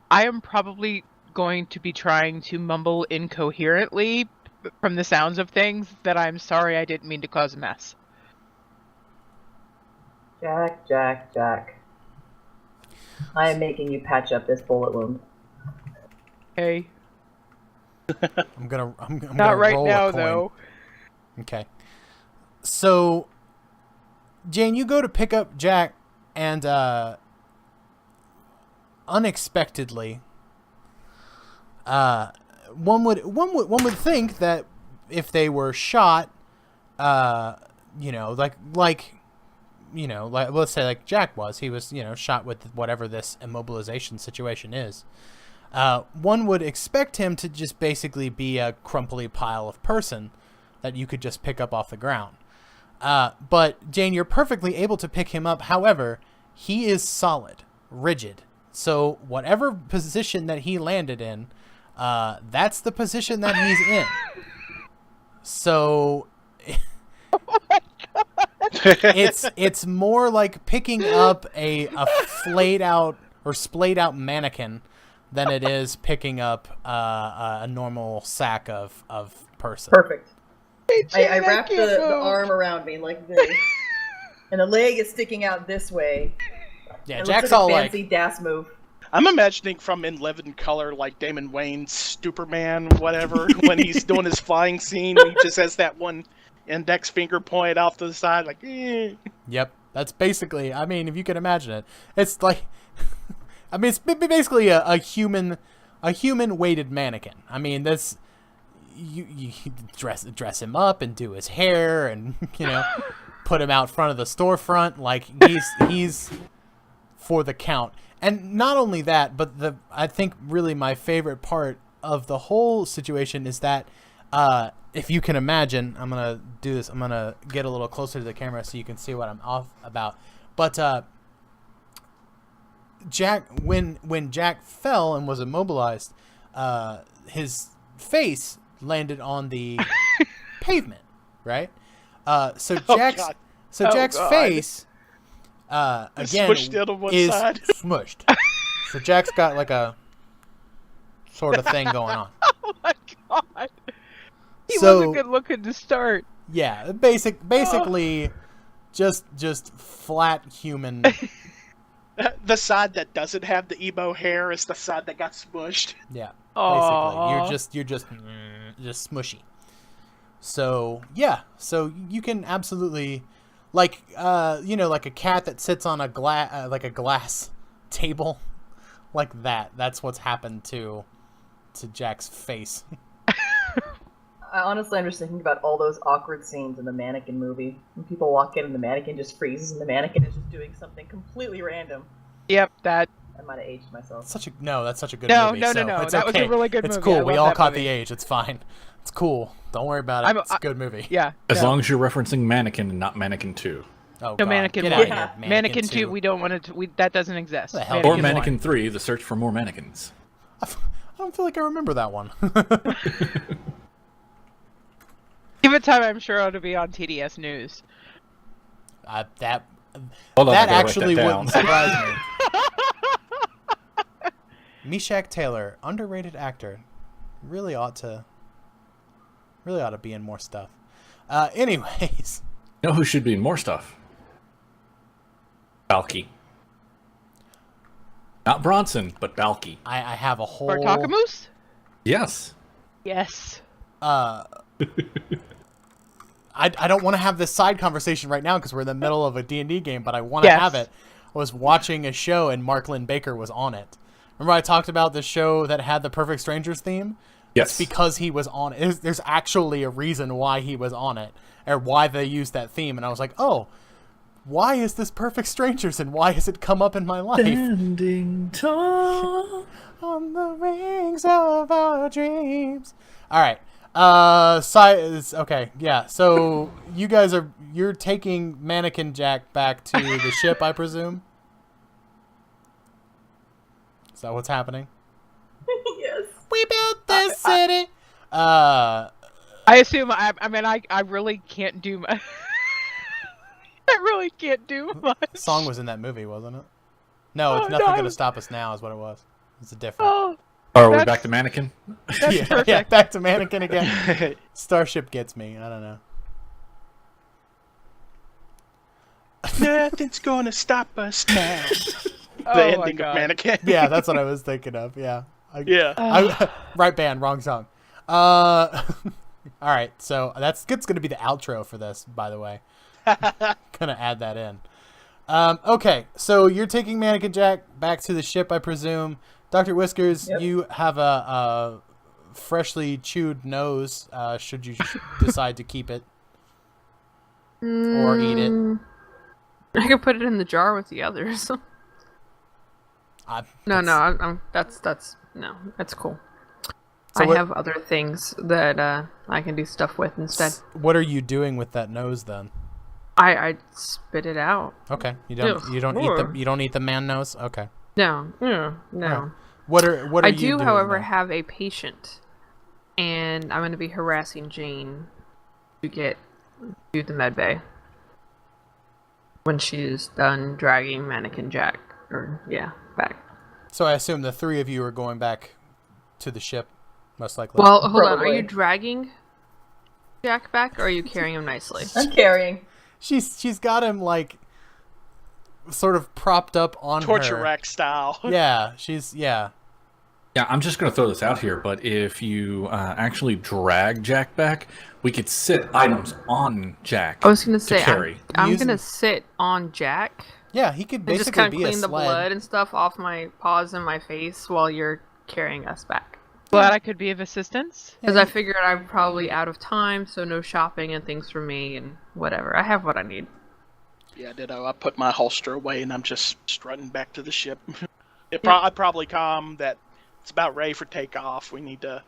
I am probably going to be trying to mumble incoherently from the sounds of things that I'm sorry I didn't mean to cause a mess. Jack. I am making you patch up this bullet wound. Okay. I'm gonna Not right roll now a coin. though. Okay. So, Jane, you go to pick up Jack, and unexpectedly, one would think that if they were shot, let's say like Jack was, he was shot with whatever this immobilization situation is. One would expect him to just basically be a crumply pile of person that you could just pick up off the ground. But Jane, you're perfectly able to pick him up. However, he is solid, rigid. So whatever position that he landed in, that's the position that he's in. So it's more like picking up a flayed out or splayed out mannequin than it is picking up a normal sack of person. Perfect. I wrap the arm around me like this, and the leg is sticking out this way. Yeah, It Jack's looks like all a like, fancy DAS move. I'm imagining from In Living Color, like Damon Wayne's Superman, whatever, when he's doing his flying scene, he just has that one index finger pointed off to the side, like, eh. yep. That's basically, I mean, if you can imagine it, it's like, I mean, it's basically a human weighted mannequin. I mean, that's, you dress him up and do his hair and, put him out front of the storefront. Like, he's for the count. And not only that, but I think really my favorite part of the whole situation is that, if you can imagine, I'm going to do this. I'm going to get a little closer to the camera so you can see what I'm off about. But Jack, when Jack fell and was immobilized, his face landed on the pavement, right? So Jack's face again smushed on one is side. smushed. So Jack's got like a sort of thing going on. Oh my god. He So- wasn't good looking to start. Yeah, basically just flat human. The side that doesn't have the emo hair is the side that got smushed. Yeah, basically, Aw. you're just smushy. So yeah, so you can absolutely, like like a cat that sits on a glass table, like that. That's what's happened to Jack's face. I'm just thinking about all those awkward scenes in the mannequin movie. When people walk in and the mannequin just freezes and the mannequin is just doing something completely random. Yep, that. I might have aged myself. That's such a good No, movie. no, so no. It's That was a okay. really good It's movie. cool. I We love all that caught movie. the age. It's fine. It's cool. Don't worry about it. It's a good movie. Yeah. As no. long as you're referencing Mannequin and not Mannequin 2. Oh, No, God. Mannequin Get 1. out of here. Mannequin 2, we don't want to. That doesn't exist. The hell? Or Mannequin Mannequin 1. 3, The Search for More Mannequins. I don't feel like I remember that one. Give it time, I'm sure it'll be on TDS News. That Hold on, I that gotta write actually that wouldn't down. surprise me. Meshach Taylor, underrated actor, really ought to be in more stuff. Anyways, You know who should be in more stuff? Balky. Not Bronson, but Balky. I have a whole Spartakamoose? Yes. Yes. I don't want to have this side conversation right now because we're in the middle of a D&D game, but I want to Yes. have it. I was watching a show and Mark Lynn Baker was on it. Remember I talked about the show that had the Perfect Strangers theme? Yes. It's because he was on it. There's actually a reason why he was on it, or why they used that theme. And I was like, oh, why is this Perfect Strangers and why has it come up in my life? Standing tall. On the wings of our dreams. All right. Okay, yeah. So you're taking Mannequin Jack back to the ship, I presume? Is that what's happening? Yes. We built this city. I assume. I mean, I really can't do much. I really can't do much. The song was in that movie, wasn't it? No, it's Oh, nothing no. gonna stop us now. Is what it was. It's a different. Oh, Oh, are we That's- back to Mannequin? that's yeah, perfect. yeah. Back to Mannequin again. Starship gets me. I don't know. Nothing's gonna stop us now. The Oh my ending of God. Mannequin. Yeah, that's what I was thinking of. Yeah. Yeah. Right band, wrong song. All right, so it's gonna be the outro for this, by the way. Gonna add that in. Okay, so you're taking Mannequin Jack back to the ship, I presume. Dr. Whiskers, Yep. you have a freshly chewed nose. Should you decide to keep it or eat it? I could put it in the jar with the others. No, that's no, that's cool. So I what- have other things that I can do stuff with instead. What are you doing with that nose then? I spit it out. Okay, you Ugh, don't eat the man nose. Okay, No. Right. what are I you do, doing however, then? have a patient, and I'm going to be harassing Jane to get to the med bay when she's done dragging Mannequin Jack, back. So I assume the three of you are going back to the ship, most likely. Well, hold on. Are Probably. you dragging Jack back, or are you carrying him nicely? I'm carrying. She's got him like sort of propped up on Torture her. rack style. Yeah, Yeah, I'm just going to throw this out here, but if you actually drag Jack back, we could sit items on Jack. I was gonna say carry. I'm Using- gonna sit on Jack yeah. He could and just basically kind of be a clean the sled. blood and stuff off my paws and my face while you're carrying us back. Glad I could be of assistance. Because I figured I'm probably out of time, so no shopping and things for me and whatever. I have what I need. Yeah, ditto. I put my holster away and I'm just strutting back to the ship. I'd probably calm that it's about ready for takeoff. We need to...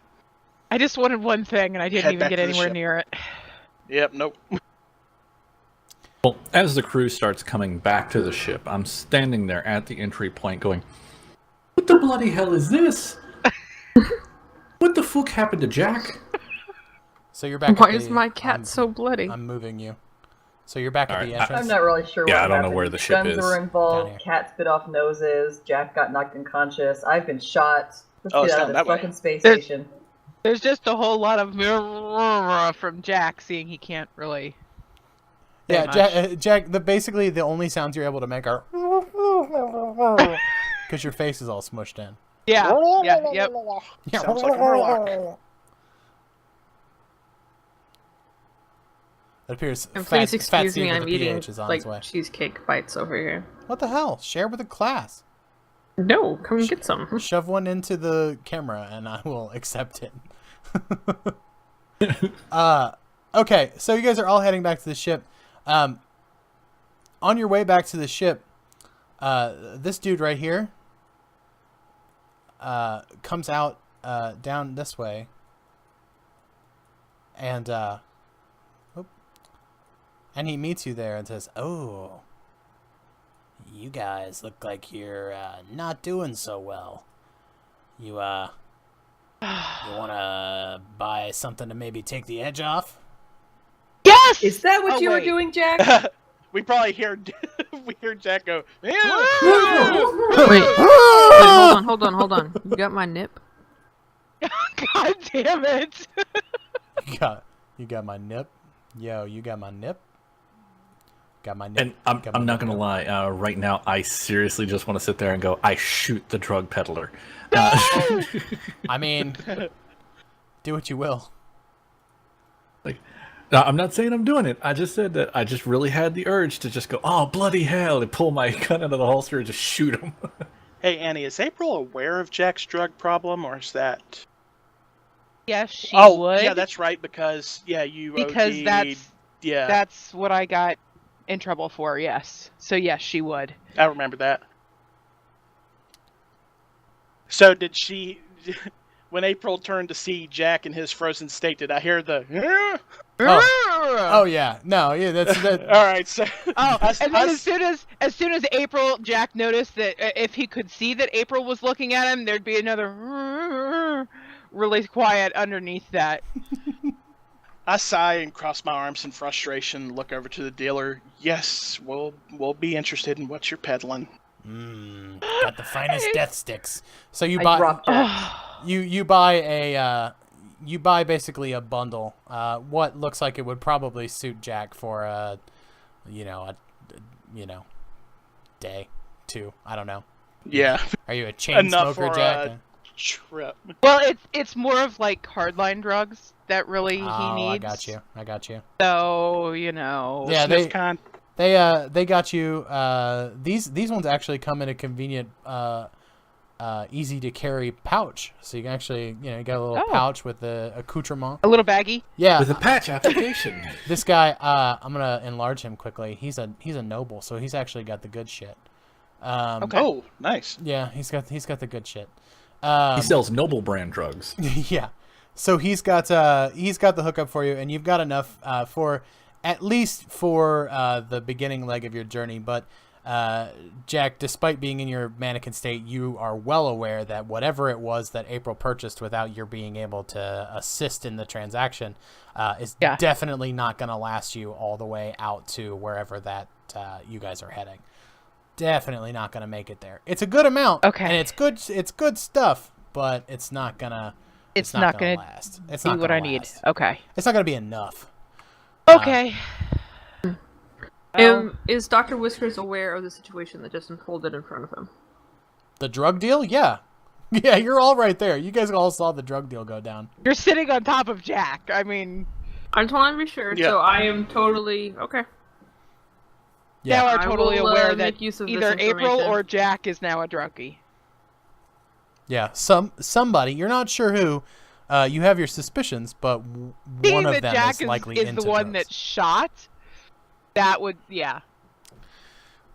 I just wanted one thing, and I didn't Head even back get to the anywhere ship. near it. Yep, nope. Well, as the crew starts coming back to the ship, I'm standing there at the entry point going, what the bloody hell is this? What the fuck happened to Jack? So you're back. Why at is the- my cat so bloody? I'm moving you. So you're back at Alright, the entrance. I'm not really sure Yeah, what I don't know happened. where the ship Guns is. were Down involved, here. cats bit off noses, Jack got knocked unconscious, I've been shot. Let's Oh, get it's out down of that this way. fucking space There's- station. There's just a whole lot of from Jack, seeing he can't really. say Yeah, much. Jack. Basically the only sounds you're able to make are because your face is all smushed in. Yeah, yep. Sounds like a murloc. It appears And Fat, please excuse Fat me, Steve I'm with the eating PH is on like his way. cheesecake bites over here. What the hell? Share with the class. No, come get some. Shove one into the camera and I will accept it. Okay, so you guys are all heading back to the ship. On your way back to the ship, this dude right here comes out down this way, and he meets you there and says, "Oh, you guys look like you're not doing so well. You wanna buy something to maybe take the edge off?" Yes. Is that what Oh, you were wait. doing, Jack? We probably hear Jack go, Wait, hold on. You got my nip? God damn it! You got my nip. Yo, you got my nip. Got my nip. And I'm Got my not nip. going to lie, right now I seriously just want to sit there and go, I shoot the drug peddler. I mean, do what you will. Now, I'm not saying I'm doing it. I just said that I just really had the urge to just go, oh, bloody hell, and pull my gun out of the holster and just shoot him. hey, Annie, is April aware of Jack's drug problem, or is that... Yes, she oh, would. yeah, that's right, because, yeah, you because OD'd, yeah, that's what I got in trouble for. Yes, so yes, she would. I remember that. So did she... When April turned to see Jack in his frozen state, did I hear the... Oh yeah, no, yeah, that's that. All right, so... Oh, us- and then us- as soon as April, Jack noticed that if he could see that April was looking at him, there'd be another really quiet underneath that. I sigh and cross my arms in frustration, look over to the dealer. Yes, we'll be interested in what you're peddling. Got the finest death sticks. So you I buy dropped Jack. you buy a you buy basically a bundle. What looks like it would probably suit Jack for a day, two. I don't know. Yeah, Are you a chain Enough smoker, for Jack? trip. Well, it's more of like hardline drugs that really he Oh, needs. I got you. So Yeah, Sniff con. They got you. These ones actually come in a convenient, easy to carry pouch. So you can actually, you got a little Oh. pouch with the accoutrement. a little baggy. Yeah, With a patch application. this guy. I'm gonna enlarge him quickly. He's a noble, so he's actually got the good shit. Okay. Oh, nice. Yeah, he's got the good shit. He sells noble brand drugs. Yeah, so he's got the hookup for you, and you've got enough for at least for the beginning leg of your journey. But Jack, despite being in your mannequin state, you are well aware that whatever it was that April purchased without your being able to assist in the transaction is Yeah. definitely not going to last you all the way out to wherever that you guys are heading. Definitely not going to make it there. It's a good amount, Okay. and it's good stuff, but it's not gonna It's not gonna going last. It's to be not what gonna I need. last. Okay. It's not gonna be enough. Okay. Well, Is Dr. Whiskers aware of the situation that just unfolded in front of him? The drug deal? Yeah. Yeah, you're all right there. You guys all saw the drug deal go down. you're sitting on top of Jack. I mean, I just want to be sure, Yeah. so I am totally okay. Yeah. now are I totally will, aware that make use of this either April information. or Jack is now a druggie. Yeah, somebody, you're not sure who, you have your suspicions, but one Seeing of that them Jack is likely is into the one drugs. that shot, that would, yeah.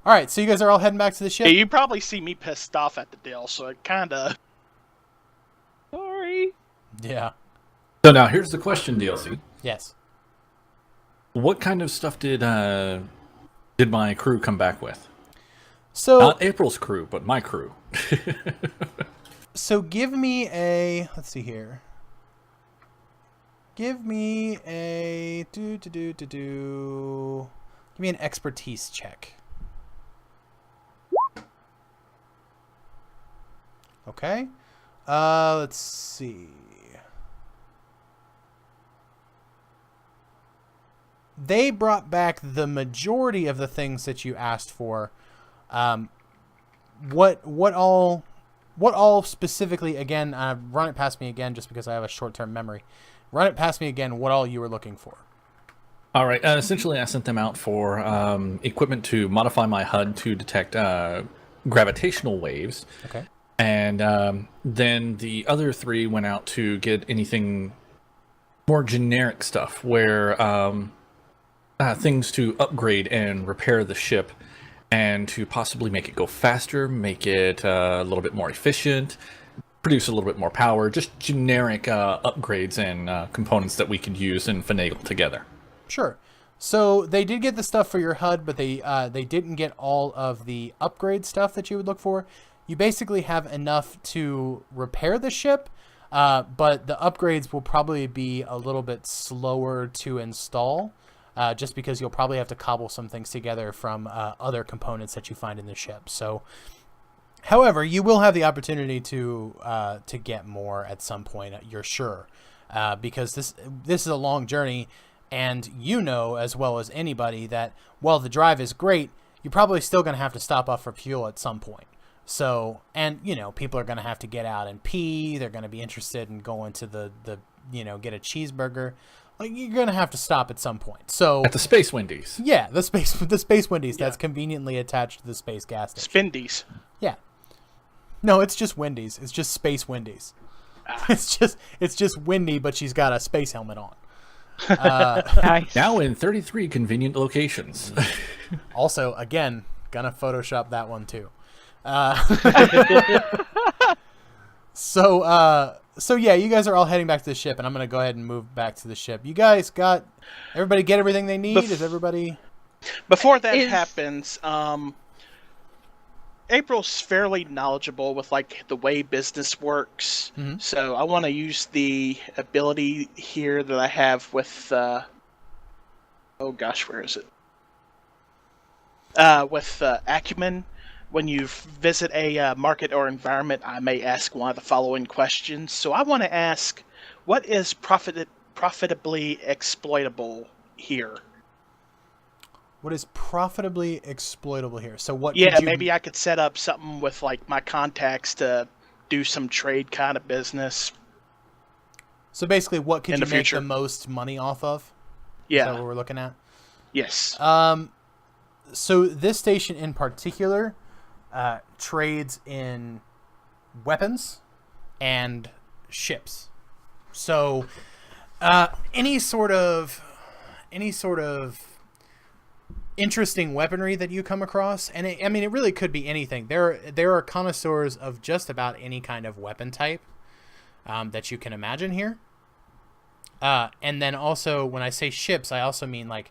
All right, so you guys are all heading back to the ship? Yeah, you probably see me pissed off at the deal, so it kind of... Sorry. Yeah. So now here's the question, DLC. Yes. What kind of stuff did my crew come back with? So Not April's crew, but my crew. So give me a, let's see here. Give me a Give me an expertise check. Okay. Let's see. They brought back the majority of the things that you asked for. What all specifically, again, run it past me again just because I have a short-term memory. Run it past me again, what all you were looking for. All right. Essentially, I sent them out for equipment to modify my HUD to detect gravitational waves. Okay. And then the other three went out to get anything more generic stuff where things to upgrade and repair the ship and to possibly make it go faster, make it a little bit more efficient, produce a little bit more power, just generic upgrades and components that we could use and finagle together. Sure. So they did get the stuff for your HUD, but they didn't get all of the upgrade stuff that you would look for. You basically have enough to repair the ship, but the upgrades will probably be a little bit slower to install, just because you'll probably have to cobble some things together from other components that you find in the ship. So, however, you will have the opportunity to get more at some point. You're sure, because this is a long journey, and you know as well as anybody that while the drive is great, you're probably still going to have to stop off for fuel at some point. So, and you know, people are going to have to get out and pee. They're going to be interested in going to the get a cheeseburger. Like, you're going to have to stop at some point. So At the Space Wendy's. yeah, the space Wendy's that's conveniently attached to the space gas station. Spindies. Yeah. No, it's just Wendy's. It's just Space Wendy's. It's just Wendy, but she's got a space helmet on. Nice. Now in 33 convenient locations. Also, again, gonna Photoshop that one too. So yeah, you guys are all heading back to the ship, and I'm gonna go ahead and move back to the ship. You guys got everybody get everything they need? Is everybody? Before that happens, April's fairly knowledgeable with like the way business works, so I want to use the ability here that I have with oh gosh, where is it? With acumen. When you visit a market or environment, I may ask one of the following questions. So I want to ask, what is profitably exploitable here? What is profitably exploitable here? So what? Yeah, could you... maybe I could set up something with like my contacts to do some trade kind of business. So basically, what could In you the make future. the most money off of? Is Yeah. that what we're looking at? Yes. So this station in particular trades in weapons and ships. So any sort of interesting weaponry that you come across, and it really could be anything. There are connoisseurs of just about any kind of weapon type that you can imagine here. And then also, when I say ships, I also mean like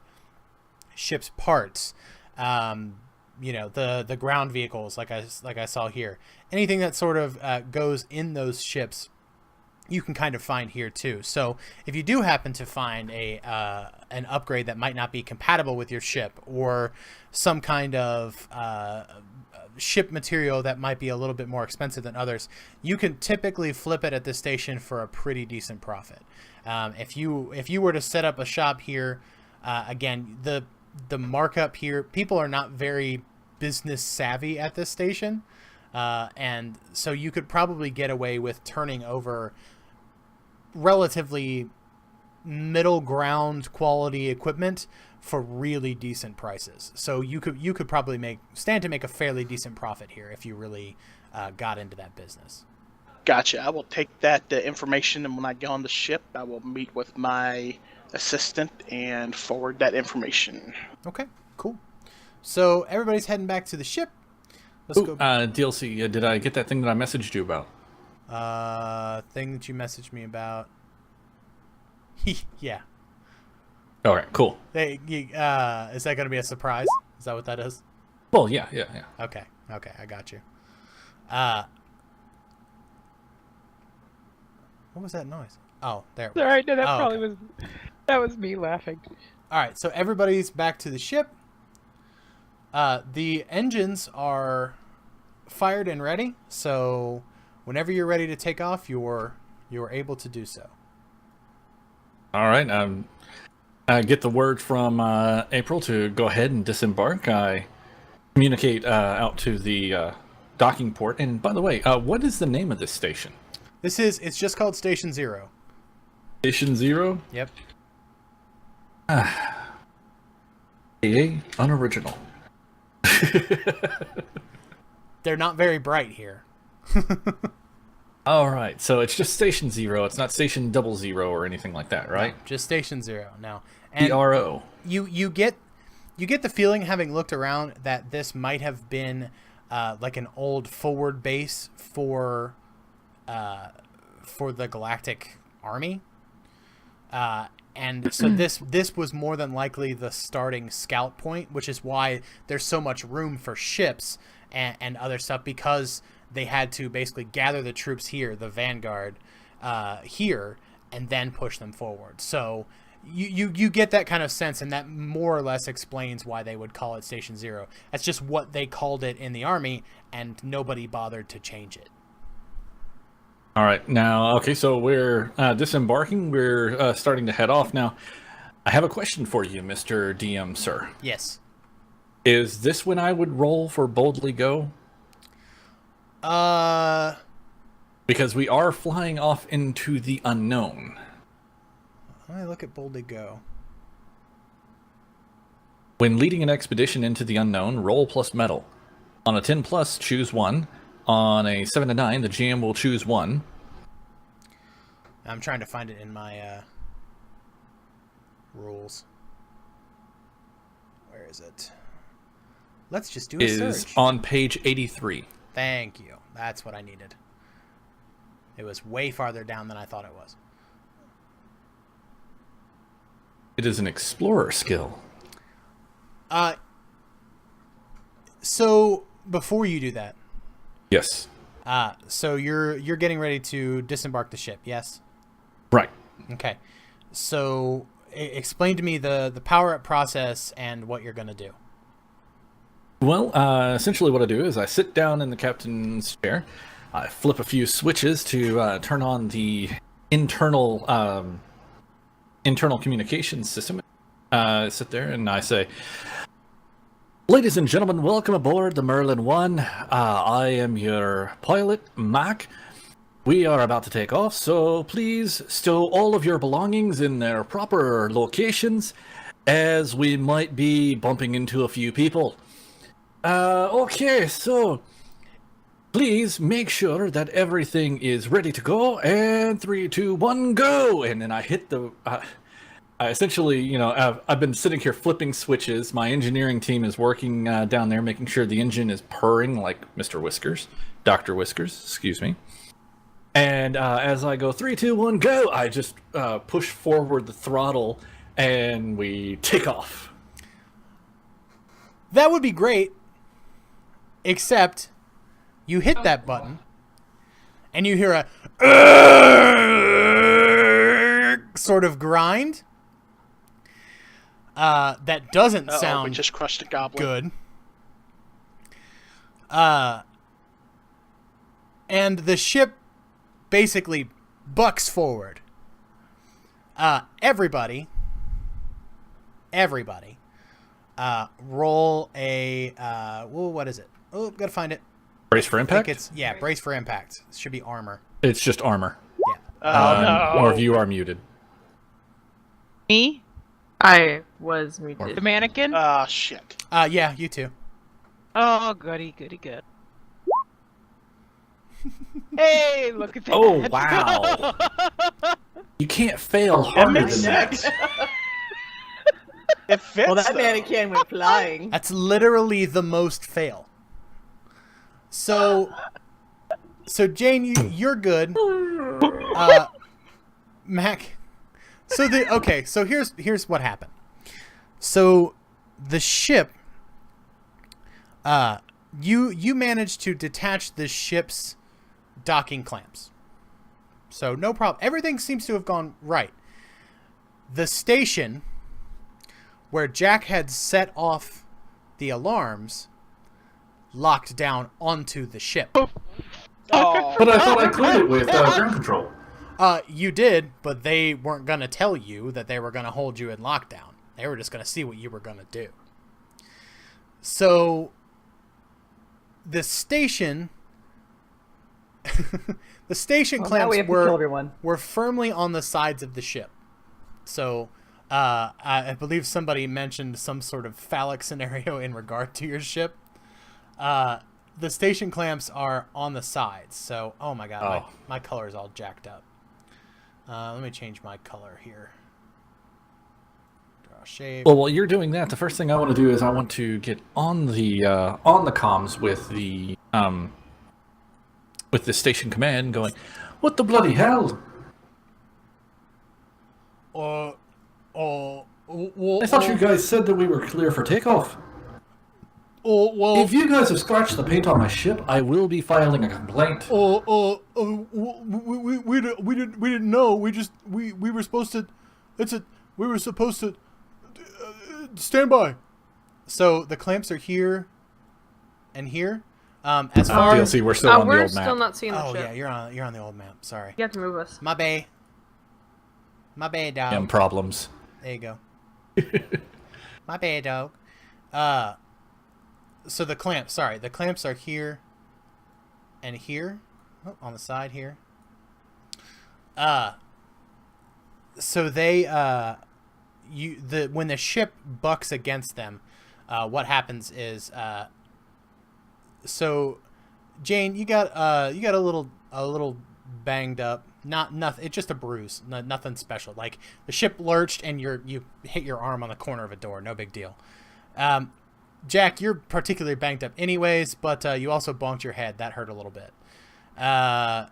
ships parts. The ground vehicles, like I saw here. Anything that sort of goes in those ships, you can kind of find here too. So if you do happen to find an upgrade that might not be compatible with your ship, or some kind of ship material that might be a little bit more expensive than others, you can typically flip it at this station for a pretty decent profit. If you were to set up a shop here, again, the markup here, people are not very business savvy at this station, and so you could probably get away with turning over relatively middle ground quality equipment for really decent prices. So you could probably stand to make a fairly decent profit here if you really got into that business. Gotcha. I will take that information, and when I get on the ship, I will meet with my assistant and forward that information. Okay, cool. So everybody's heading back to the ship. Let's go. DLC, did I get that thing that I messaged you about? Thing that you messaged me about. Yeah. All right, cool. Is that going to be a surprise? Is that what that is? Well, yeah. Okay, I got you. What was that noise? Oh, there it was. Sorry, no, that Oh, probably okay. was. That was me laughing. All right, so everybody's back to the ship. The engines are fired and ready, so whenever you're ready to take off, you're able to do so. All right. I get the word from April to go ahead and disembark. I communicate out to the docking port. And by the way, what is the name of this station? It's just called Station Zero. Station Zero? Yep. Unoriginal. They're not very bright here. All right, so it's just Station Zero. It's not Station 00 or anything like that, right? No, just Station Zero now. And DRO. you get the feeling, having looked around, that this might have been like an old forward base for the Galactic Army. And so this was more than likely the starting scout point, which is why there's so much room for ships and other stuff, because they had to basically gather the troops here, the vanguard, here, and then push them forward. So you get that kind of sense, and that more or less explains why they would call it Station Zero. That's just what they called it in the Army, and nobody bothered to change it. All right, now, okay, so we're disembarking. We're starting to head off. Now, I have a question for you, Mr. DM, sir. Yes. Is this when I would roll for Boldly Go? Because we are flying off into the unknown. Let me look at Boldly Go. When leading an expedition into the unknown, roll plus metal. On a 10+, choose 1. On a 7 to 9, the GM will choose 1. I'm trying to find it in my rules. Where is it? Let's just do a search. On page 83. Thank you. That's what I needed. It was way farther down than I thought it was. It is an explorer skill. So before you do that, Yes. so you're getting ready to disembark the ship, yes? Right. Okay. So explain to me the power-up process and what you're going to do. Well, essentially what I do is I sit down in the captain's chair. I flip a few switches to turn on the internal communications system. Sit there and I say, "Ladies and gentlemen, welcome aboard the Merlin 1. I am your pilot, Mac. We are about to take off, so please stow all of your belongings in their proper locations, as we might be bumping into a few people. Okay, so please make sure that everything is ready to go, and 3, 2, 1, go!" And then I hit the... I essentially, I've been sitting here flipping switches. My engineering team is working down there, making sure the engine is purring like Mr. Whiskers. Dr. Whiskers, excuse me. And as I go 3, 2, 1, go, I just push forward the throttle, and we take off. That would be great, except you hit that button, and you hear a sort of grind. That doesn't sound we just crushed a goblin. good. And the ship basically bucks forward. Everybody, roll a, what is it? Oh, gotta find it. Brace for I impact? think it's, brace for impact. It should be armor. It's just armor. Yeah. Oh, no. Or if you are muted. Me? I was muted. The mannequin? Oh, shit. Yeah, you too. Oh, goody, goody, good. Hey, look at that. Oh, wow. You can't fail harder makes than that. sense. It fits, Well, that though. mannequin went flying. That's literally the most fail. So Jane, you're good. Mac. So here's what happened. So the ship, you managed to detach the ship's docking clamps. So no problem. Everything seems to have gone right. The station where Jack had set off the alarms locked down onto the ship. Oh. But I thought I cleared it with ground control. You did, but they weren't going to tell you that they were going to hold you in lockdown. They were just going to see what you were going to do. So, the station... the station Now clamps we have to kill everyone. were firmly on the sides of the ship. So, I believe somebody mentioned some sort of phallic scenario in regard to your ship. The station clamps are on the sides. So, oh my god, my color is all jacked up. Let me change my color here. Draw a shape. Well, while you're doing that, the first thing I want to do is I want to get on the comms with the station command, going, "What the bloody hell?" Well, I thought you guys said that we were clear for takeoff. well, If you guys have scratched the paint on my ship, I will be filing a complaint. we didn't know. We were supposed to. We were supposed to stand by. So the clamps are here and here. As far as DLC, we're still on the we're old still map. not seeing the oh ship. yeah, you're on the old map. Sorry, You have to move us. my bad, dog. Problems. There you go. My bad, dog. So the clamps are here and here. Oh, on the side here. So they when the ship bucks against them, what happens is so Jane, you got a little banged up. Nothing. It's just a bruise. Nothing special. Like the ship lurched and you hit your arm on the corner of a door. No big deal. Jack, you're particularly banged up anyways, but you also bonked your head. That hurt a little bit. Oh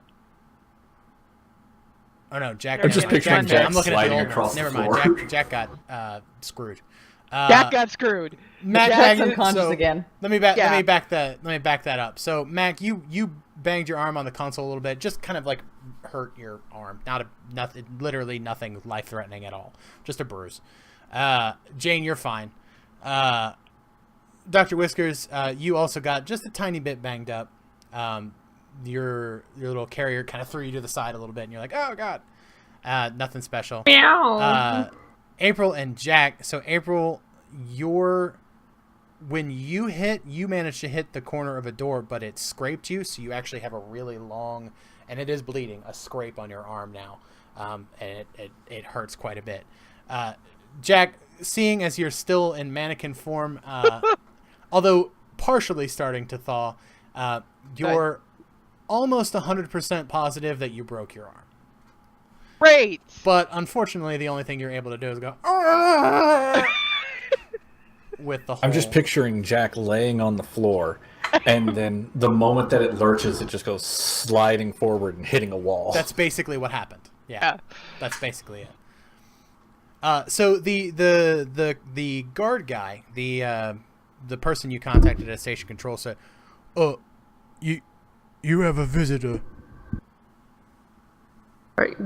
no, Jack. I'm just picturing Jack I'm looking at the sliding old across notes. the Never floor. mind. Jack got screwed. Jack got screwed. Mac, Jack's Mac, unconscious so again. Let me back Yeah. that up. So Mac, you banged your arm on the console a little bit, just kind of like hurt your arm. Nothing, literally nothing life threatening at all. Just a bruise. Jane, you're fine. Dr. Whiskers, you also got just a tiny bit banged up. Your little carrier kind of threw you to the side a little bit, and you're like, oh god. Nothing special. Meow. April and Jack. So April, when you managed to hit the corner of a door, but it scraped you, so you actually have a really long, and it is bleeding, a scrape on your arm now, and it hurts quite a bit. Jack, seeing as you're still in mannequin form, although partially starting to thaw, you're almost 100% positive that you broke your arm. Great. But unfortunately, the only thing you're able to do is go with the whole... I'm just picturing Jack laying on the floor, and then the moment that it lurches, it just goes sliding forward and hitting a wall. That's basically what happened. Yeah. That's basically it. So the guard guy, the person you contacted at station control said, you have a visitor. Right.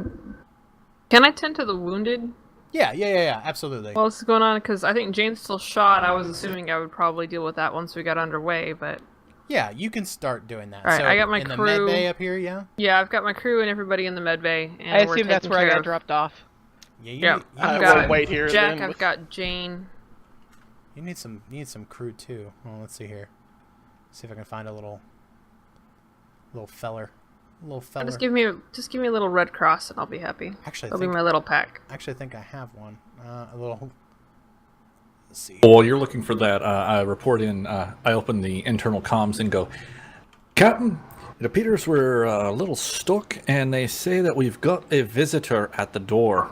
Can I tend to the wounded Yeah, absolutely. while this is going on? Because I think Jane's still shot. I was assuming I would probably deal with that once we got underway, but Yeah, you can start doing that. All right, so I got my in the crew. med bay up here, yeah? Yeah, I've got my crew and everybody in the med bay. And I we're assume that's taking where I care got of- dropped off. Yeah, you Yeah, need, you, I've need got we'll wait here Jack. then. I've got Jane. you need some crew too. Well, let's see here. See if I can find a little feller. Just give me a little red cross and I'll be happy. Actually, I That'll be think, my little pack. actually, I think I have one. A little. Let's see. While you're looking for that, I report in. I open the internal comms and go, Captain, it appears we're a little stuck, and they say that we've got a visitor at the door.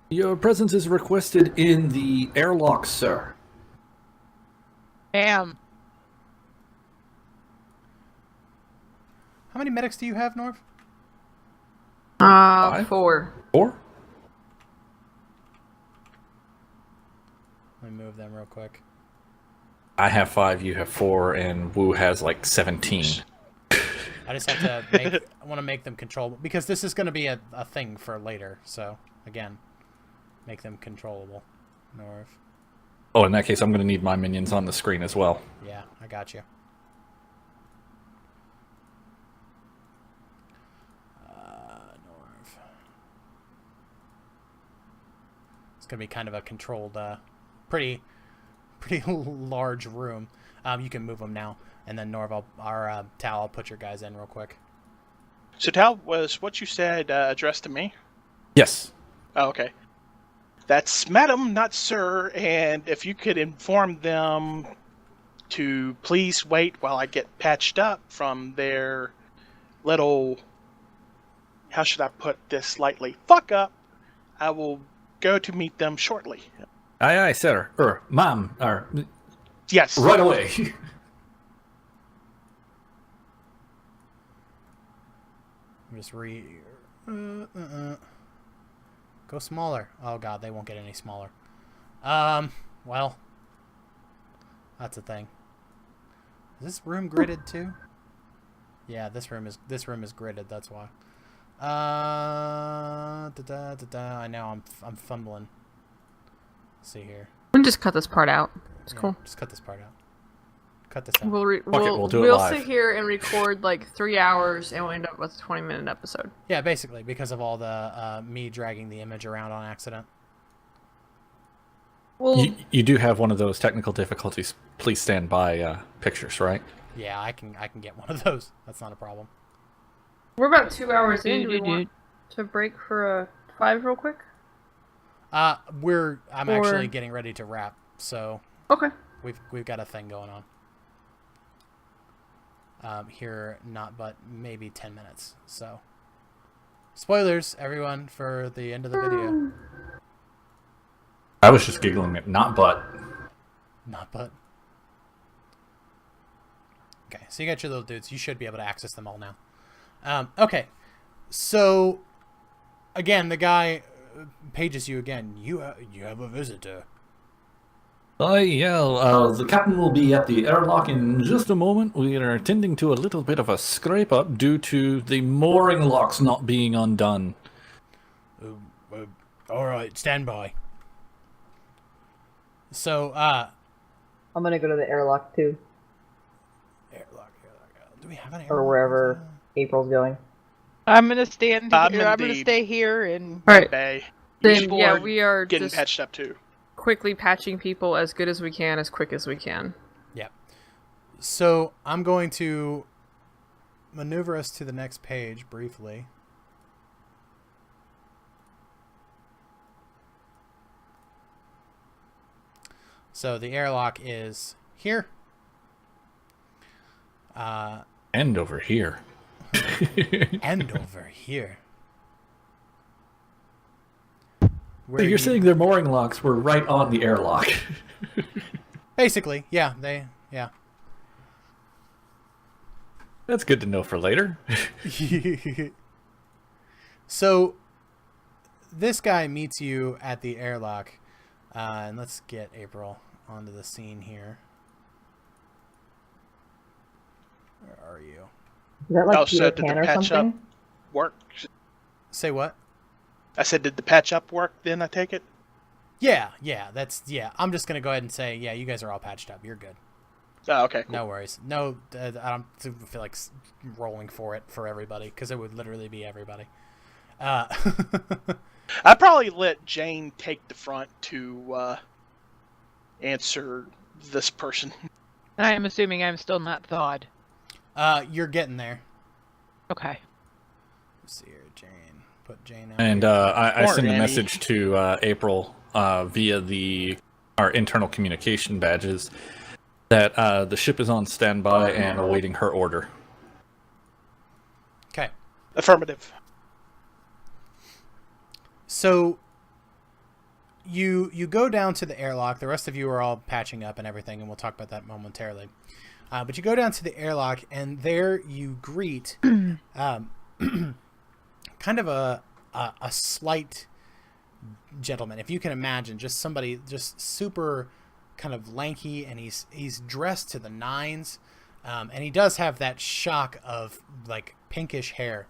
Your presence is requested in the airlock, sir. Bam. How many medics do you have, Norv? 4. 4? Let me move them real quick. I have 5, you have 4, and Wu has like 17. I just have to make. I want to make them controllable because this is going to be a thing for later. So again, make them controllable. Norv. Oh, in that case, I'm going to need my minions on the screen as well. Yeah, I got you. Norv. It's gonna be kind of a controlled, pretty large room. You can move them now, and then Norv, Tal, I'll put your guys in real quick. So Tal, was what you said addressed to me? Yes. Oh, okay. That's madam, not sir, and if you could inform them to please wait while I get patched up from their little, how should I put this lightly, fuck up, I will go to meet them shortly. Aye, aye, sir. Ma'am. Yes. Right away. Just go smaller. Oh god, they won't get any smaller. Well, that's a thing. Is this room gridded too? Yeah, this room is gridded. That's why. I know I'm fumbling. Let's see here. We can just cut this part out. It's Yeah, cool. Just cut this part out. Cut this out. we'll do it live. sit here and record like 3 hours, and we'll end up with a 20-minute episode. Yeah, basically because of all the me dragging the image around on accident. Well, You do have one of those technical difficulties. Please stand by pictures, right? Yeah, I can get one of those. That's not a problem. we're about 2 hours in. Do we want to break for a 5 real quick? I'm Or- actually getting ready to wrap, so Okay. we've got a thing going on. Here, not but maybe 10 minutes. So, spoilers, everyone, for the end of the video. I was just giggling at not but. Not but. Okay, so you got your little dudes. You should be able to access them all now. Okay, so again, the guy pages you again. You have a visitor. The captain will be at the airlock in just a moment. We are attending to a little bit of a scrape up due to the mooring locks not being undone. All right, stand by. So, I'm gonna go to the airlock too, airlock. Do we have an airlock? or wherever April's going. I'm gonna stand. I'm here. in I'm gonna the- stay here and. All right. Bay. Then, People yeah, are we are getting just patched up too. quickly patching people as good as we can, as quick as we can. Yeah. So I'm going to maneuver us to the next page briefly. So the airlock is here. And over here. And over here. So Where you're you- saying their mooring locks were right on the airlock. Basically, yeah, yeah. That's good to know for later. So this guy meets you at the airlock, and let's get April onto the scene here. Where are you? Is that like Oh, Peter so did the Pan or patch something? up work? Say what? I said, did the patch up work then, I take it? Yeah. I'm just gonna go ahead and say, yeah, you guys are all patched up. You're good. Oh, okay. Cool. No worries. No, I don't feel like rolling for it for everybody because it would literally be everybody. I'd probably let Jane take the front to answer this person. I am assuming I'm still not thawed. You're getting there. Okay. Let's see here, Jane. Put Jane out. And here. I Or send a Annie. message to April via our internal communication badges that the ship is on standby and awaiting her order. Okay. Affirmative. So you go down to the airlock. The rest of you are all patching up and everything, and we'll talk about that momentarily. But you go down to the airlock, and there you greet kind of a slight gentleman, if you can imagine, just somebody just super kind of lanky, and he's dressed to the nines, and he does have that shock of like pinkish hair.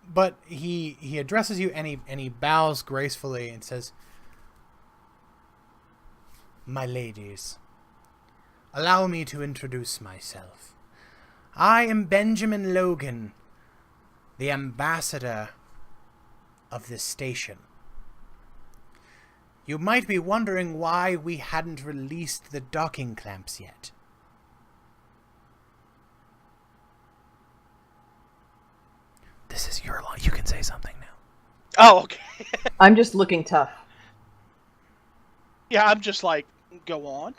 But he addresses you, and he bows gracefully and says, "My ladies, allow me to introduce myself. I am Benjamin Logan, the ambassador of this station. You might be wondering why we hadn't released the docking clamps yet. This is your line. You can say something now." Oh, okay. I'm just looking tough. Yeah, I'm just like, go on.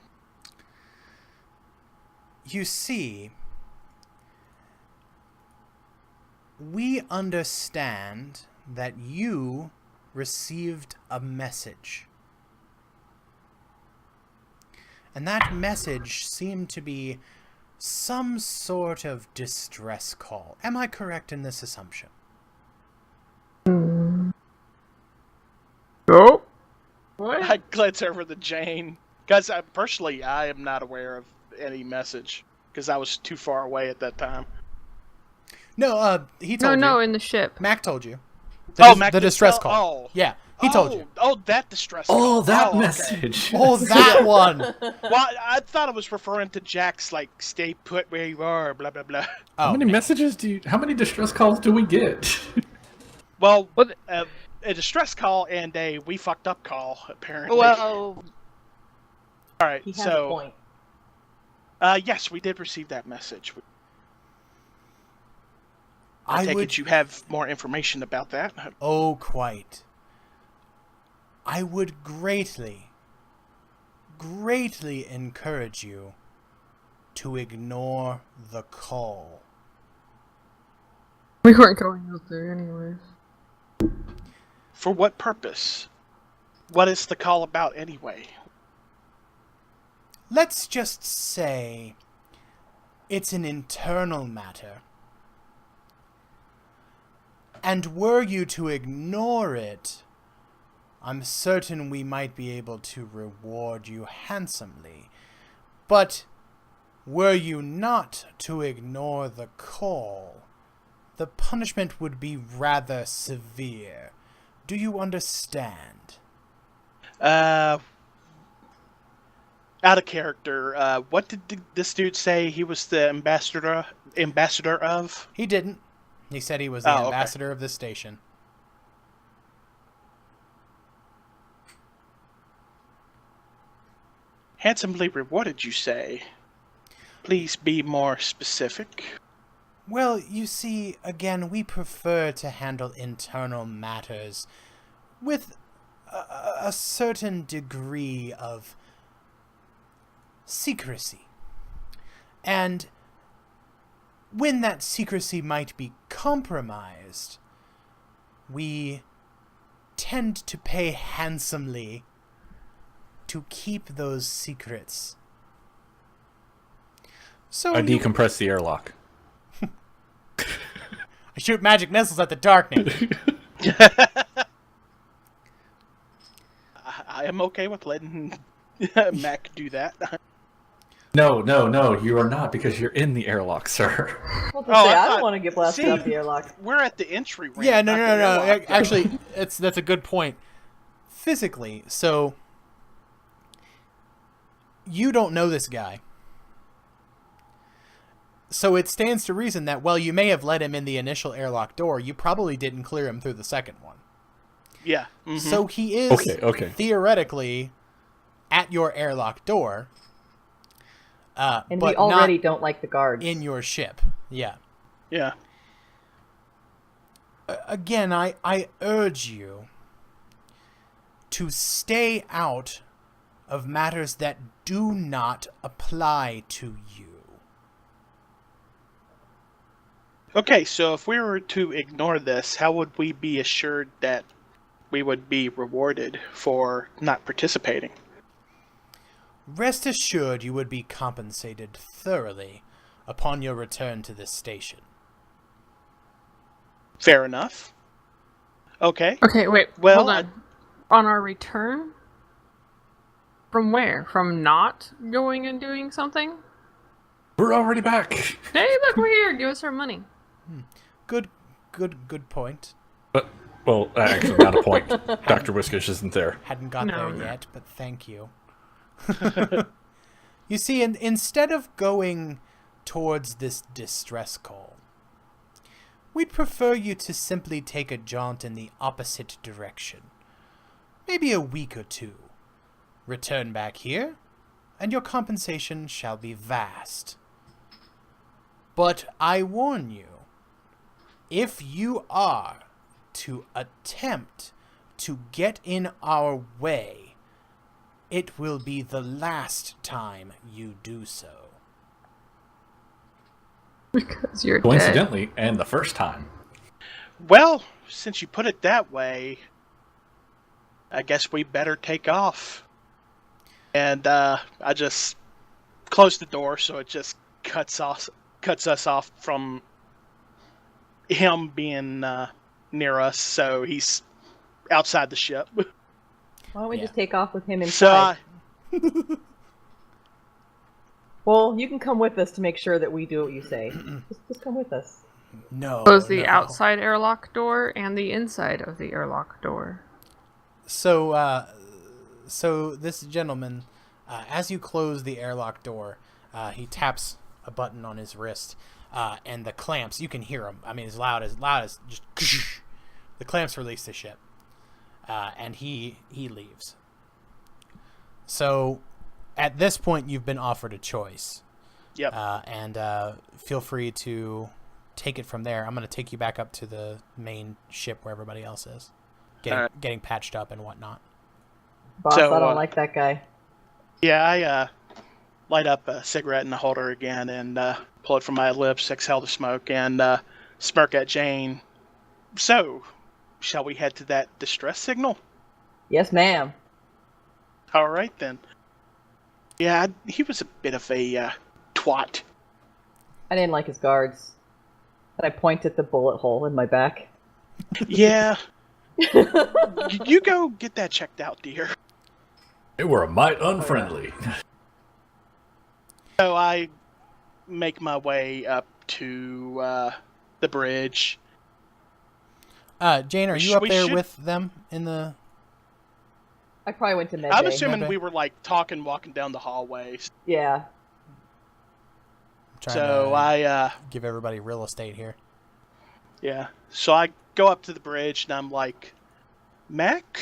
You see, we understand that you received a message. And that message seemed to be some sort of distress call. Am I correct in this assumption? Oh. What? I glance over to Jane. Because personally, I am not aware of any message. Because I was too far away at that time. No, he told you. No, in the ship. Mac told you. Mac The did distress tell- call. Oh. Yeah, he told you. Oh, that distress Oh, call. that okay. message. Oh, that one. Well, I thought it was referring to Jack's, like, stay put where you are, blah, blah, blah. How many messages how many distress calls do we get? Well, Well, a distress call and a we fucked up call, apparently. well, Alright, He has a so... point. Yes, we did receive that message. I take would... it you have more information about that. Oh, quite. I would greatly encourage you to ignore the call. We weren't going out there anyways. For what purpose? What is the call about anyway? Let's just say it's an internal matter. And were you to ignore it, I'm certain we might be able to reward you handsomely. But were you not to ignore the call, the punishment would be rather severe. Do you understand? Out of character, what did this dude say he was the ambassador of? He didn't. He said he was the Oh, okay. ambassador of this station. Handsomely rewarded, you say? Please be more specific. Well, you see, again, we prefer to handle internal matters with a certain degree of secrecy. And when that secrecy might be compromised, we tend to pay handsomely to keep those secrets. So I decompress the airlock. I shoot magic missiles at the darkness. I am okay with letting Mac do that. No, you are not, because you're in the airlock, sir. Well, to Oh, say, I I thought- don't want to get blasted see, off the airlock. We're at the entry ramp. Yeah, no. not the airlock. Actually, that's a good point. Physically, so you don't know this guy. So it stands to reason that while you may have let him in the initial airlock door, you probably didn't clear him through the second one. Yeah. Mm-hmm. So he is theoretically at your airlock door. And but we already not don't like the guards. in your ship. Yeah. Yeah. Again, I urge you to stay out of matters that do not apply to you. Okay, so if we were to ignore this, how would we be assured that we would be rewarded for not participating? Rest assured you would be compensated thoroughly upon your return to this station. Fair enough. Okay. Okay, wait. Well, hold on. On our return? From where? From not going and doing something? We're already back. Hey, look, we're here. Give us our money. Good point. But, well, actually, not a point. Dr. Whiskish isn't there. Hadn't got No, there no. yet, but thank you. You see, instead of going towards this distress call, we'd prefer you to simply take a jaunt in the opposite direction. Maybe a week or two. Return back here, and your compensation shall be vast. But I warn you, if you are to attempt to get in our way, it will be the last time you do so. Because you're dead. Coincidentally, and the first time. Well, since you put it that way, I guess we better take off. And I just closed the door so it just cuts us off from him being near us, so he's outside the ship. Why don't we Yeah. just take off with him So inside? Well, you can come with us to make sure that we do what you say. just come with us. No. Close the no. outside airlock door and the inside of the airlock door. So, so this gentleman, as you close the airlock door, he taps a button on his wrist, and the clamps, you can hear them. I mean, as loud as just the clamps release the ship, and he leaves. So, at this point, you've been offered a choice. Yep. And feel free to take it from there. I'm going to take you back up to the main ship where everybody else is, getting patched up and whatnot. Boss, So, I don't like that guy. yeah, I light up a cigarette in the holder again and pull it from my lips, exhale the smoke, and smirk at Jane. So, shall we head to that distress signal? Yes, ma'am. All right, then. Yeah, he was a bit of a twat. I didn't like his guards. And I point at the bullet hole in my back. Yeah. You go get that checked out, dear. They were a mite unfriendly. So I make my way up to the bridge. Jane, are you up We there should- with them in the... I probably went to med I'm bay. assuming Maybe. we were like talking, walking down the hallways. Yeah. Trying So to I give everybody real estate here. yeah. So I go up to the bridge and I'm like, Mac,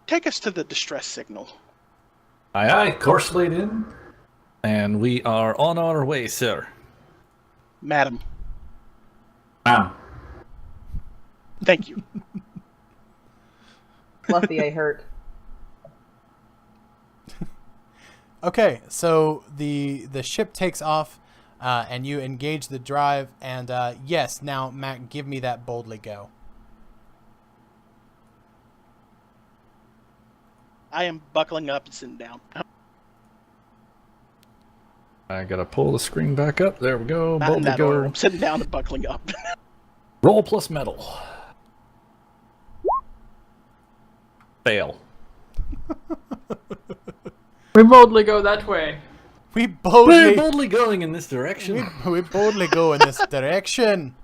take us to the distress signal. Aye, aye, course laid in. And we are on our way, sir. Madam, Ma'am. thank you. Fluffy, I hurt. Okay, so the ship takes off, and you engage the drive, and yes, now, Mac, give me that boldly go. I am buckling up and sitting down. I gotta pull the screen back up. There we go. Not in Boldly that order. go. I'm sitting down and buckling up. Roll plus metal. Fail. We boldly go that way. We We're boldly, boldly going in this direction. we boldly go in this direction.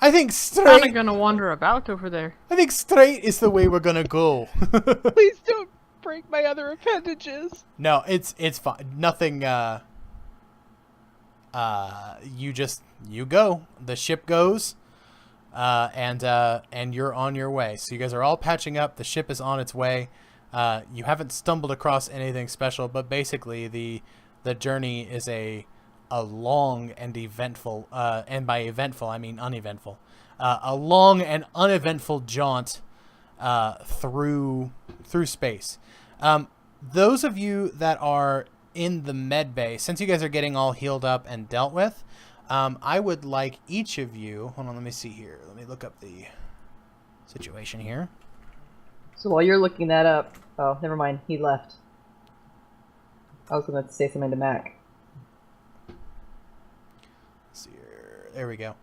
I think Kinda straight. gonna wander about over there. I think straight is the way we're gonna go. Please don't break my other appendages. No, it's fine. Nothing. You go. The ship goes, and you're on your way. So you guys are all patching up. The ship is on its way. You haven't stumbled across anything special, but basically the journey is a long and eventful. And by eventful, I mean uneventful. A long and uneventful jaunt through space. Those of you that are in the med bay, since you guys are getting all healed up and dealt with, I would like each of you. Hold on, let me see here. Let me look up the situation here. So while you're looking that up, oh, never mind. He left. I was going to say something to Mac. Let's see here. There we go.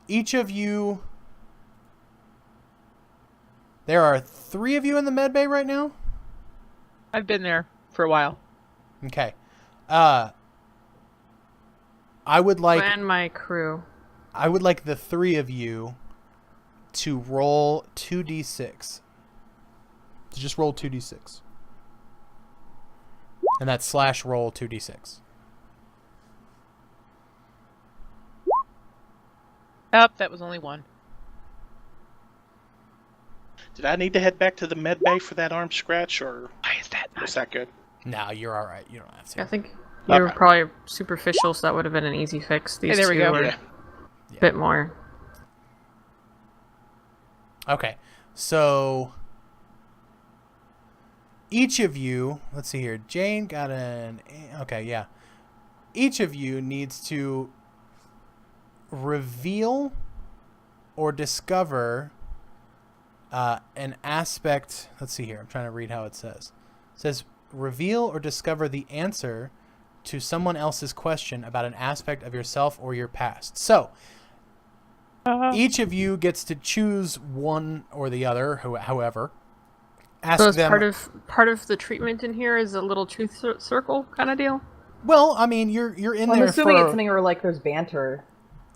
Each of you. There are 3 of you in the med bay right now. I've been there for a while. Okay. I would like And my crew. I would like the 3 of you to roll 2d6. To just roll 2d6. And that's / roll 2d6. That was only 1. Did I need to head back to the med bay for that arm scratch, or Why is that not? was that good? No, you're all right. You don't have to. I think you were Okay. probably superficial, so that would have been an easy fix. These Hey, there we two go. were Yeah. a bit more. Okay. So each of you, let's see here. Jane got okay, yeah. Each of you needs to reveal or discover an aspect. Let's see here. I'm trying to read how it says. It says reveal or discover the answer to someone else's question about an aspect of yourself or your past. So each of you gets to choose one or the other, however. Ask So it's them. part of the treatment in here is a little truth circle kind of deal. Well, I mean, you're in I'm there assuming for it's something where like there's banter.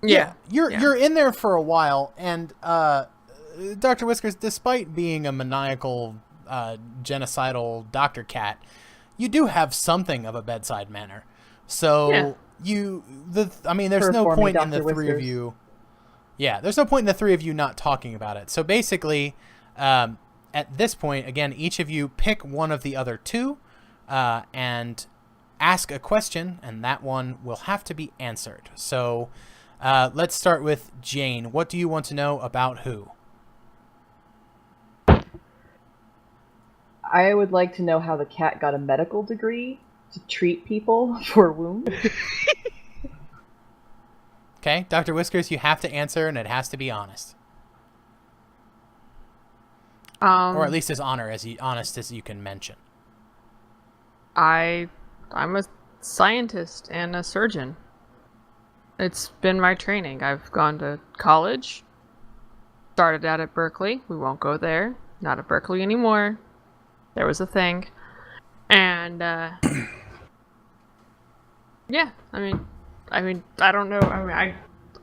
You're in there for a while, and Dr. Whiskers, despite being a maniacal, genocidal Dr. Cat, you do have something of a bedside manner. So there's no Performing point in the Dr. 3 of Whiskers. you. Yeah, there's no point in the 3 of you not talking about it. So basically, at this point, again, each of you pick one of the other 2, and ask a question, and that one will have to be answered. So let's start with Jane. What do you want to know about who? I would like to know how the cat got a medical degree to treat people for wounds. Okay, Dr. Whiskers, you have to answer, and it has to be honest. Or at least as honest as you can mention. I'm a scientist and a surgeon. It's been my training. I've gone to college. Started out at Berkeley. We won't go there. Not at Berkeley anymore. There was a thing. And yeah, I mean, I don't know.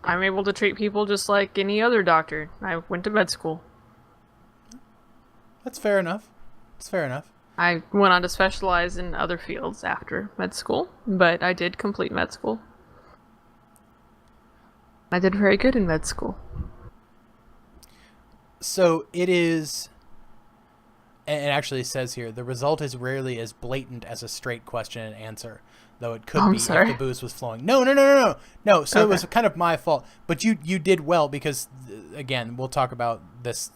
I'm able to treat people just like any other doctor. I went to med school. That's fair enough. It's fair enough. I went on to specialize in other fields after med school, but I did complete med school. I did very good in med school. So it is, and it actually says here, the result is rarely as blatant as a straight question and answer, though it could I'm be sorry. if the booze was flowing. No. So It was kind of my fault, but you did well because, again, we'll talk about this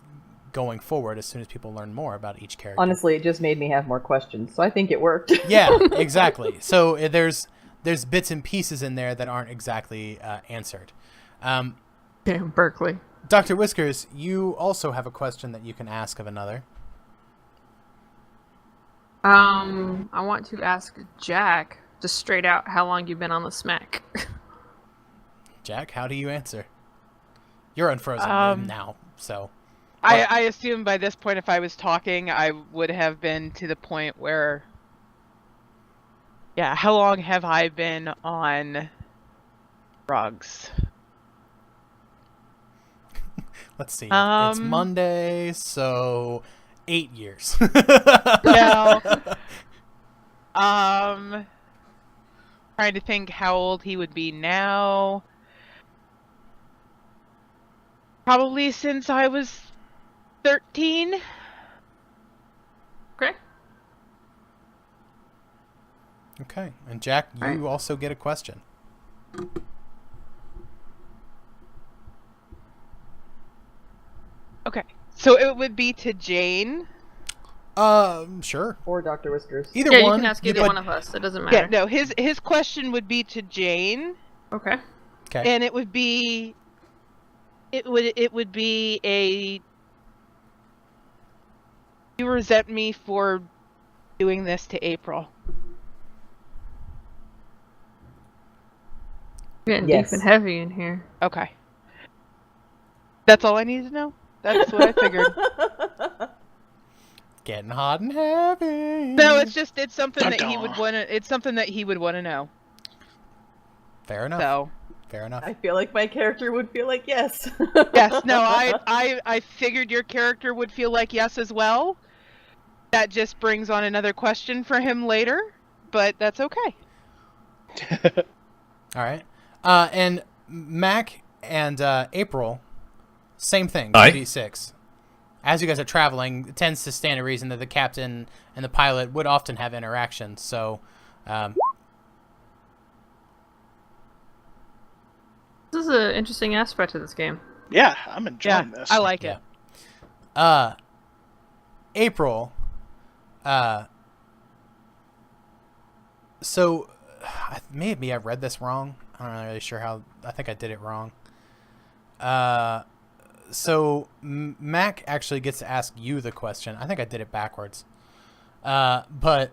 going forward as soon as people learn more about each character. Honestly, it just made me have more questions, so I think it worked. Yeah, exactly. So there's bits and pieces in there that aren't exactly answered. Damn, Berkeley. Dr. Whiskers, you also have a question that you can ask of another. I want to ask Jack, just straight out, how long you've been on the smack. Jack, how do you answer? You're unfrozen now, so. I assume by this point, if I was talking, I would have been to the point where, yeah, how long have I been on drugs? Let's see. It's Monday, so 8 years. No. Trying to think how old he would be now. Probably since I was 13. Okay. Okay, and Jack, you Right. also get a question. Okay. So it would be to Jane. Sure. Or Dr. Whiskers. Either Yeah, one. you can ask either but- one of us. It doesn't matter. Yeah, no, his question would be to Jane, Okay. Okay. and it would be a you resent me for doing this to April. Getting Yes. deep and heavy in here. Okay. That's all I need to know. That's what I figured. Getting hot and heavy. No, it's something Dun that he dun. would want to. It's something that he would want to know. Fair enough. So Fair enough. I feel like my character would feel like yes. yes, no, I figured your character would feel like yes as well. That just brings on another question for him later, but that's okay. All right. And Mac and April, same thing. Aye. 2d6. As you guys are traveling, it tends to stand to reason that the captain and the pilot would often have interactions. So, This is an interesting aspect of this game. Yeah, I'm Yeah, enjoying this. I like it. April. So, maybe I read this wrong. I'm not really sure how. I think I did it wrong. So Mac actually gets to ask you the question. I think I did it backwards. But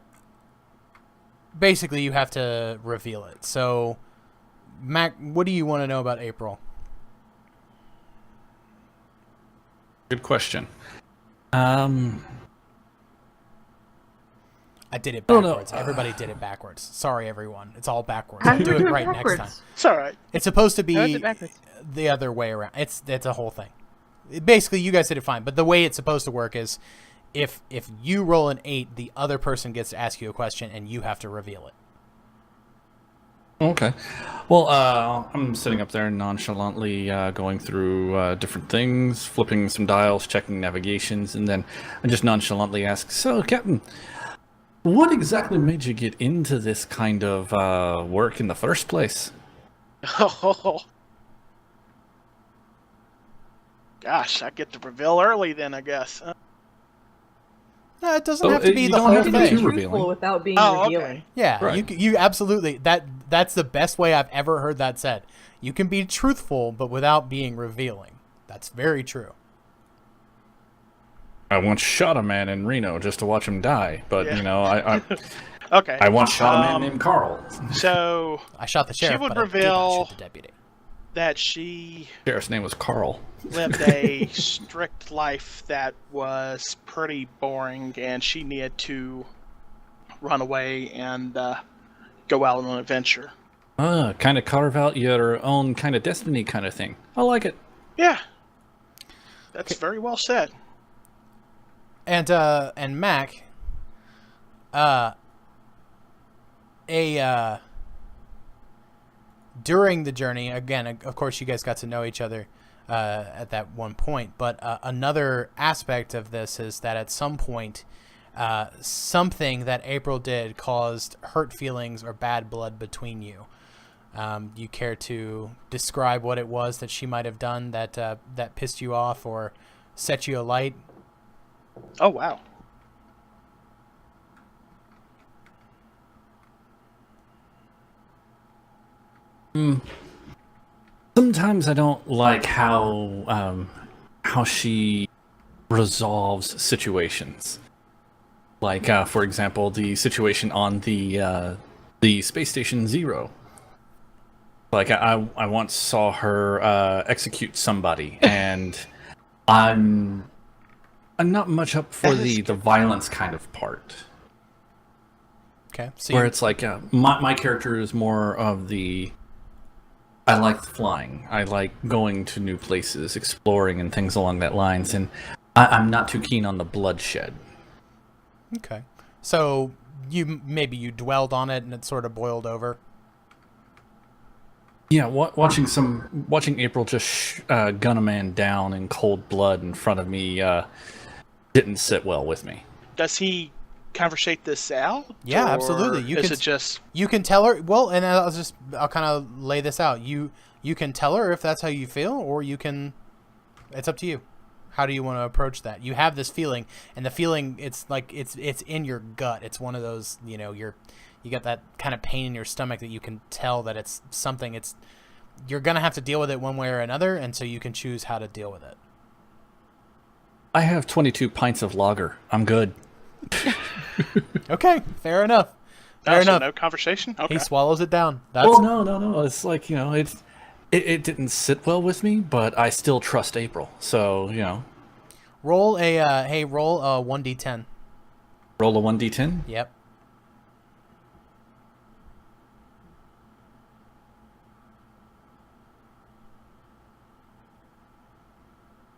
basically, you have to reveal it. So, Mac, what do you want to know about April? Good question. I did it Oh, no. backwards. Everybody did it backwards. Sorry, everyone. It's all backwards. How I'll do do you it do it right next time. backwards? It's all right. It's supposed to How is be it backwards? the other way around. It's a whole thing. Basically, you guys did it fine, but the way it's supposed to work is if you roll an 8, the other person gets to ask you a question, and you have to reveal it. Okay. Well, I'm sitting up there nonchalantly going through different things, flipping some dials, checking navigations, and then I just nonchalantly ask, "So, Captain, what exactly made you get into this kind of work in the first place?" Oh. Gosh, I get to reveal early then, I guess. No, it doesn't Oh, have to be you the don't whole have to be thing. too revealing. Truthful without being Oh, revealing. okay. Yeah, Right. you absolutely that's the best way I've ever heard that said. You can be truthful, but without being revealing. That's very true. I once shot a man in Reno just to watch him die, but Yeah. you know, I Okay. I once shot a man named Carl. So I shot the sheriff, would but I did not reveal- shoot the deputy. that she Sheriff's name was Carl. lived a strict life that was pretty boring, and she needed to run away and go out on an adventure. Kind of carve out your own kind of destiny kind of thing. I like it. Yeah, that's very well said. And Mac, during the journey, again, of course, you guys got to know each other at that one point. But another aspect of this is that at some point, something that April did caused hurt feelings or bad blood between you. You care to describe what it was that she might have done that pissed you off or set you alight? Oh, wow. Sometimes I don't like how she resolves situations. Like, for example, the situation on the space station Zero. Like, I once saw her execute somebody, and I'm not much up for the violence kind of part. Okay, so Where it's like, my character is more of the... I like flying. I like going to new places, exploring, and things along that lines. And I'm not too keen on the bloodshed. Okay. So maybe you dwelled on it and it sort of boiled over. Yeah, watching April just gun a man down in cold blood in front of me didn't sit well with me. Does he conversate this out? Yeah, or absolutely. is it just you can tell her. Well, and I'll kind of lay this out. You can tell her if that's how you feel, or you can. It's up to you. How do you want to approach that? You have this feeling, and the feeling it's like it's in your gut. It's one of those, you got that kind of pain in your stomach that you can tell that it's something. You're gonna have to deal with it one way or another, and so you can choose how to deal with it. I have 22 pints of lager. I'm good. Okay, fair enough. Fair enough. No conversation? Okay. He swallows it down. Well, no. It's like, it didn't sit well with me, but I still trust April. So, Roll a 1d10. Roll a 1d10. Yep.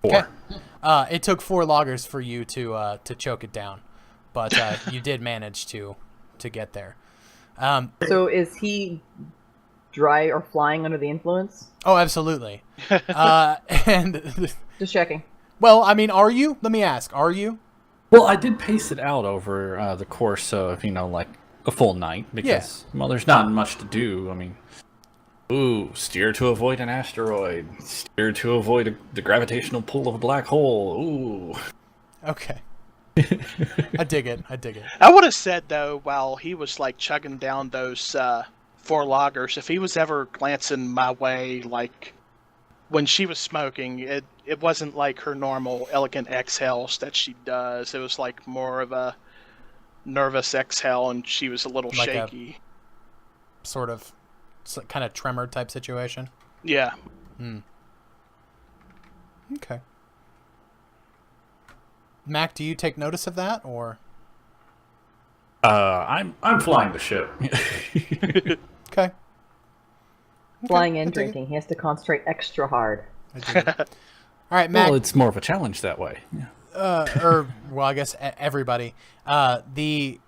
Four. Okay. It took 4 loggers for you to choke it down, but you did manage to get there. So is he dry or flying under the influence? Oh, absolutely. And Just checking. well, I mean, are you? Let me ask. Are you? Well, I did pace it out over the course of, like a full night because, well, there's not much to do. I mean, steer to avoid an asteroid. Steer to avoid the gravitational pull of a black hole. Ooh. Okay. I dig it. I would have said, though, while he was, like, chugging down those 4 loggers, if he was ever glancing my way, like, when she was smoking, it wasn't like her normal elegant exhales that she does. It was, like, more of a nervous exhale, and she was a little Like shaky. Sort of kind of tremor type situation. Yeah. Okay. Mac, do you take notice of that, or? I'm flying the ship. Okay. Flying I and dig it. drinking. He has to concentrate extra hard. I dig it. All right, Mac. Well, it's more of a challenge that way. Yeah. I guess everybody. The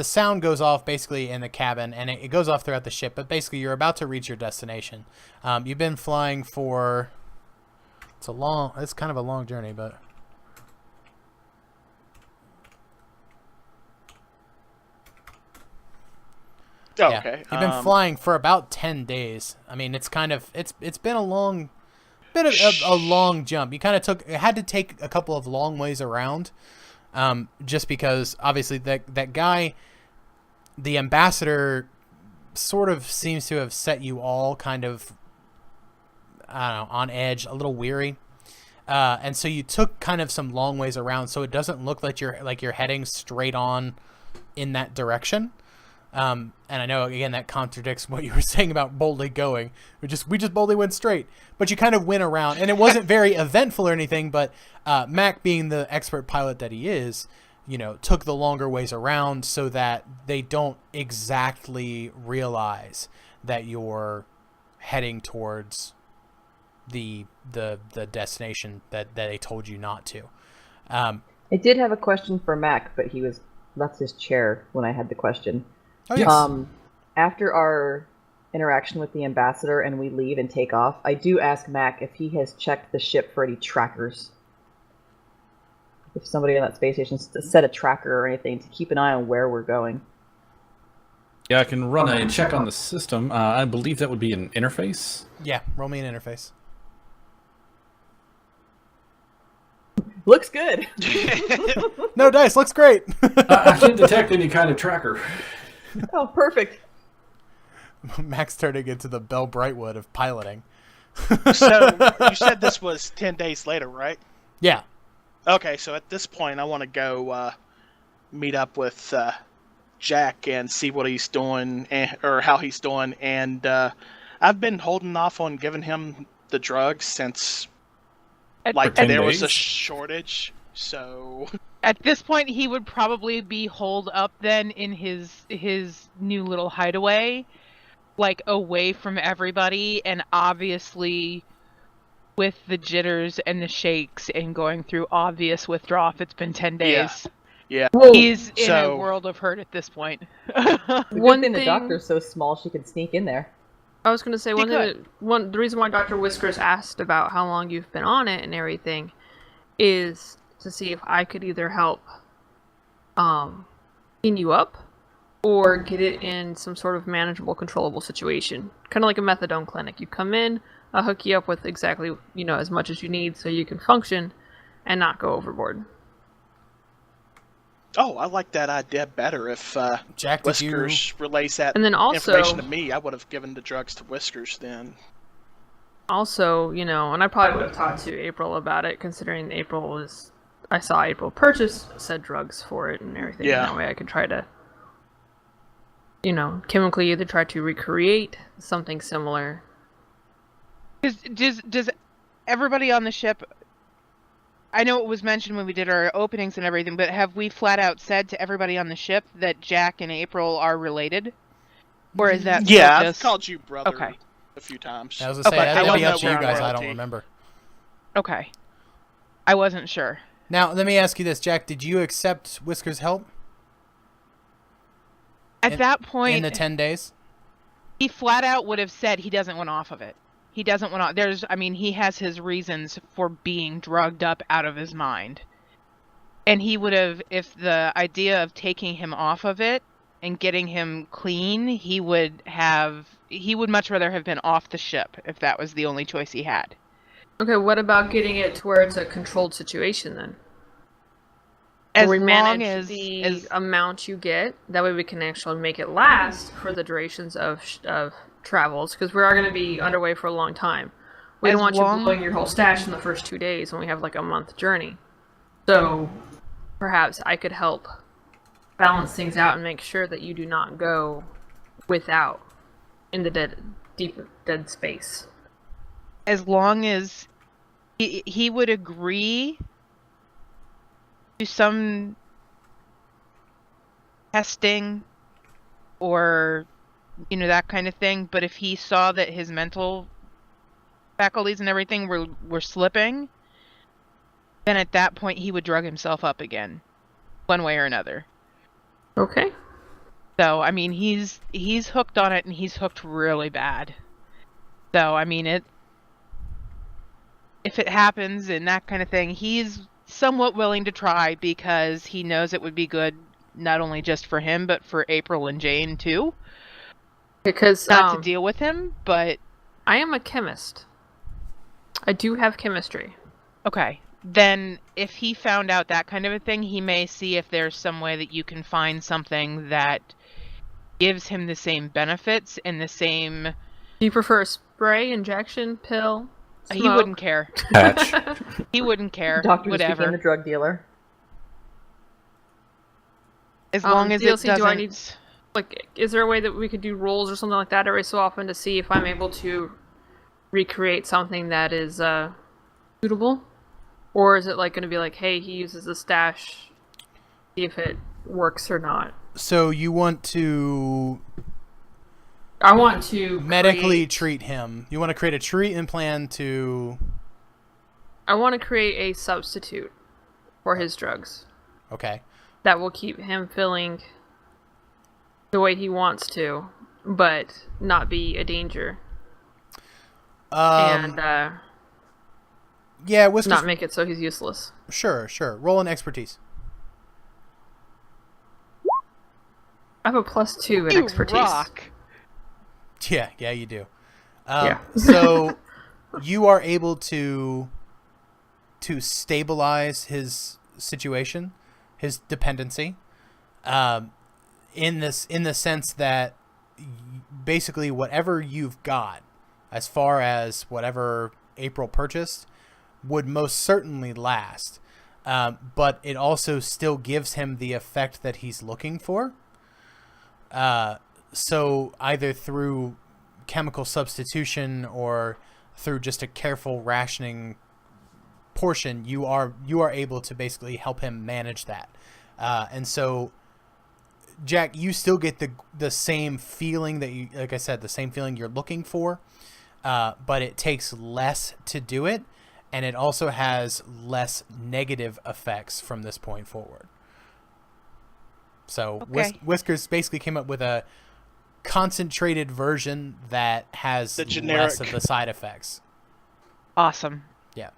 sound goes off basically in the cabin, and it goes off throughout the ship. But basically, you're about to reach your destination. You've been flying for. It's kind of a long journey, but. Oh, Yeah. okay. You've been flying for about 10 days. I mean, it's been a long jump. You kind of had to take a couple of long ways around, just because obviously that guy, the ambassador, sort of seems to have set you all kind of, I don't know, on edge, a little weary. And so you took kind of some long ways around, so it doesn't look like you're heading straight on in that direction. And I know, again, that contradicts what you were saying about boldly going. We just boldly went straight. But you kind of went around. And it wasn't very eventful or anything, but Mac, being the expert pilot that he is, took the longer ways around so that they don't exactly realize that you're heading towards the destination that they told you not to. I did have a question for Mac, but he left his chair when I had the question. Oh, yes. After our interaction with the ambassador and we leave and take off, I do ask Mac if he has checked the ship for any trackers. If somebody on that space station set a tracker or anything to keep an eye on where we're going. Yeah, I can run a check on the system. I believe that would be an interface. Yeah, roll me an interface. Looks good. No dice, looks great. I can't detect any kind of tracker. Oh, perfect. Max turning into the Bell Brightwood of piloting. So, you said this was 10 days later, right? Yeah. Okay, so at this point, I want to go meet up with Jack and see what he's doing, or how he's doing. And I've been holding off on giving him the drugs since, there was a shortage. So At this point, he would probably be holed up then in his new little hideaway, away from everybody, and obviously with the jitters and the shakes and going through obvious withdrawal if it's been 10 Yeah. days. Yeah. Whoa. He's in a So- world of hurt at this point. The One good thing the thing- doctor's so small she can sneak in there. I was gonna say He one thing. could. The reason why Dr. Whiskers asked about how long you've been on it and everything is to see if I could either help clean you up or get it in some sort of manageable, controllable situation. Kind of like a methadone clinic. You come in, I'll hook you up with exactly, as much as you need so you can function and not go overboard. Oh, I like that idea better. If Jack, did you? Whiskers relays that And then also, information to me, I would have given the drugs to Whiskers then. Also, and I probably would have talked to April about it, considering I saw April purchase said drugs for it and everything. Yeah. And that way I could try to, chemically either try to recreate something similar. Does everybody on the ship? I know it was mentioned when we did our openings and everything, but have we flat out said to everybody on the ship that Jack and April are related? Or is that still Yeah, I've just... called you brother Okay. a few times. I was gonna say Okay, that'd I be don't up to know you where guys. I'm I don't royalty. remember. Okay. I wasn't sure. Now let me ask you this, Jack. Did you accept Whiskers' help At that point, in the 10 days? he flat out would have said he doesn't want off of it. He doesn't want off. He has his reasons for being drugged up out of his mind. And he would have, if the idea of taking him off of it and getting him clean, he would much rather have been off the ship if that was the only choice he had. Okay, what about getting it to where it's a controlled situation then? As Where we long manage as, the amount you get, that way we can actually make it last for the durations of travels, because we are going to be underway for a long time. We As don't want long- you blowing your whole stash in the first 2 days when we have like a month journey. So perhaps I could help balance things out and make sure that you do not go without in the deep dead space. as long as he would agree to some testing or that kind of thing, but if he saw that his mental faculties and everything were slipping, then at that point he would drug himself up again, one way or another. Okay. So he's hooked on it, and he's hooked really bad. So if it happens and that kind of thing, he's somewhat willing to try because he knows it would be good not only just for him but for April and Jane too. Because Not to deal with him, but I am a chemist. I do have chemistry. okay. Then if he found out that kind of a thing, he may see if there's some way that you can find something that gives him the same benefits and the same... Do you prefer a spray, injection, pill? He smoke? wouldn't care. Patch. He wouldn't care. Doctor just Whatever. became the drug dealer. As long as it DLC, doesn't... do I need, is there a way that we could do rolls or something like that every so often to see if I'm able to recreate something that is suitable? Or is it going to be like, hey, he uses the stash, see if it works or not? So you want to I want to medically treat him. You want to create a treatment plan to... I want to create a substitute for his drugs Okay. that will keep him feeling the way he wants to, but not be a danger. And Yeah, Whiskers... not make it so he's useless. Sure. Roll an expertise. I have a +2 in You expertise. rock. Yeah, you do. Yeah. So you are able to stabilize his situation, his dependency, in the sense that basically whatever you've got, as far as whatever April purchased, would most certainly last. But it also still gives him the effect that he's looking for. So either through chemical substitution or through just a careful rationing portion, you are able to basically help him manage that. And so, Jack, you still get the same feeling that you, like I said, the same feeling you're looking for. but it takes less to do it, and it also has less negative effects from this point forward. So Okay. Whiskers basically came up with a concentrated version that has The generic. less of the side effects. Awesome. Yeah.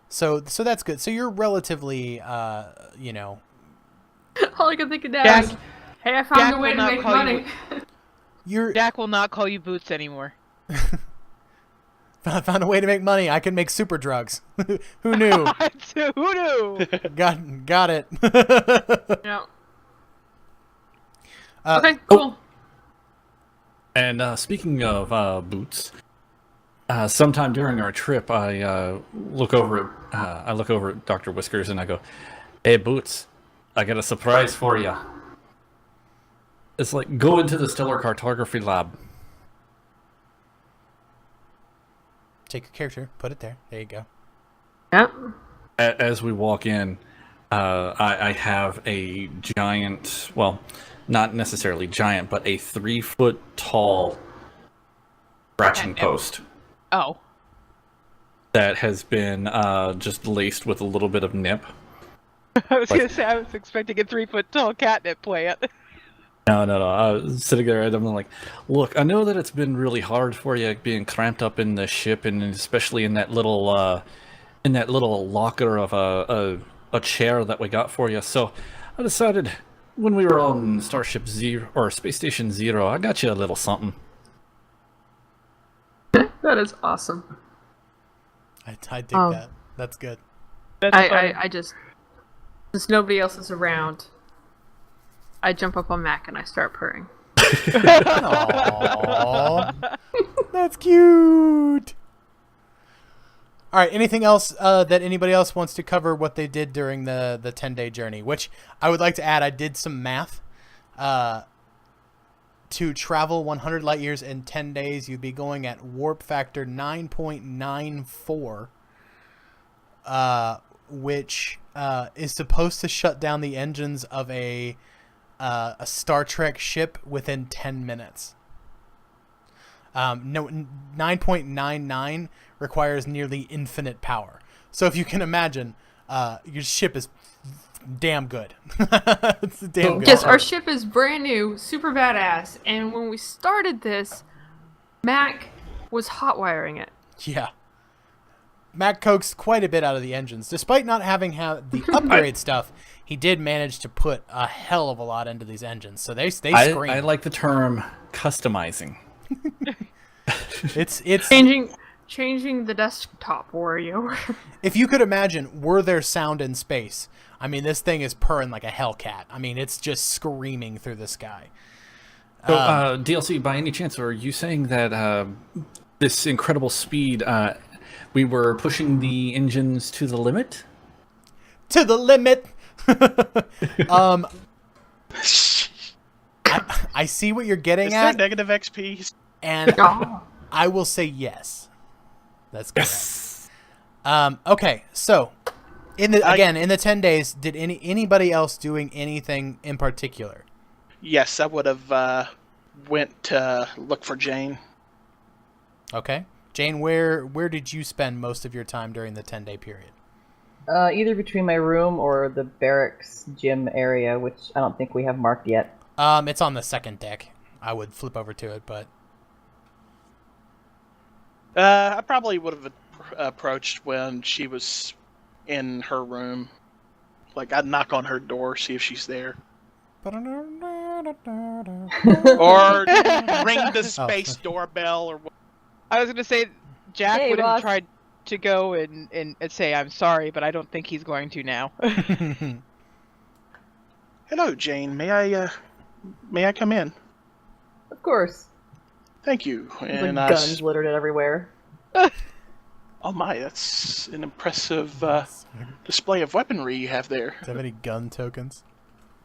So that's good. So you're relatively, you know, All I can think of now Jack- is, hey, I found Jack a way will to not make call you- money. you're Jack will not call you Boots anymore. I found a way to make money. I can make super drugs. Who knew? Who knew? Got it. Yeah. Uh, Okay, cool. And speaking of boots, sometime during our trip, I look over at Dr. Whiskers and I go, "Hey, Boots, I got a surprise for you." It's like, go into the stellar cartography lab. Take a character, put it there. There you go. Yep. As we walk in, I have a giant, well, not necessarily giant, but a 3-foot tall scratching post Oh. that has been just laced with a little bit of nip. I was going to say, I was expecting a 3-foot-tall catnip plant. No. I was sitting there and I'm like, look, I know that it's been really hard for you being cramped up in the ship, and especially in that little locker of a chair that we got for you. So I decided when we were on Starship Zero or Space Station Zero, I got you a little something. That is awesome. I dig Oh. that. That's good. That's I just, since nobody else is around, I jump up on Mac and I start purring. Aww. That's cute. All right. Anything else that anybody else wants to cover what they did during the 10-day journey? Which I would like to add. I did some math. To travel 100 light years in 10 days, you'd be going at warp factor 9.94, which is supposed to shut down the engines of a Star Trek ship within 10 minutes. No, 9.99 requires nearly infinite power. So if you can imagine, your ship is damn good. It's damn good. Yes, our ship is brand new, super badass, and when we started this, Mac was hot wiring it. Yeah. Mac coaxed quite a bit out of the engines. Despite not having the upgrade stuff, he did manage to put a hell of a lot into these engines. So they scream. I like the term customizing. It's Changing the desktop, Wario. if you could imagine, were there sound in space? I mean, this thing is purring like a hellcat. I mean, it's just screaming through the sky. So, DLC, by any chance, are you saying that this incredible speed, we were pushing the engines to the limit? To the limit. I see what you're getting Is there at, negative XP? and Oh. I will say yes. That's correct. Okay, so in the 10 days, did anybody else doing anything in particular? Yes, I would have went to look for Jane. Okay, Jane, where did you spend most of your time during the 10-day period? Either between my room or the barracks gym area, which I don't think we have marked yet. It's on the second deck. I would flip over to it, but I probably would have approached when she was in her room. Like, I'd knock on her door, see if she's there. Or ring the space doorbell or what. I was going to say, Jack Hey, would have boss. tried to go and say, I'm sorry, but I don't think he's going to now. Hello, Jane. May I come in? Of course. Thank you. There's And like guns littered everywhere. oh my, that's an impressive display of weaponry you have there. do you have any gun tokens?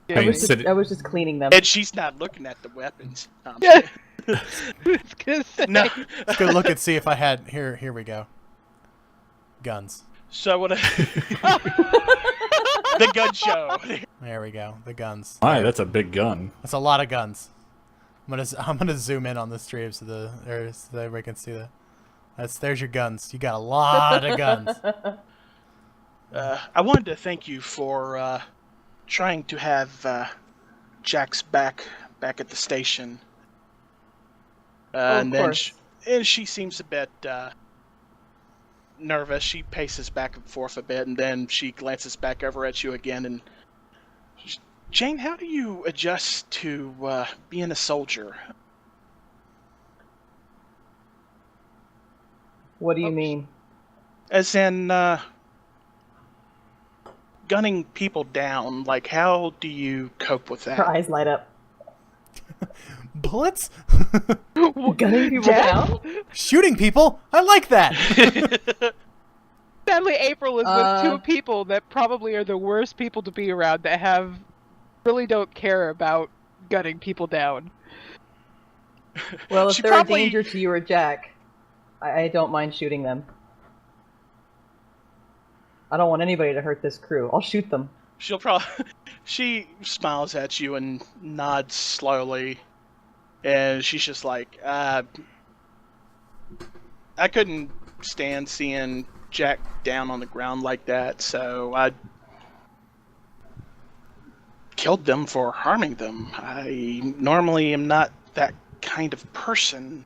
I mean, I was just cleaning them. And she's not looking at the weapons. No, I'm Yeah. kidding. I was going to say. No. Let's go look and see if I had. Here we go. Guns. So what? The gun show. There we go. The guns. My, that's a big gun. That's a lot of guns. I'm gonna zoom in on the stream so that everybody can see that. There's your guns. You got a lot of guns. I wanted to thank you for trying to have Jax back at the station. Of course. And she seems a bit nervous. She paces back and forth a bit, and then she glances back over at you again. And Jane, how do you adjust to being a soldier? What do you mean? As in gunning people down. Like, how do you cope with that? Her eyes light up. Bullets? Gunning people down? Shooting people? I like that. Sadly, April is with two people that probably are the worst people to be around that really don't care about gunning people down. Well, if She they're probably- a danger to you or Jack, I don't mind shooting them. I don't want anybody to hurt this crew. I'll shoot them. She smiles at you and nods slowly, and she's just like, I couldn't stand seeing Jack down on the ground like that, so I killed them for harming them. I normally am not that kind of person.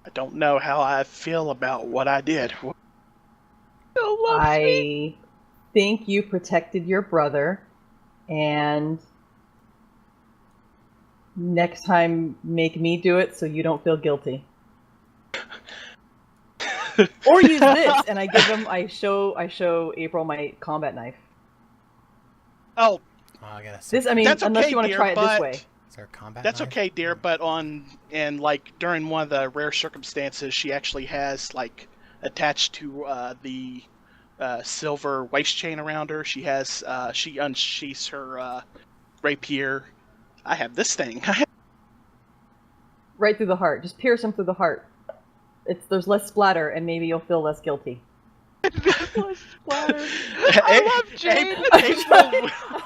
I don't know how I feel about what I did. I think you protected your brother, and next time make me do it so you don't feel guilty. Or use this, and I show April my combat knife. Oh, I gotta say. This, I mean, That's unless okay, you want to dear, try it this but- way. Is there a combat that's knife? okay, dear, but during one of the rare circumstances, she actually has, like, attached to the silver waist chain around her, she unsheaths her rapier. I have this thing. Right through the heart. Just pierce him through the heart. There's less splatter, and maybe you'll feel less guilty. I love Jane.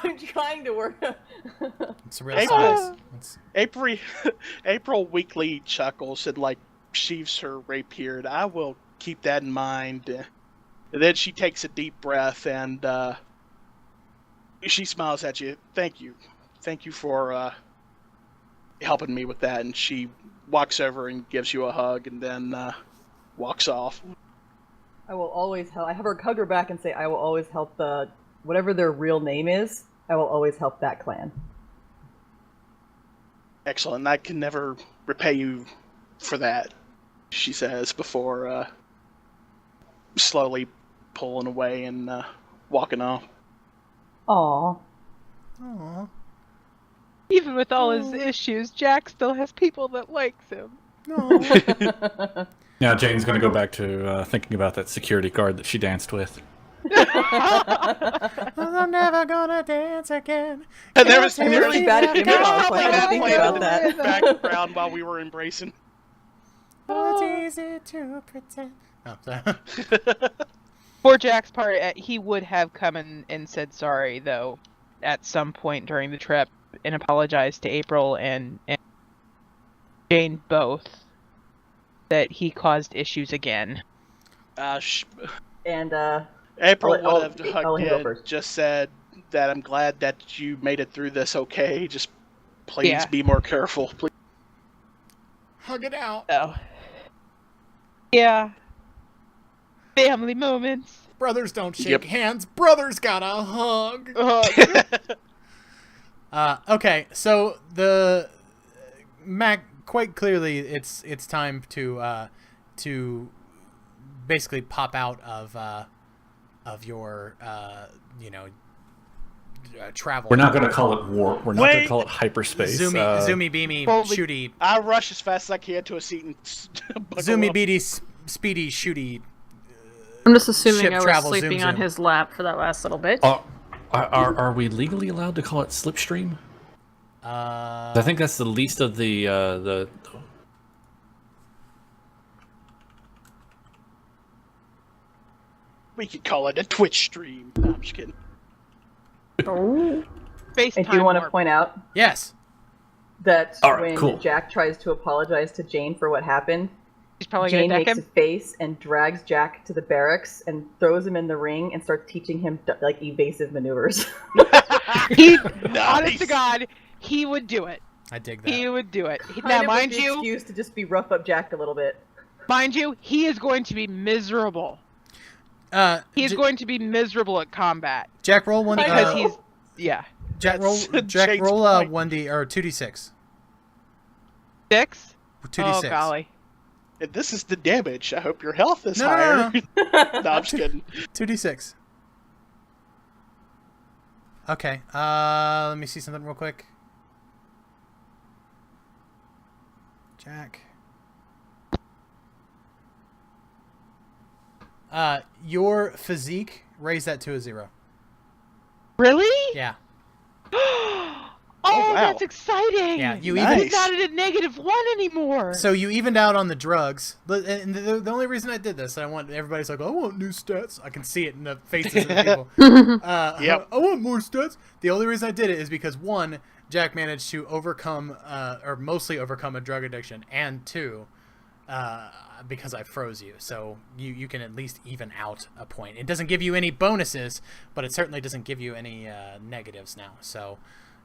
I'm trying to work. It's a real April- size. April weakly chuckles and, like, sheaves her rapier. And I will keep that in mind. And then she takes a deep breath and she smiles at you. Thank you for helping me with that. And she walks over and gives you a hug, and then walks off. I will always help. I have her hug her back and say, I will always help whatever their real name is, I will always help that clan. Excellent. I can never repay you for that, she says, before slowly pulling away and walking off. Aww. Aw. Even with all his issues, Jack still has people that likes him. No. Now Jane's going to go back to thinking about that security guard that she danced with. I'm never gonna dance again. And there was I'm really bad at improv, so I had to think playing about in that. the background while we were embracing. Oh, it's easy to pretend. Oh, sorry. For Jack's part, he would have come and said sorry, though, at some point during the trip, and apologized to April and Jane both that he caused issues again. And April I'll would have let hugged him go in, first. just said that I'm glad that you made it through this okay. Just please Yeah. be more careful. Please. Hug it out. So, yeah. Family moments. Brothers don't shake Yep. hands. Brothers gotta hug. Okay, so the Mac quite clearly it's time to basically pop out of your travel. We're not going to call it warp. We're not going Wait. to call it hyperspace. zoomy beamy Boldly- shooty I rush as fast as I can to a seat and buckle zoomy up. beady speedy shooty. I'm just assuming Ship I was travel, sleeping zoom, on zoom. his lap for that last little bit. Are we legally allowed to call it slipstream? I think that's the least of the. We could call it a Twitch stream. No, I'm just kidding. Oh. FaceTime I do want to warp. point out Yes. that All right, when cool. Jack tries to apologize to Jane for what happened, probably Jane gonna deck makes him. a face and drags Jack to the barracks and throws him in the ring and starts teaching him like evasive maneuvers. He, Nice. honest to God, he would do it. I dig that. He would do it. Kind Now, of mind with the you, excuse to just be rough up Jack a little bit. he is going to be miserable. He's going to be miserable at combat Jack, roll one. because he's Jack, roll. That's Jack, Jake's roll. point. 1d or 2d6. 6. 2d6. Oh golly. And this is the damage. I hope your health is No, higher. no. No, I'm just kidding. 2d6. Okay. Let me see something real quick. Jack. Your physique, raise that to a 0. Really? Yeah. Oh, wow. that's exciting. Yeah. You Nice. even. He's not at a -1 anymore. So you evened out on the drugs. And the only reason I did this, I want everybody's like, I want new stats. I can see it in the faces of the people. Yep. I want more stats. The only reason I did it is because 1, Jack managed to overcome, or mostly overcome a drug addiction, and 2, because I froze you. So you can at least even out a point. It doesn't give you any bonuses, but it certainly doesn't give you any negatives now. So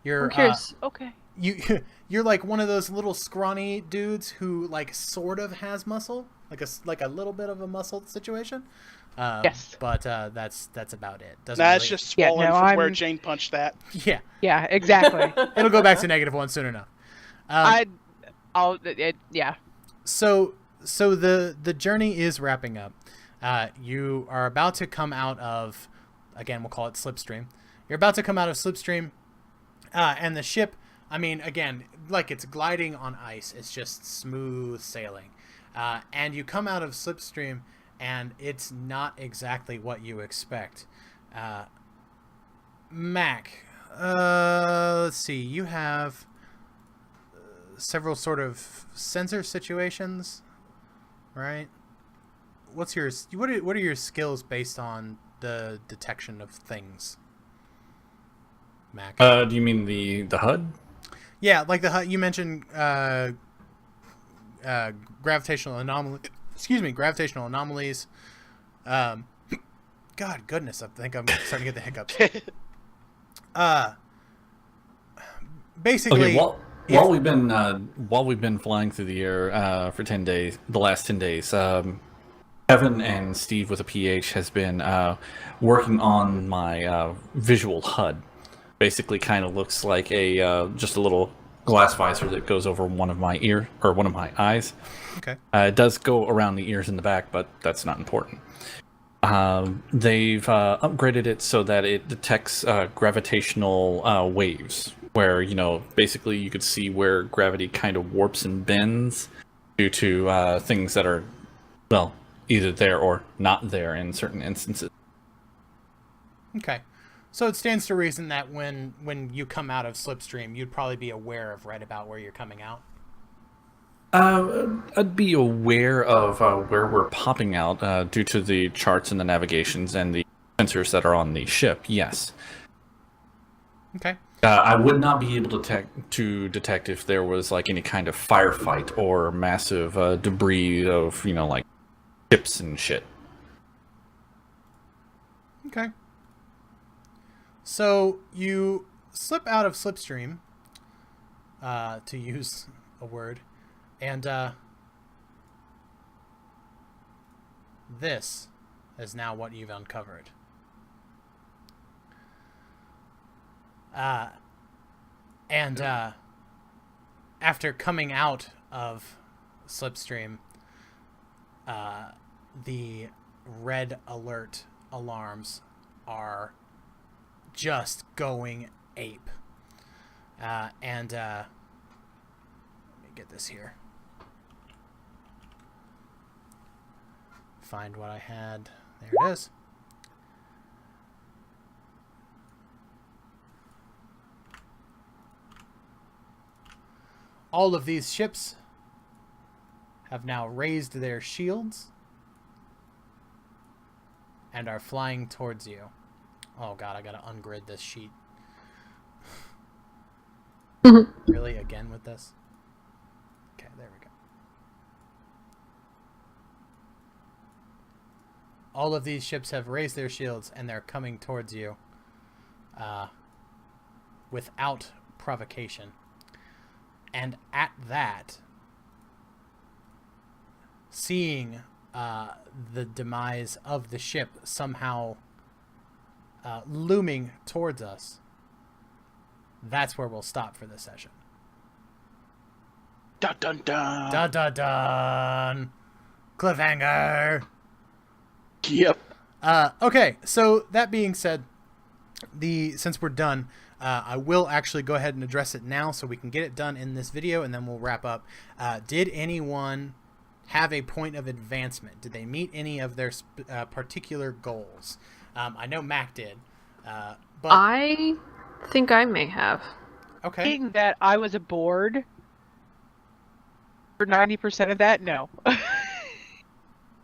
you're I'm curious. Okay. you're like one of those little scrawny dudes who like sort of has muscle, like a little bit of a muscle situation. Yes. But that's about it. Doesn't Nah, it's really- just swollen no, from where I'm- Jane punched that. yeah. Yeah, exactly. It'll go back to -1 soon enough. Yeah. So the journey is wrapping up. You are about to come out of, again, we'll call it Slipstream. You're about to come out of Slipstream, and the ship, I mean, again, like it's gliding on ice. It's just smooth sailing. And you come out of Slipstream, and it's not exactly what you expect. Mac, let's see. You have several sort of sensor situations, right? What are your skills based on the detection of things, Mac? Do you mean the HUD? Yeah, like the you mentioned gravitational anomaly. Excuse me, gravitational anomalies. God goodness, I think I'm starting to get the hiccups. Basically, Okay, while we've been flying through the air for 10 days, the last 10 days, Kevin and Steve with a PH has been working on my visual HUD. Basically, kind of looks like a just a little glass visor that goes over one of my one of my eyes. okay. It does go around the ears in the back, but that's not important. They've upgraded it so that it detects gravitational waves, where, basically you could see where gravity kind of warps and bends due to things that are, well, either there or not there in certain instances. Okay. So it stands to reason that when you come out of Slipstream, you'd probably be aware of right about where you're coming out. I'd be aware of where we're popping out due to the charts and the navigations and the sensors that are on the ship, yes. Okay. I would not be able to detect if there was like any kind of firefight or massive debris of, like ships and shit. Okay. So you slip out of Slipstream, to use a word, and this is now what you've uncovered. And after coming out of Slipstream, the red alert alarms are just going ape. And let me get this here. Find what I had. There it is. All of these ships have now raised their shields and are flying towards you. Oh god, I gotta ungrid this sheet. Really? Again with this? Okay, there we go. all of these ships have raised their shields and they're coming towards you without provocation. And at that, seeing the demise of the ship somehow looming towards us, that's where we'll stop for this session. Dun dun dun. Dun dun dun. Cliffhanger. Yep. Okay, so that being said, since we're done, I will actually go ahead and address it now so we can get it done in this video, and then we'll wrap up. Did anyone have a point of advancement? Did they meet any of their particular goals? I know Mac did. But I think I may have. okay. Saying that I was aboard for 90% of that, no.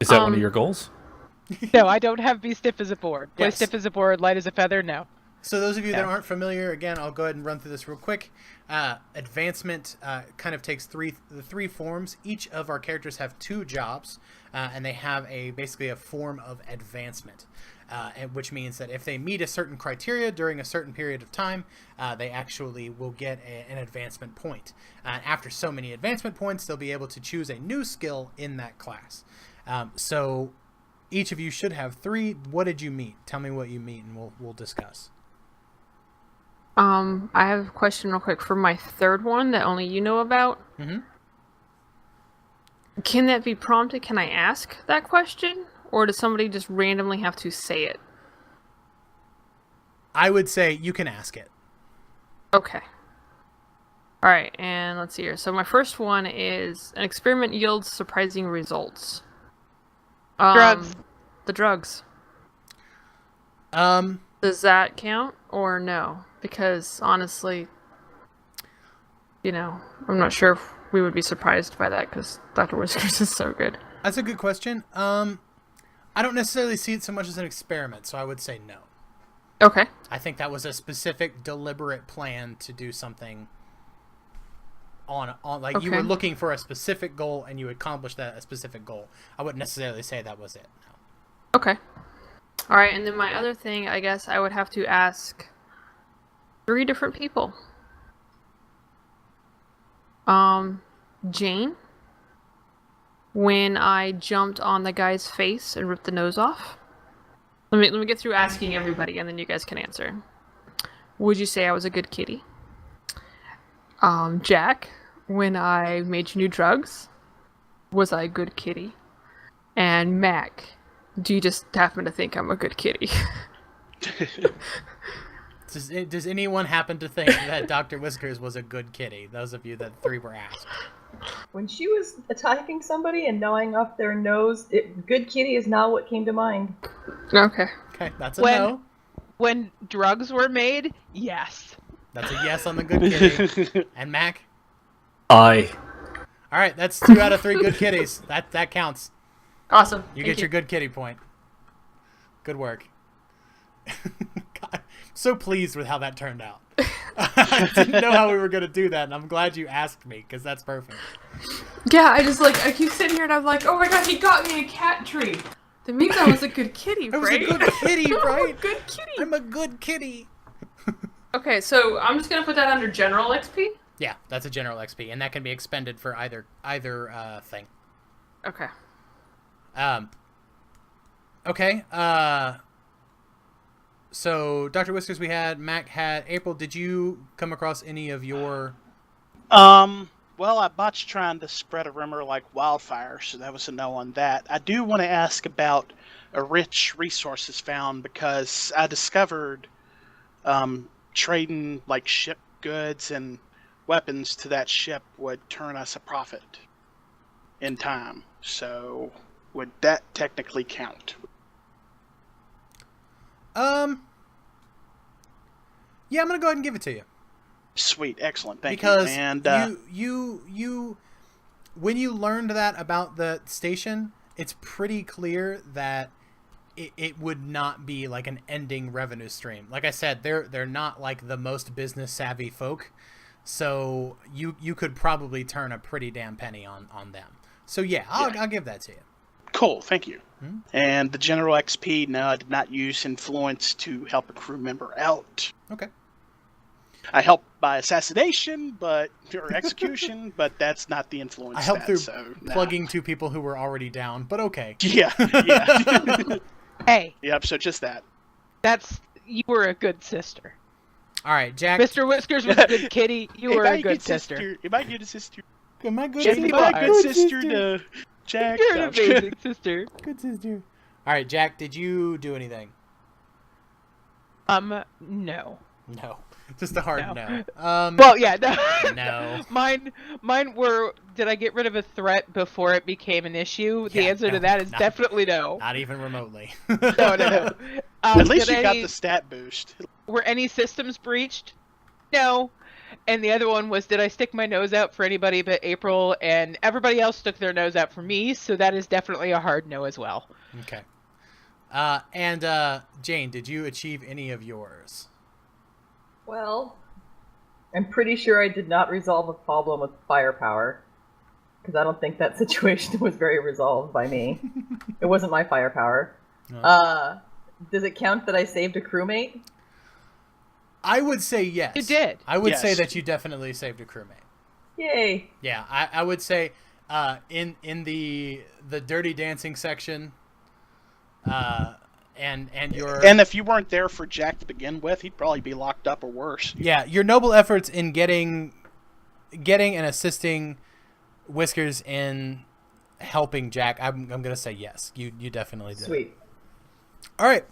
Is that one of your goals? No, I don't have be stiff as a board. Play Yes. stiff as a board, light as a feather, no. So those of you that Yeah. aren't familiar, again, I'll go ahead and run through this real quick. Advancement kind of takes the three forms. Each of our characters have 2 jobs, and they have basically a form of advancement, which means that if they meet a certain criteria during a certain period of time, they actually will get an advancement point. After so many advancement points, they'll be able to choose a new skill in that class. So each of you should have 3. What did you meet? Tell me what you meet, and we'll discuss. I have a question real quick for my third one that only you know about. Mm-hmm. Can that be prompted? Can I ask that question? Or does somebody just randomly have to say it? I would say you can ask it. Okay. Alright, and let's see here. So my first one is an experiment yields surprising results. Drugs. The drugs. Um, Does that count or no? Because honestly, I'm not sure if we would be surprised by that because Dr. Whiskers is so good. that's a good question. I don't necessarily see it so much as an experiment, so I would say no. Okay. I think that was a specific, deliberate plan to do something on like you Okay. were looking for a specific goal and you accomplished a specific goal. I wouldn't necessarily say that was it. No. Okay. Alright, and then my other thing, I guess I would have to ask 3 different people. Jane, when I jumped on the guy's face and ripped the nose off. Let me get through asking everybody, and then you guys can answer. Would you say I was a good kitty? Jack, when I made you new drugs, was I a good kitty? And Mac, do you just happen to think I'm a good kitty? Does anyone happen to think that Dr. Whiskers was a good kitty? Those of you that 3 were asked. When she was attacking somebody and gnawing off their nose, good kitty is not what came to mind. Okay. Okay, that's a When- no. When drugs were made, yes. That's a yes on the good kitty. And Mac? Aye. All right, that's 2 out of 3 good kitties. That counts. Awesome. You Thank get your good kitty point. Good work. God, so pleased with how that turned out. I didn't know how we were going to do that, and I'm glad you asked me, because that's perfect. Yeah, I keep sitting here and I'm like, oh my god, he got me a cat treat. That means I was a good kitty, I was right? a good kitty, I'm a right? good kitty. I'm a good kitty. Okay, so I'm just gonna put that under general XP. Yeah, that's a general XP, and that can be expended for either thing. Okay. Okay. So Dr. Whiskers we had, Mac had, April, did you come across any of your... Well, I botched trying to spread a rumor like wildfire, so that was a no on that. I do want to ask about a rich resources found because I discovered trading like ship goods and weapons to that ship would turn us a profit in time. So would that technically count? Yeah, I'm gonna go ahead and give it to you. Sweet, excellent, thank Because you. And you when you learned that about the station, it's pretty clear that it would not be like an ending revenue stream. Like I said, they're not like the most business savvy folk, so you could probably turn a pretty damn penny on them. So yeah, I'll give that to you. Cool, thank you. Hmm? And the general XP, no, I did not use influence to help a crew member out. Okay. I helped by assassination, or execution, but that's not the influence. I helped through so, nah. plugging two people who were already down, but okay. Yeah, yeah. Hey, Yep, so just that. you were a good sister. All right, Jack. Mr. Whiskers was a good kitty. You were a good sister. Am I good sister? Am I good Yes, sister? you Am I are. good sister to Jack? You're an No. amazing sister. Good sister. All right, Jack. Did you do anything? No. No. Just a hard no. Well, yeah, no. No. Mine were. Did I get rid of a threat before it became an issue? The Yeah, answer no, to that is not- definitely no. Not even remotely. No. At least did you got any- the stat boost. Were any systems breached? No. And the other one was, did I stick my nose out for anybody but April? And everybody else stuck their nose out for me, so that is definitely a hard no as well. Okay. And Jane, did you achieve any of yours? Well, I'm pretty sure I did not resolve a problem with firepower. Because I don't think that situation was very resolved by me. It wasn't my firepower. No. Does it count that I saved a crewmate? I would say yes. You did. I would say Yes. that you definitely saved a crewmate. Yay! Yeah, I would say in the Dirty Dancing section, and your And if you weren't there for Jack to begin with, he'd probably be locked up or worse. yeah, your noble efforts in getting and assisting Whiskers in helping Jack, I'm gonna say yes. You definitely did. Sweet. All right.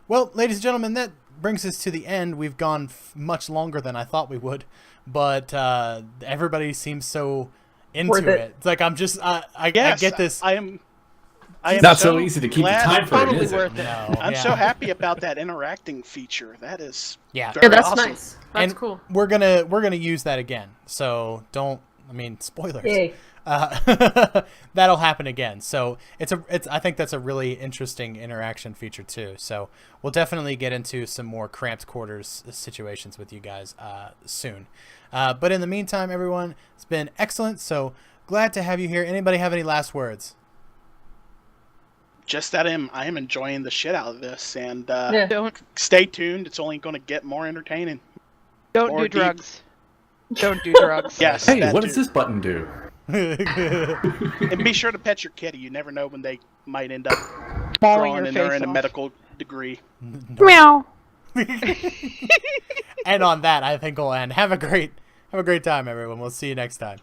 Well, ladies and gentlemen, that brings us to the end. We've gone much longer than I thought we would, but everybody seems so into Worth it. it. It's like I'm just I Yes, get this. I am Not so easy to keep the glad- time for it, Totally is it? worth it. No, I'm yeah. so happy about that interacting feature. That is Yeah. very Yeah, that's awesome. nice. That's And cool. we're gonna use that again. So don't. I mean, spoilers. Yay. That'll happen again. So it's I think that's a really interesting interaction feature too. So we'll definitely get into some more cramped quarters situations with you guys soon. But in the meantime, everyone, it's been excellent. So glad to have you here. Anybody have any last words? Just that I am enjoying the shit out of this, and Yeah. Don't stay tuned. It's only going to get more entertaining. don't Or do deep. drugs. Don't do drugs. Yes. Hey, that what too. does this button do? And be sure to pet your kitty. You never know when they might end up Bawling drawing your in face there in a off. medical degree. Meow. And on that, I think we'll end. Have a great time, everyone. We'll see you next time.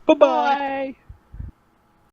Bye-bye. Bye.